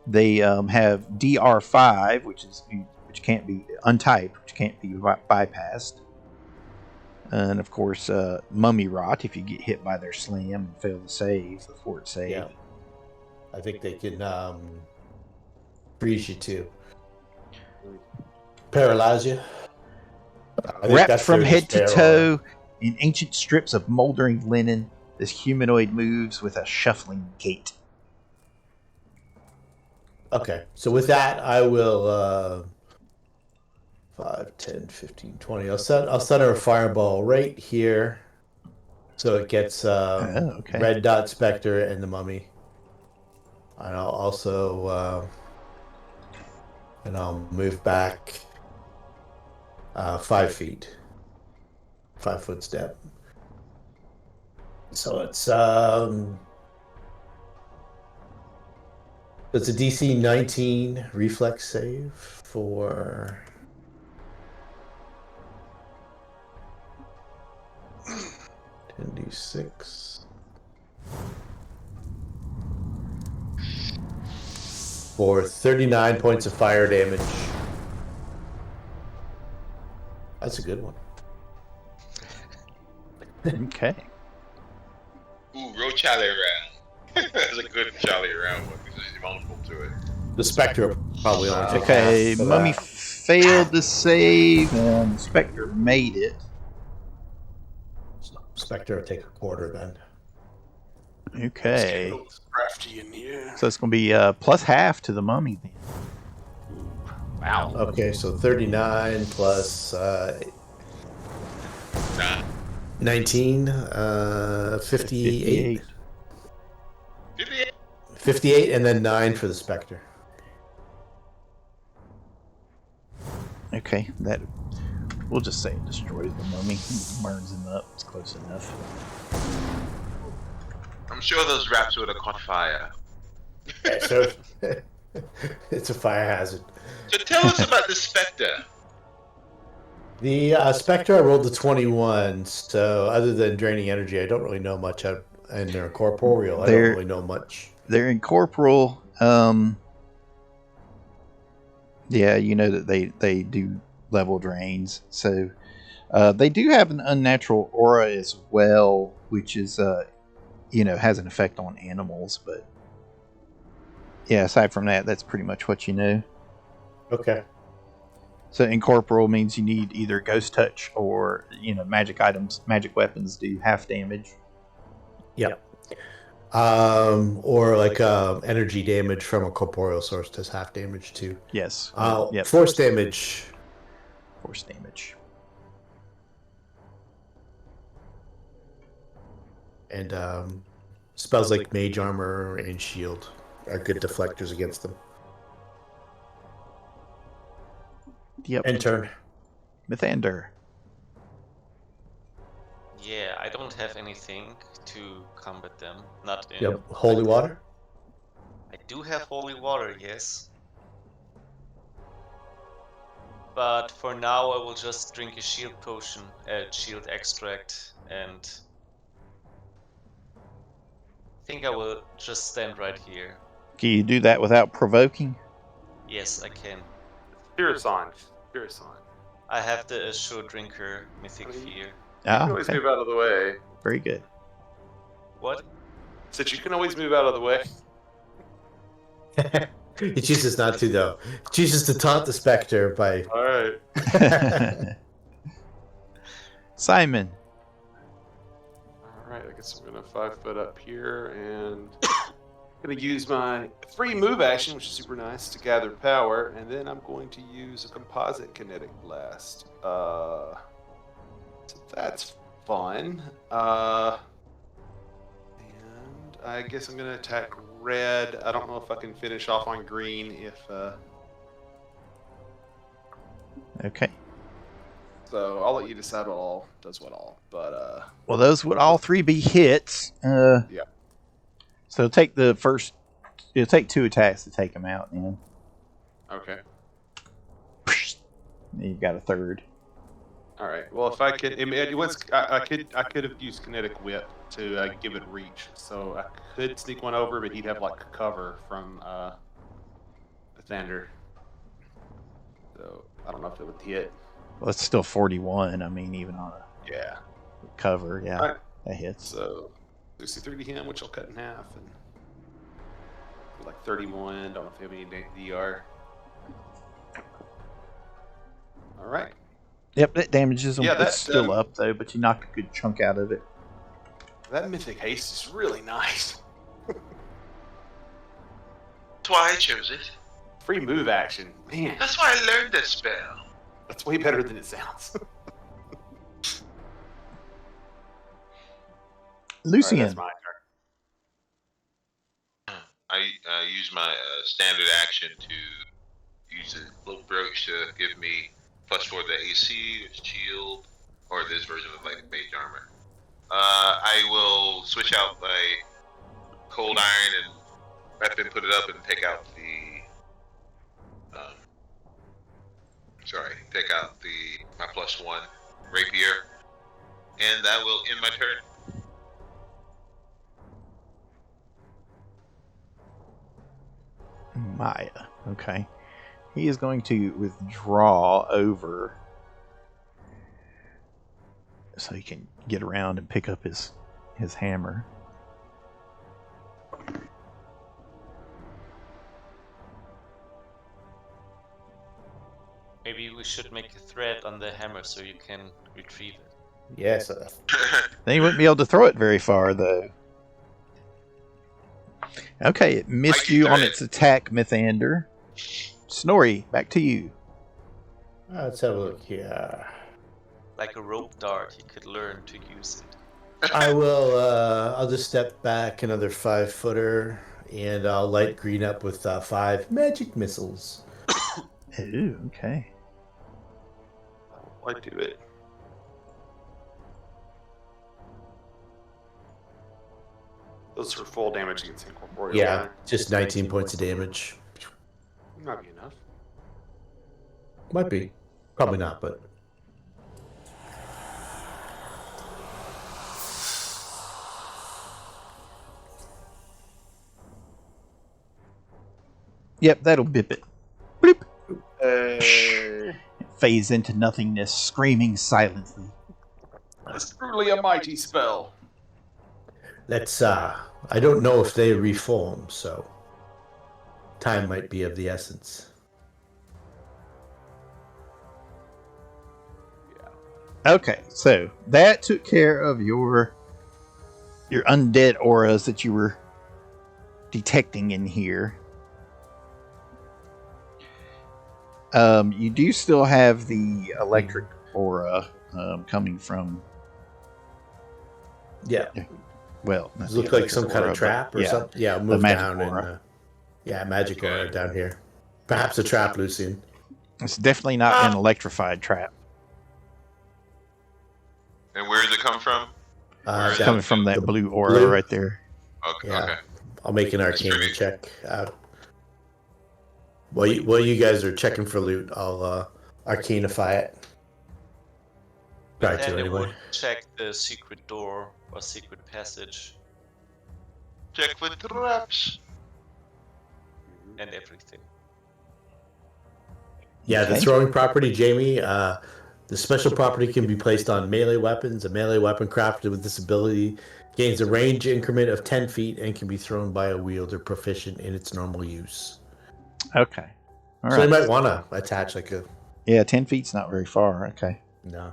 They have DR5, which can't be untyped, which can't be bypassed. And of course, mummy rot if you get hit by their slam and fail to save the fort save. Yeah. I think they can freeze you too. Paralyze you. Wrapped from head to toe in ancient strips of moldering linen, this humanoid moves with a shuffling gait. Okay, so with that, I will 5, 10, 15, 20. I'll center a fireball right here, so it gets okay. Red Dot Spectre and the mummy. And I'll also and I'll move back 5 feet, 5-foot step. So it's a DC 19 reflex save for 10d6 for 39 points of fire damage. That's a good one. Okay. Ooh, real Charlie round. That's a good Charlie round one because he's vulnerable to it. The Spectre probably only takes Okay, half of mummy that. failed to save, and the specter made it. Spectre will take a quarter then. Okay. Crafty in here. So it's going to be plus half to the mummy then. Wow. Okay, so 39 plus 19, 58. 58. 58, and then 9 for the Spectre. Okay, that we'll just say it destroys the mummy, burns him up. It's close enough. I'm sure those rats would have caught fire. So it's a fire hazard. So tell us about the Spectre. The Spectre, I rolled a 21, so other than draining energy, I don't really know much. And they're corporeal. I don't really know much. They're incorporeal. Yeah, you know that they do level drains. So they do have an unnatural aura as well, which is has an effect on animals. But yeah, aside from that, that's pretty much what you know. Okay. So incorporeal means you need either ghost touch or magic items, magic weapons do half damage. Yep. Or like energy damage from a corporeal source does half damage too. Yes. Yep. Force damage. Force damage. And spells like mage armor and shield are good deflectors against them. Yep. End turn. Mythander. Yeah, I don't have anything to combat them. Not in. Yep. Holy water. I do have holy water, yes. But for now, I will just drink a shield potion, shield extract, and I think I will just stand right here. Can you do that without provoking? Yes, I can. Spirit sign. I have the Assure Drinker Mythic Fear. You can always move out of the way. Very good. What? Said you can always move out of the way. He chooses not to, though. He chooses to taunt the Spectre by... All right. Simon. All right, I guess I'm going to 5 foot up here and going to use my free move action, which is super nice, to gather power, and then I'm going to use a composite kinetic blast. So that's fun. And I guess I'm going to attack red. I don't know if I can finish off on green if... Okay. So So I'll let you decide what all does what all. But Well, those would all three be hits. yeah. So take the first. It'll take 2 attacks to take them out, then. Okay. You've got a third. All right. Well, if I could, I could have used kinetic whip to give it reach, so I could sneak one over, but he'd have like cover from the thunder. So I don't know if it would hit. Well, it's still 41. I mean, even on a Yeah. cover, yeah, All right. that hits. So 63 to him, which I'll cut in half, and like 31. Don't know if you have any DR. All right. Yep, that damages them. Yeah, It's that's still up though, but you knocked a good chunk out of it. That mythic haste is really nice. That's why I chose it. Free move action, man. That's why I learned that spell. That's way better than it sounds. Lucian. All right, that's my turn. I use my standard action to use the cloak brooch to give me +4 to the AC, shield, or this version of like mage armor. I will switch out my cold iron and weapon, put it up, and take out the. Take out my +1 rapier, and that will end my turn. Maya. Okay. He is going to withdraw over so he can get around and pick up his hammer. Maybe we should make a thread on the hammer so you can retrieve it. Yes. Then he wouldn't be able to throw it very far, though. Okay, it missed you on its attack, Mythander. Snorri, back to you. Let's have a look here. Like a rope dart, you could learn to use it. I will. I'll just step back another 5-footer, and I'll light green up with 5 magic missiles. Ooh, okay. I do it. Those are full damage against incorporeal. Yeah, right? just 19 points of damage. Might be enough. Might be. Probably not, but. Yep, that'll bip it. Bloop. It It fades into nothingness, screaming silently. It's truly a mighty spell. That's, I don't know if they reform, so. Time might be of the essence. Okay, so that took care of your undead auras that you were detecting in here. You do still have the electric aura coming from. Yeah. Well, Does it look like some kind of trap or yeah, something? Yeah, move magic down aura. and magic aura down here. Perhaps a trap, Lucian. It's definitely not an electrified trap. And where does it come from? It's Down- coming from that blue aura blue? right there. Okay. Yeah. Okay. I'll make an arcane pretty- check. While you guys are checking for loot, I'll arcanify it. Try to And it anyway. would check the secret door or secret passage Check for traps. and everything. Yeah, the Okay. throwing property, Jamie. The special property can be placed on melee weapons. A melee weapon crafted with this ability gains a range increment of 10 feet and can be thrown by a wielder proficient in its normal use. Okay. All So right. you might want to attach like a... Yeah, 10 feet's not very far. Okay. No.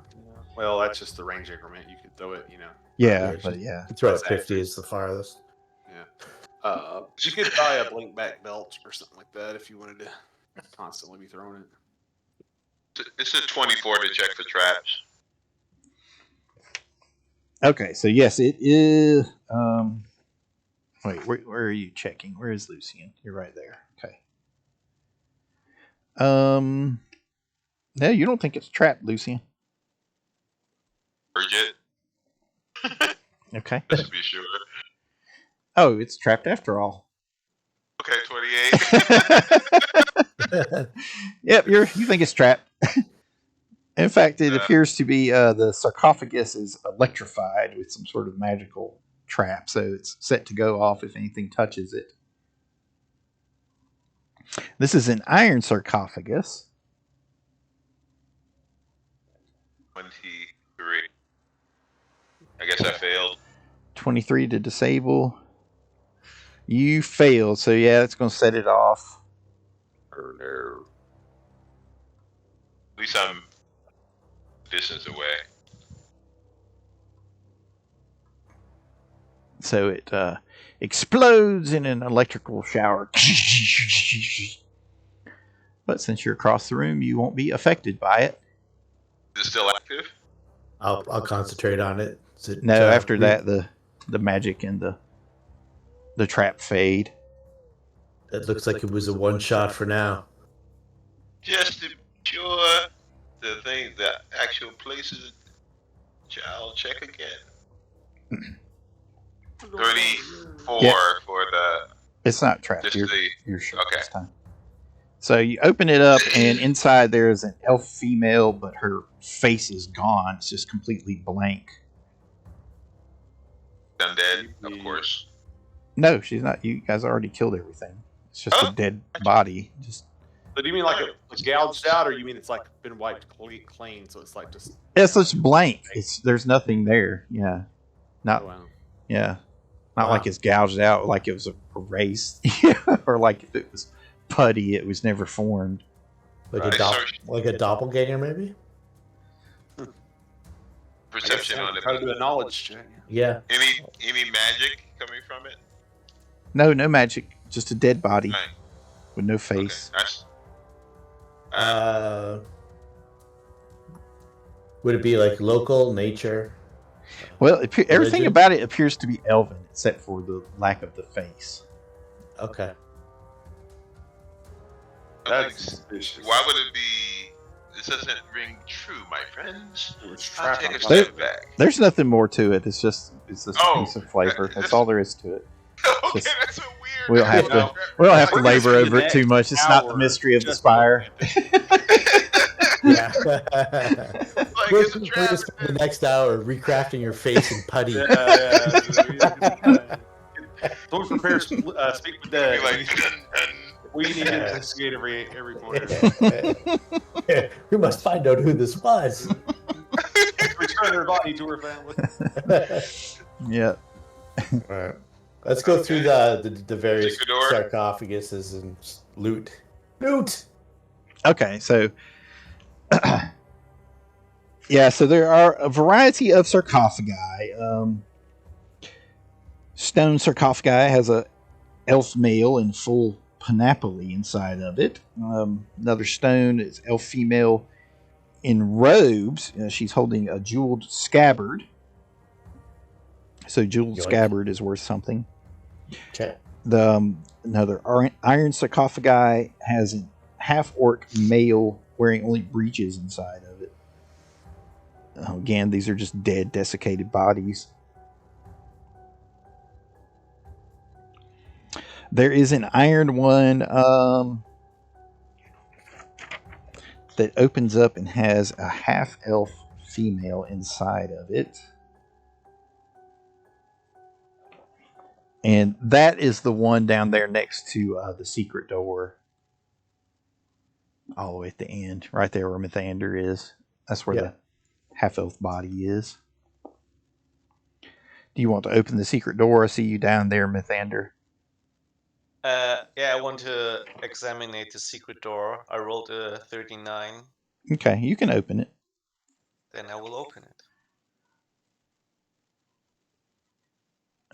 Well, that's just the range increment. You could throw it, Yeah, Yeah, but yeah. You throw it That's 50 is the farthest. Yeah. You could buy a blink back belt or something like that if you wanted to constantly be throwing it. It's a 24 to check for traps. Okay, so yes, it is. Wait, where are you checking? Where is Lucian? You're right there. Okay. No, you don't think it's trapped, Lucian? Purge it. Okay. Just to be sure. Oh, it's trapped after all. Okay, 28. Yep, you think it's trapped. In fact, it appears to be the sarcophagus is electrified with some sort of magical trap, so it's set to go off if anything touches it. This is an iron sarcophagus. 23. I guess I failed. 23 to disable. You failed, so yeah, that's going to set it off. Or no. At least I'm distance away. So it explodes in an electrical shower. But since you're across the room, you won't be affected by it. Is it still active? I'll concentrate on it. No, after that, the magic and the trap fade. That looks like it was a one shot for now. Just to be sure, the actual places, I'll check again. 34 Yeah. for the. It's not trapped. Just You're sure okay. this time. So you open it up, and inside there is an elf female, but her face is gone. It's just completely blank. Undead, of course. No, she's not. You guys already killed everything. It's just a dead body. Just. So do you mean like it was gouged out, or you mean it's like been wiped clean, so it's like just... It's just blank. There's nothing there. Yeah. Not. Oh, wow. Yeah. Not like it's gouged out, like it was erased, or like if it was putty, it was never formed. Like Right. like a doppelganger, maybe? Perception on Try to it. do a knowledge check. Yeah. Any magic coming from it? No magic. Just a dead body Right. with no face. Okay. Would it be like local nature? Well, everything Religion? about it appears to be elven, except for the lack of the face. Okay. That's suspicious. Why would it be? This doesn't ring true, my friends. It's I'll trapped take a on step top. back. There's nothing more to it. It's this Oh, piece of flavor. That's all there is to it. Okay, Just- that's so weird. we don't have to- We don't have to We're gonna labor spend over the it too next much. It's not the hour mystery of the just spire. Yeah. Like We're it's a going trap. to spend the next hour recrafting your face in putty. Don't prepare. Speak with the. Be like, We need to investigate every corner. We must find out who this was. Return her body to her family. Yeah. Alright. Let's go through the various Secret door. sarcophaguses and loot. Loot! Okay, so yeah, so there are a variety of sarcophagi. Stone sarcophagi has a elf male in full panoply inside of it. Another stone is elf female in robes. She's holding a jeweled scabbard. So jeweled Yoink. scabbard is worth something. Okay. Another iron sarcophagi has a half-orc male wearing only breeches inside of it. Again, these are just dead, desiccated bodies. There is an iron one that opens up and has a half-elf female inside of it. And that is the one down there next to the secret door. All the way at the end. Right there where Mithander is. That's where the half-elf body is. Do you want to open the secret door? I see you down there, Mithander. Yeah, I want to examine the secret door. I rolled a 39. Okay, you can open it. Then I will open it.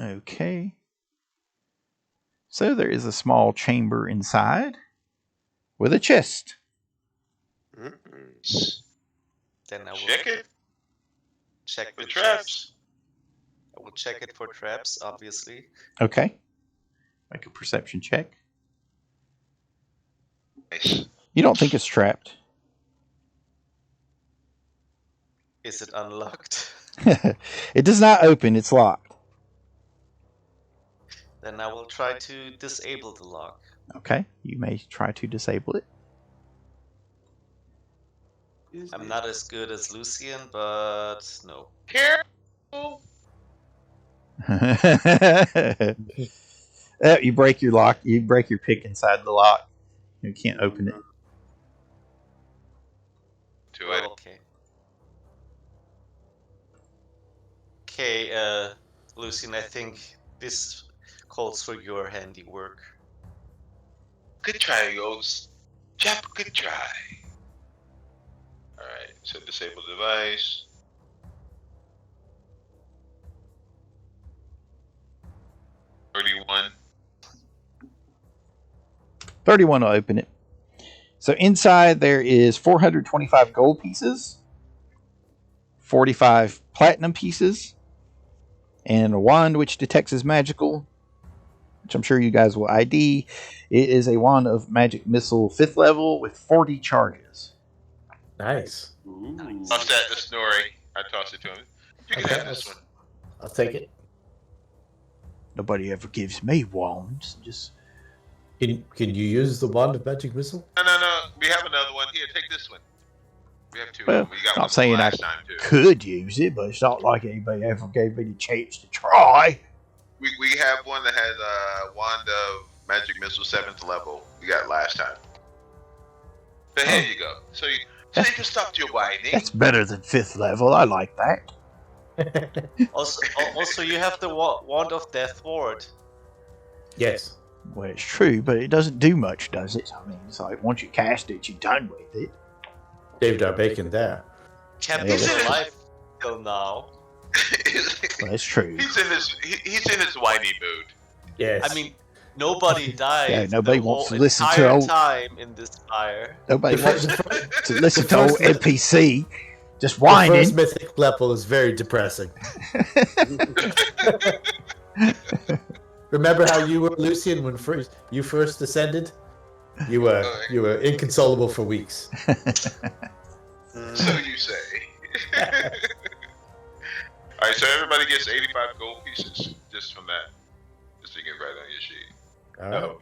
Okay. So there is a small chamber inside with a chest. Then I will Check it. check The the traps. I will check it for traps, obviously. Okay. Make a perception check. Nice. You don't think it's trapped. Is it unlocked? It does not open. It's locked. Then I will try to disable the lock. Okay. You may try to disable it. I'm not as good as Lucian, but no. Careful. You break your lock. You break your pick inside the lock. You can't open it. To it. Okay. Okay, Lucian, I think this calls for your handiwork. Good try, Yost. Jap, good try. Alright, so disable device. $31. 31 will open it. So inside there is 425 gold pieces, 45 platinum pieces, and a wand which detects as magical, which I'm sure you guys will ID. It is a wand of magic missile 5th level with 40 charges. Nice. Toss that to Snorri. I tossed it to him. You can Okay, have this one. I'll take it. Nobody ever gives me wands. Just Can you use the wand of magic missile? No. We have another one. Here, take this one. We have two of Well, them. We got not one from saying I last time, too. could use it, but it's not like anybody ever gave me the chance to try. We have one that has a wand of magic missile 7th level. We got last time. So here you go. So you can stop your whining. That's better than 5th level. I like that. Also, you have the wand of death ward. Yes. Well, it's true, but it doesn't do much, does it? I mean, it's like once you cast it, you're done with it. Saved our bacon there. Kept Yeah, him that's- alive till now. Well, that's true. he's in his whiny mood. Yes. I mean, nobody died. Yeah, nobody the wants whole to listen to entire old- time in this fire. Nobody The wants first- to listen the to old first- NPC just the whining. first mythic level is very depressing. Remember how you were, Lucian, when you first ascended? You were inconsolable for weeks. So you say. Alright, so everybody gets 85 gold pieces just from that. Just to get right on your sheet. All right. No.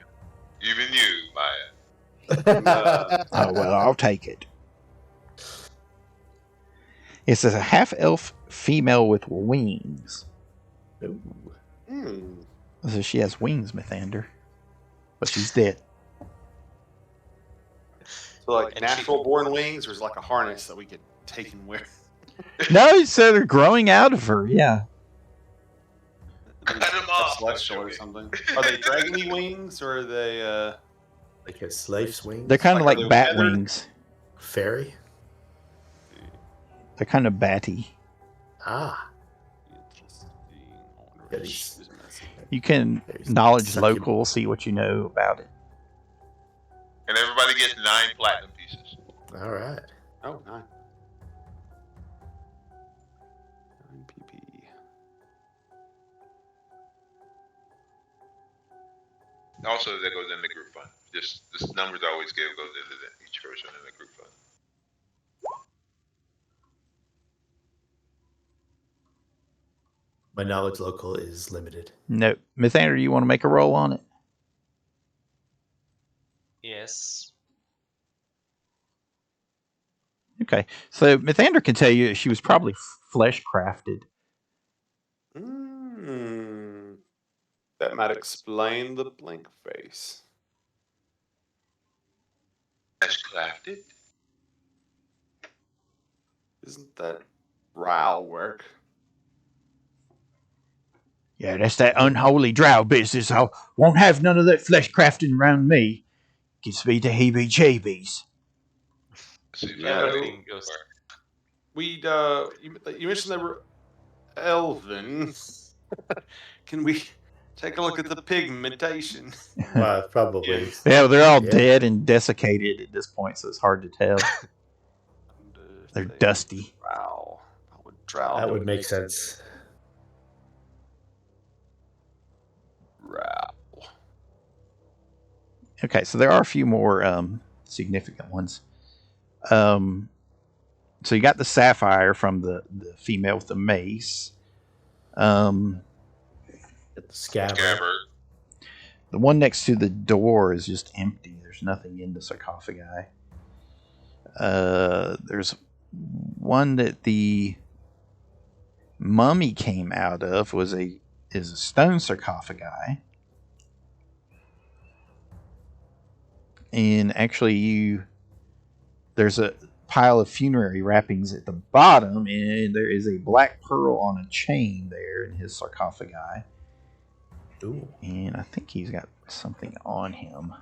Even you, Maya. Oh, well, I'll take it. It says a half-elf female with wings. So she has wings, Mythander. But she's dead. So like And natural born wings, or is it like a harness that we could take and wear? No, so they're growing out of her, yeah. Cut 'em off. Celestial or something. Are they dragony wings, or are they? Like a slave's wings? They're kind of Like, like are they bat feathered? wings. Fairy? They're kind of batty. Ah. Interesting. Yeah, these- You can knowledge local, see what you know about it. And everybody gets 9 platinum pieces. All right. Oh, 9. 9 PP. Also, that goes in the group fund. This numbers I always give goes into each person in the group fund. My knowledge local is limited. No. Mythander, you want to make a roll on it? Yes. Okay. So Mythander can tell you she was probably flesh crafted. That might explain the blank face. That's crafted. Isn't that Drow work? Yeah, that's that unholy drow business. I won't have none of that flesh crafting around me. Gives me the heebie-jeebies. Yeah, Everything goes. You mentioned they were elven. Can we take a look at the pigmentation? Well, probably. Yeah, they're all Yeah. dead and desiccated at this point, so it's hard to tell. They're dusty. Drow. Drow. That would make sense. Drow. Okay, so there are a few more significant ones. So you got the sapphire from the female with the mace. Get the scabbard. Scabbard. The one next to the door is just empty. There's nothing in the sarcophagi. There's one that the mummy came out of is a stone sarcophagi. And actually there's a pile of funerary wrappings at the bottom, and there is a black pearl on a chain there in his sarcophagi. Ooh. And I think he's got something on him.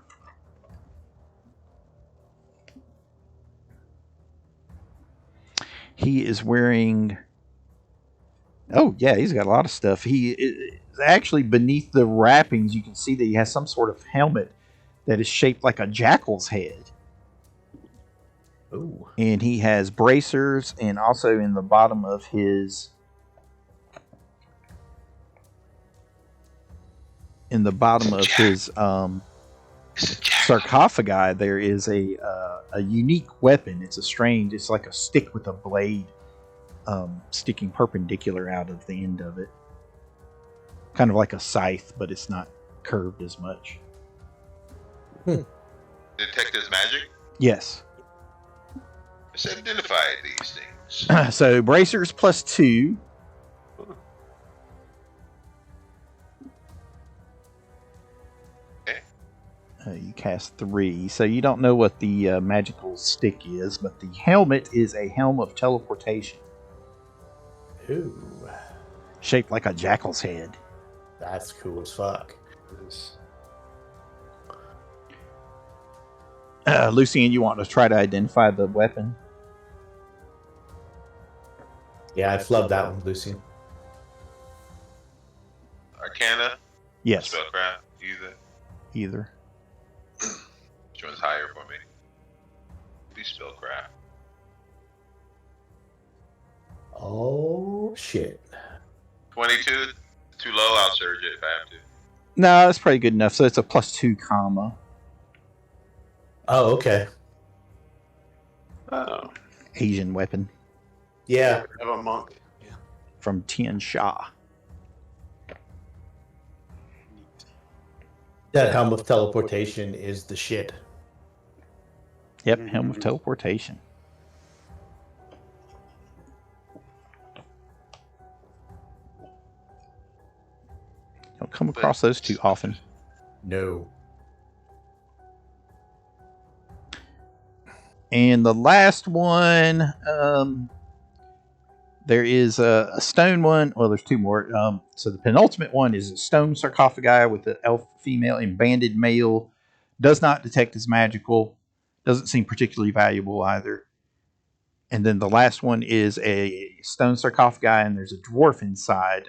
He is wearing... Oh, yeah, he's got a lot of stuff. He is actually beneath the wrappings. You can see that he has some sort of helmet that is shaped like a jackal's head. Ooh. And he has bracers, and also in the bottom of his... sarcophagi, there is a unique weapon. It's like a stick with a blade sticking perpendicular out of the end of it. Kind of like a scythe, but it's not curved as much. Detect his magic? Yes. Let's identify these things. So bracers +2. You cast 3, so you don't know what the magical stick is, but the helmet is a helm of teleportation. Ooh. Shaped like a jackal's head. That's cool as fuck. Lucian, you want to try to identify the weapon? Yeah, I flubbed that one, Lucy. Arcana? Yes. Spellcraft? Either. Which one's higher for me? Do spellcraft. Oh, shit. 22? Too low, I'll surge it if I have to. No, that's probably good enough. So it's a +2 comma. Oh, okay. Oh. Asian weapon Yeah. Of a monk. Yeah. from Tian Sha. That helm of teleportation is the shit. Yep, helm of teleportation. Don't come across those too often. No. And the last one, there is a stone one. Well, there's two more. So the penultimate one is a stone sarcophagi with an elf female and banded male. Does not detect as magical. Doesn't seem particularly valuable either. And then the last one is a stone sarcophagi, and there's a dwarf inside.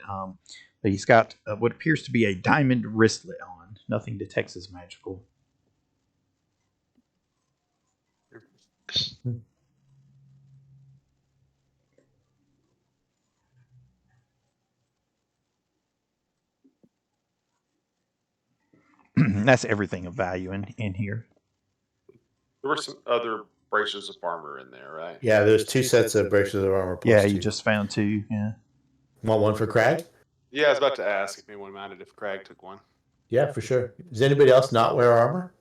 But he's got what appears to be a diamond wristlet on. Nothing detects as magical. That's everything of value in here. There were some other braces of armor in there, right? Yeah, there's 2 sets of braces of armor. Plus Yeah, 2. you just found 2. Yeah. Want one for Crag? Yeah, I was about to ask if anyone minded if Craig took one. Yeah, for sure. Does anybody else not wear armor?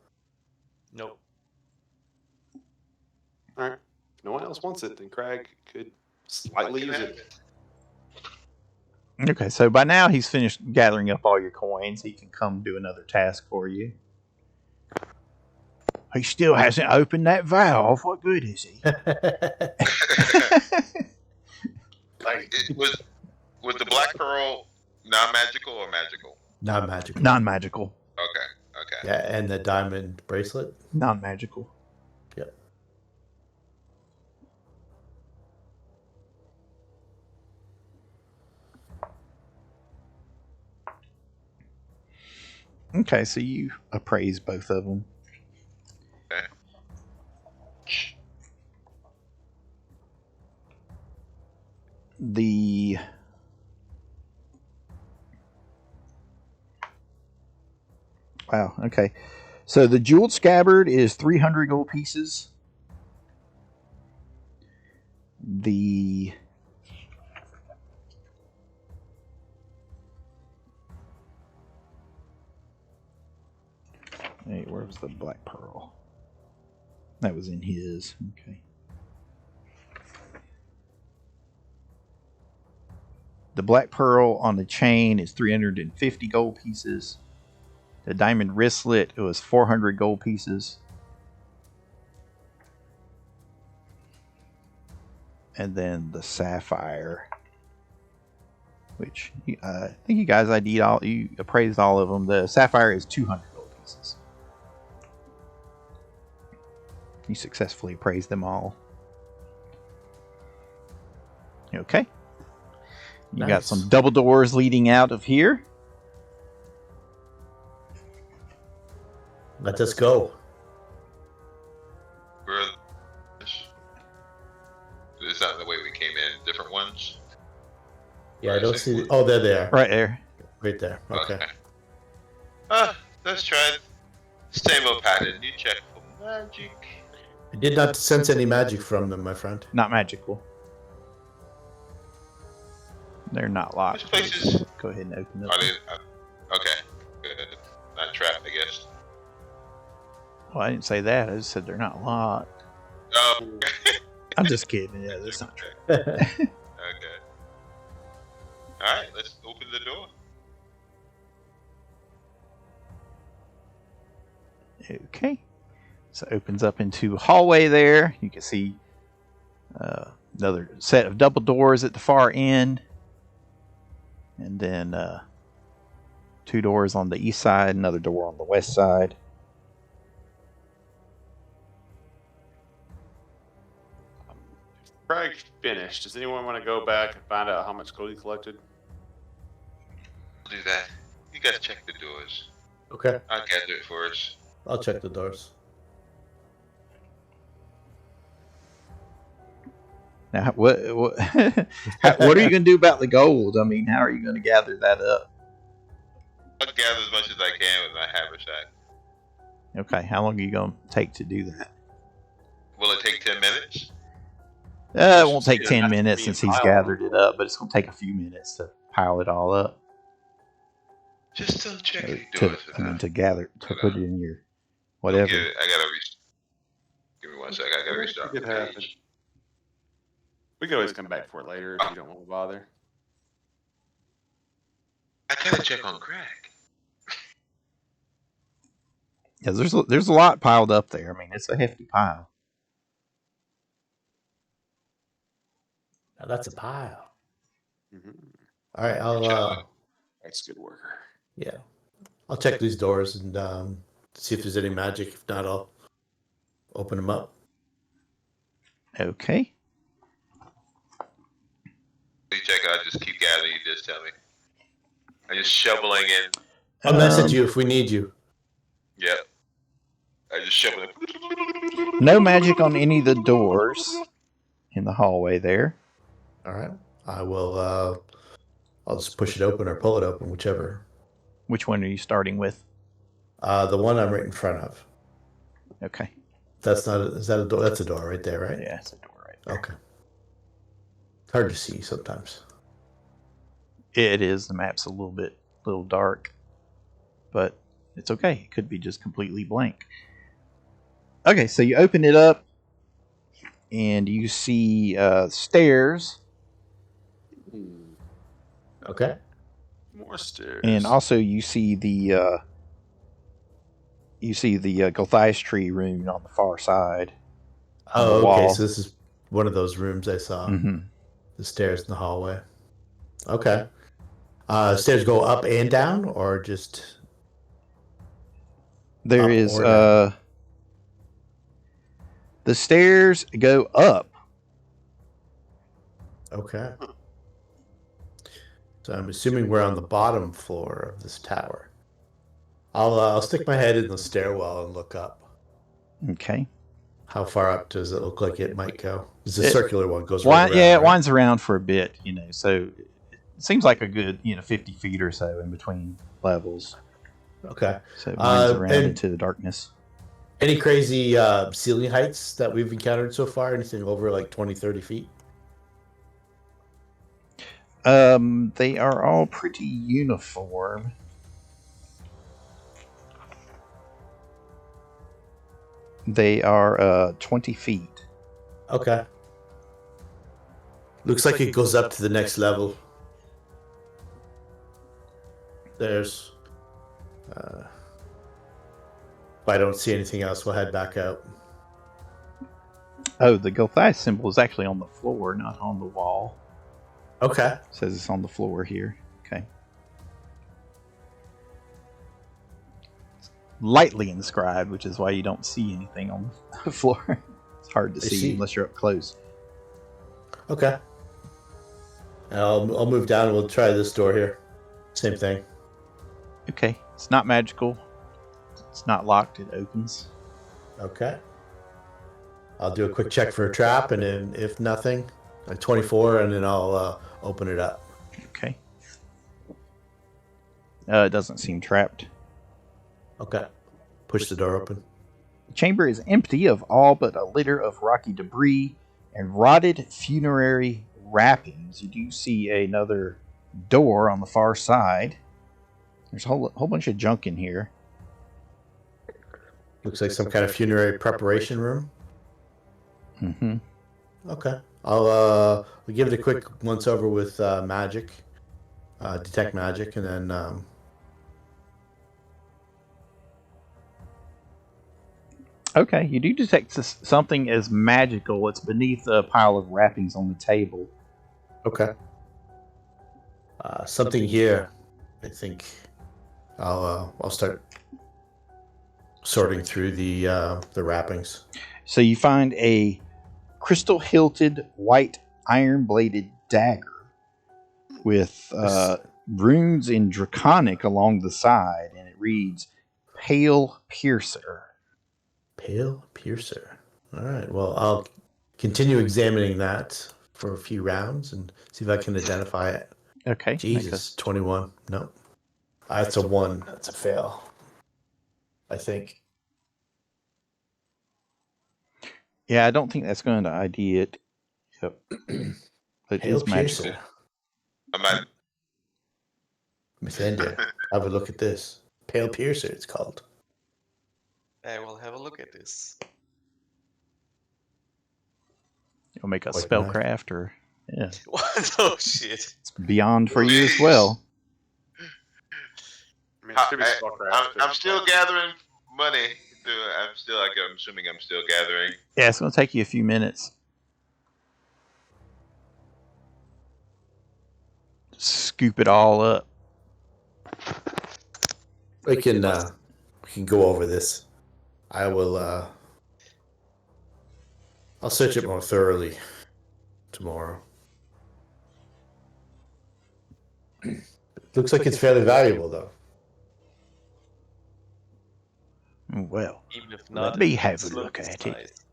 Nope. All right. If no one else wants it, then Craig could slightly use it. Okay, so by now he's finished gathering up all your coins. He can come do another task for you. He still hasn't opened that valve. What good is he? Was the black pearl non-magical or magical? Non-magical. Non-magical. Okay. Yeah, and the diamond bracelet? Non-magical. Yep. Okay, so you appraise both of them. Okay. Wow, okay. So the jeweled scabbard is 300 gold pieces. The Hey, where was the black pearl? That was in his. Okay. The black pearl on the chain is 350 gold pieces. The diamond wristlet, it was 400 gold pieces. And then the sapphire, which I think you guys you appraised all of them. The sapphire is 200 gold pieces. You successfully appraised them all. Okay. You got some double doors leading out of here. Let us go. Is that the way we came in? Different ones? Yeah, I don't see. Oh, there they are. Right there. Right there. Okay. Let's try the same old pattern. You check for magic. I did not sense any magic from them, my friend. Not magical. They're not locked. Which places? Go ahead and open them. Okay. Good. Not trapped, I guess. Well, I didn't say that. I just said they're not locked. Oh. I'm just kidding. Yeah, that's not true. Okay. Alright, let's open the door. Okay. So it opens up into a hallway there. You can see another set of double doors at the far end. And then 2 doors on the east side, another door on the west side. Craig finished. Does anyone want to go back and find out how much gold he collected? Do that. You gotta check the doors. Okay. I'll gather it for us. I'll check the doors. Now, what what are you going to do about the gold? I mean, how are you going to gather that up? I'll gather as much as I can with my haversack. Okay, how long are you going to take to do that? Will it take 10 minutes? It won't take 10 minutes since he's gathered it up, but it's going to take a few minutes to pile it all up. Just don't check any To doors. to put it in your whatever. I gotta give me 1 second. I gotta restart. It happened. We can always come back for it later if you don't want to bother. I gotta check on Craig. Yeah, there's a lot piled up there. I mean, it's a hefty pile. Now that's a pile. Mm-hmm. All right, I'll. That's good worker. Yeah, I'll check these doors and see if there's any magic. If not, I'll open them up. Okay. You check it. I just keep gathering. You just tell me. I'm just shoveling in. I'll message you if we need you. Yep. I just shovel it. No magic on any of the doors in the hallway there. All right, I will. I'll just push it open or pull it open, whichever. Which one are you starting with? The one I'm right in front of. Okay. That's not. Is that a door? That's a door right there, right? Yeah, it's a door right there. Okay. Hard to see sometimes. It is. The map's a little dark, but it's okay. It could be just completely blank. Okay, so you open it up, and you see stairs. Okay. More stairs. And also you see the Gulthias tree rune on the far side. Oh, the okay. wall. So this is one of those rooms I saw. Mm-hmm. The stairs in the hallway. Okay. Stairs go up and down, or just There up is or down? the stairs go up. Okay. So I'm assuming we're on the bottom floor of this tower. I'll stick my head in the stairwell and look up. Okay. How far up does it look like it might go? It's a circular one, goes right around, Yeah, it right? winds around for a bit, so it seems like a good 50 feet or so in between levels. Okay. So it winds around and- into the darkness. Any crazy ceiling heights that we've encountered so far? Anything over like 20, 30 feet? They are all pretty uniform. They are 20 feet. Okay. Looks like it goes up to the next level. There's... if I don't see anything else, we'll head back out. Oh, the Gulthias symbol is actually on the floor, not on the wall. Okay. It says it's on the floor here. Okay. Lightly inscribed, which is why you don't see anything on the floor. It's hard to see unless you're up close. Okay. I'll move down and we'll try this door here. Same thing. Okay. It's not magical. It's not locked. It opens. Okay. I'll do a quick check for a trap, and then if nothing, a 24, and then I'll open it up. Okay. It doesn't seem trapped. Okay. Push the door open. The chamber is empty of all but a litter of rocky debris and rotted funerary wrappings. You do see another door on the far side. There's a whole bunch of junk in here. Looks like some kind of funerary preparation room. Mm-hmm. Okay. I'll give it a quick once over with magic, detect magic, and then Okay, you do detect something as magical. It's beneath a pile of wrappings on the table. okay. Something here. I think I'll start sorting through the wrappings. So you find a crystal-hilted, white, iron-bladed dagger with runes in Draconic along the side, and it reads, Pale Piercer. Pale Piercer. All right. Well, I'll continue examining that for a few rounds and see if I can identify it. Okay. Jesus, 21. No. That's a 1. That's a fail. I think. Yeah, I don't think that's going to ID it. Yep. But it is magical. Piercer. I'm not. Miss India, have a look at this. Pale Piercer, it's called. I will have a look at this. You'll make a Like spellcraft or... Yeah. What? Oh, shit. It's beyond for you as well. I mean, it should be spellcraft, I'm still gathering money. I'm assuming I'm still gathering. Yeah, it's going to take you a few minutes. Scoop it all up. We can go over this. I will I'll search it more thoroughly tomorrow. Looks like it's fairly valuable though. Well, Even if not, let me have it a look looks at it. nice.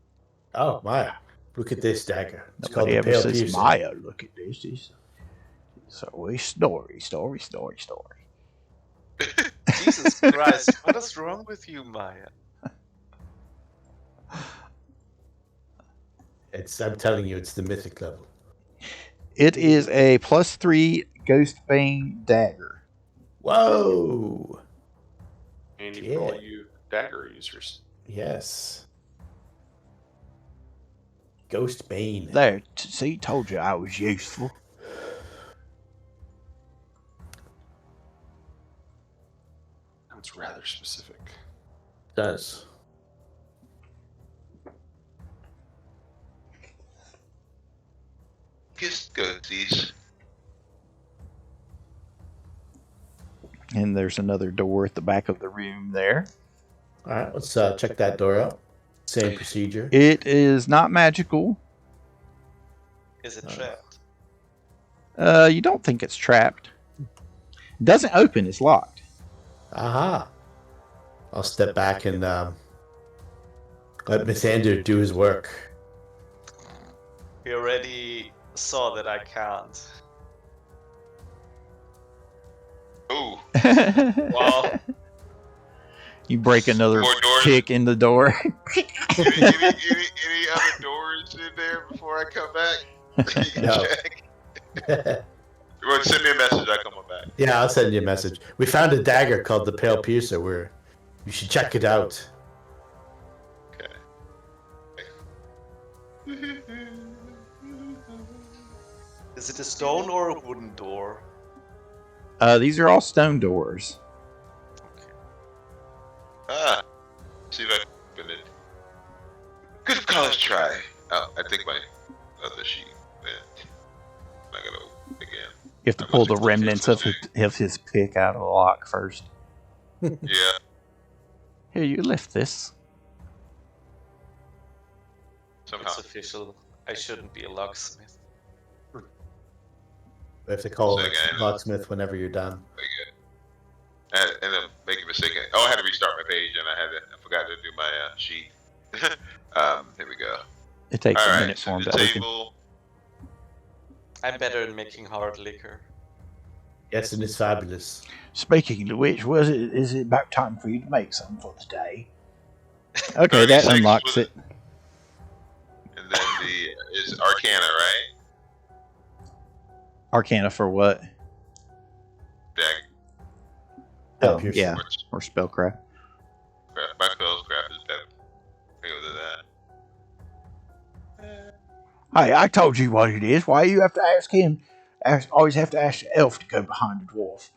Oh, Maya. Look at this dagger. It's called Nobody the ever Pale says, Piercer. Maya, look at this. It's always story. Jesus Christ, what is wrong with you, Maya? I'm telling you, it's the mythic level. It is a +3 Ghostbane dagger. Whoa! Handy for all you dagger users. Yes. Ghostbane. There, see, told you I was useful. That's rather specific. Does. Just Gulthias. And there's another door at the back of the room there. All right, let's check that door out. Same procedure. It is not magical. Is it trapped? You don't think it's trapped. It doesn't open, it's locked. Aha. I'll step back and let Mithander do his work. We already saw that I can't. Ooh. Wow. You break another More doors? kick in the door. any other doors in there before I come back? No. Check. Well, send me a message. I come on back. Yeah, I'll send you a message. We found a dagger called the Pale Piercer. You should check it out. Okay. Is it a stone or a wooden door? These are all stone doors. See if I can open it. Good college try. Oh, I think my other sheet went. I'm not gonna open it again. You have to pull the remnants of his pick out of the lock first. Yeah. Here, you lift this. Somehow. It's official. I shouldn't be a locksmith. We have to call So it again- locksmith whenever you're done. And then make a mistake. Oh, I had to restart my page, and I forgot to do my sheet. Here we go. It takes All a right, minute for so him the to open. table. I'm better at making hard liquor. Yes, and it's fabulous. Speaking of which, is it about time for you to make some for the day? Okay, 36 that unlocks was it. And then is Arcana, right? Arcana for what? Deck. Pale Oh, Piercer. yeah, or spellcraft. My spells craft is better. Go to that. Hey, I told you what it is. Why you have to ask him? Always have to ask the elf to go behind the dwarf.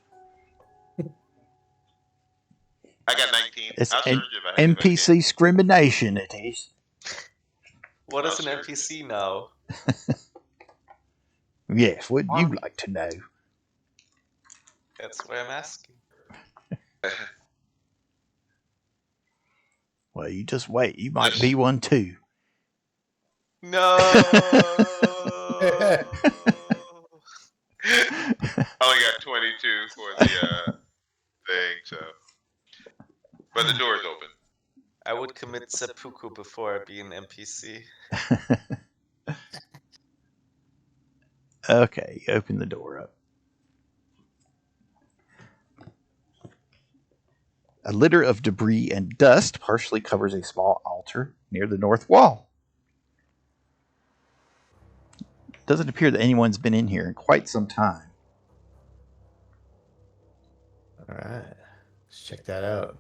I got 19. It's I'll an search if I can. NPC discrimination, it is. What is an NPC now? Yes, would you like to know? That's why I'm asking. Well, you just wait. You might be one too. No. I only got 22 for the thing, so. But the door is open. I would commit seppuku before I be an NPC. Okay, you open the door up. A litter of debris and dust partially covers a small altar near the north wall. It doesn't appear that anyone's been in here in quite some time. All right. Let's check that out.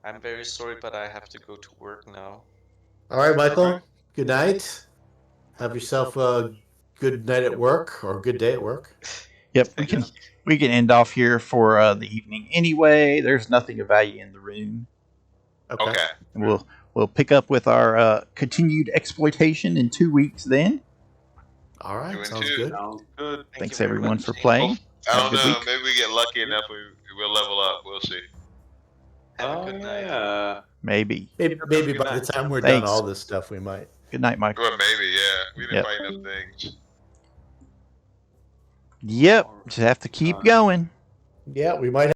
I'm very sorry, but I have to go to work now. All right, Michael. Good night. Have yourself a good night at work or a good day at work. Yep, we can end off here for the evening anyway. There's nothing of value in the room. Okay. We'll pick up with our continued exploitation in 2 weeks then. All right. Doing Sounds two. good. Sounds good. Thanks you very everyone much. for playing. I Have a don't good know. week. Maybe we get lucky enough. We'll level up. We'll see. Have a good night. Yeah. Maybe. Maybe Good by the night. time we're Thanks. done all this stuff, we might. Good night, Michael. Well, maybe, yeah. We didn't Yep. find enough things. Yep, just have to keep going. Yeah, we might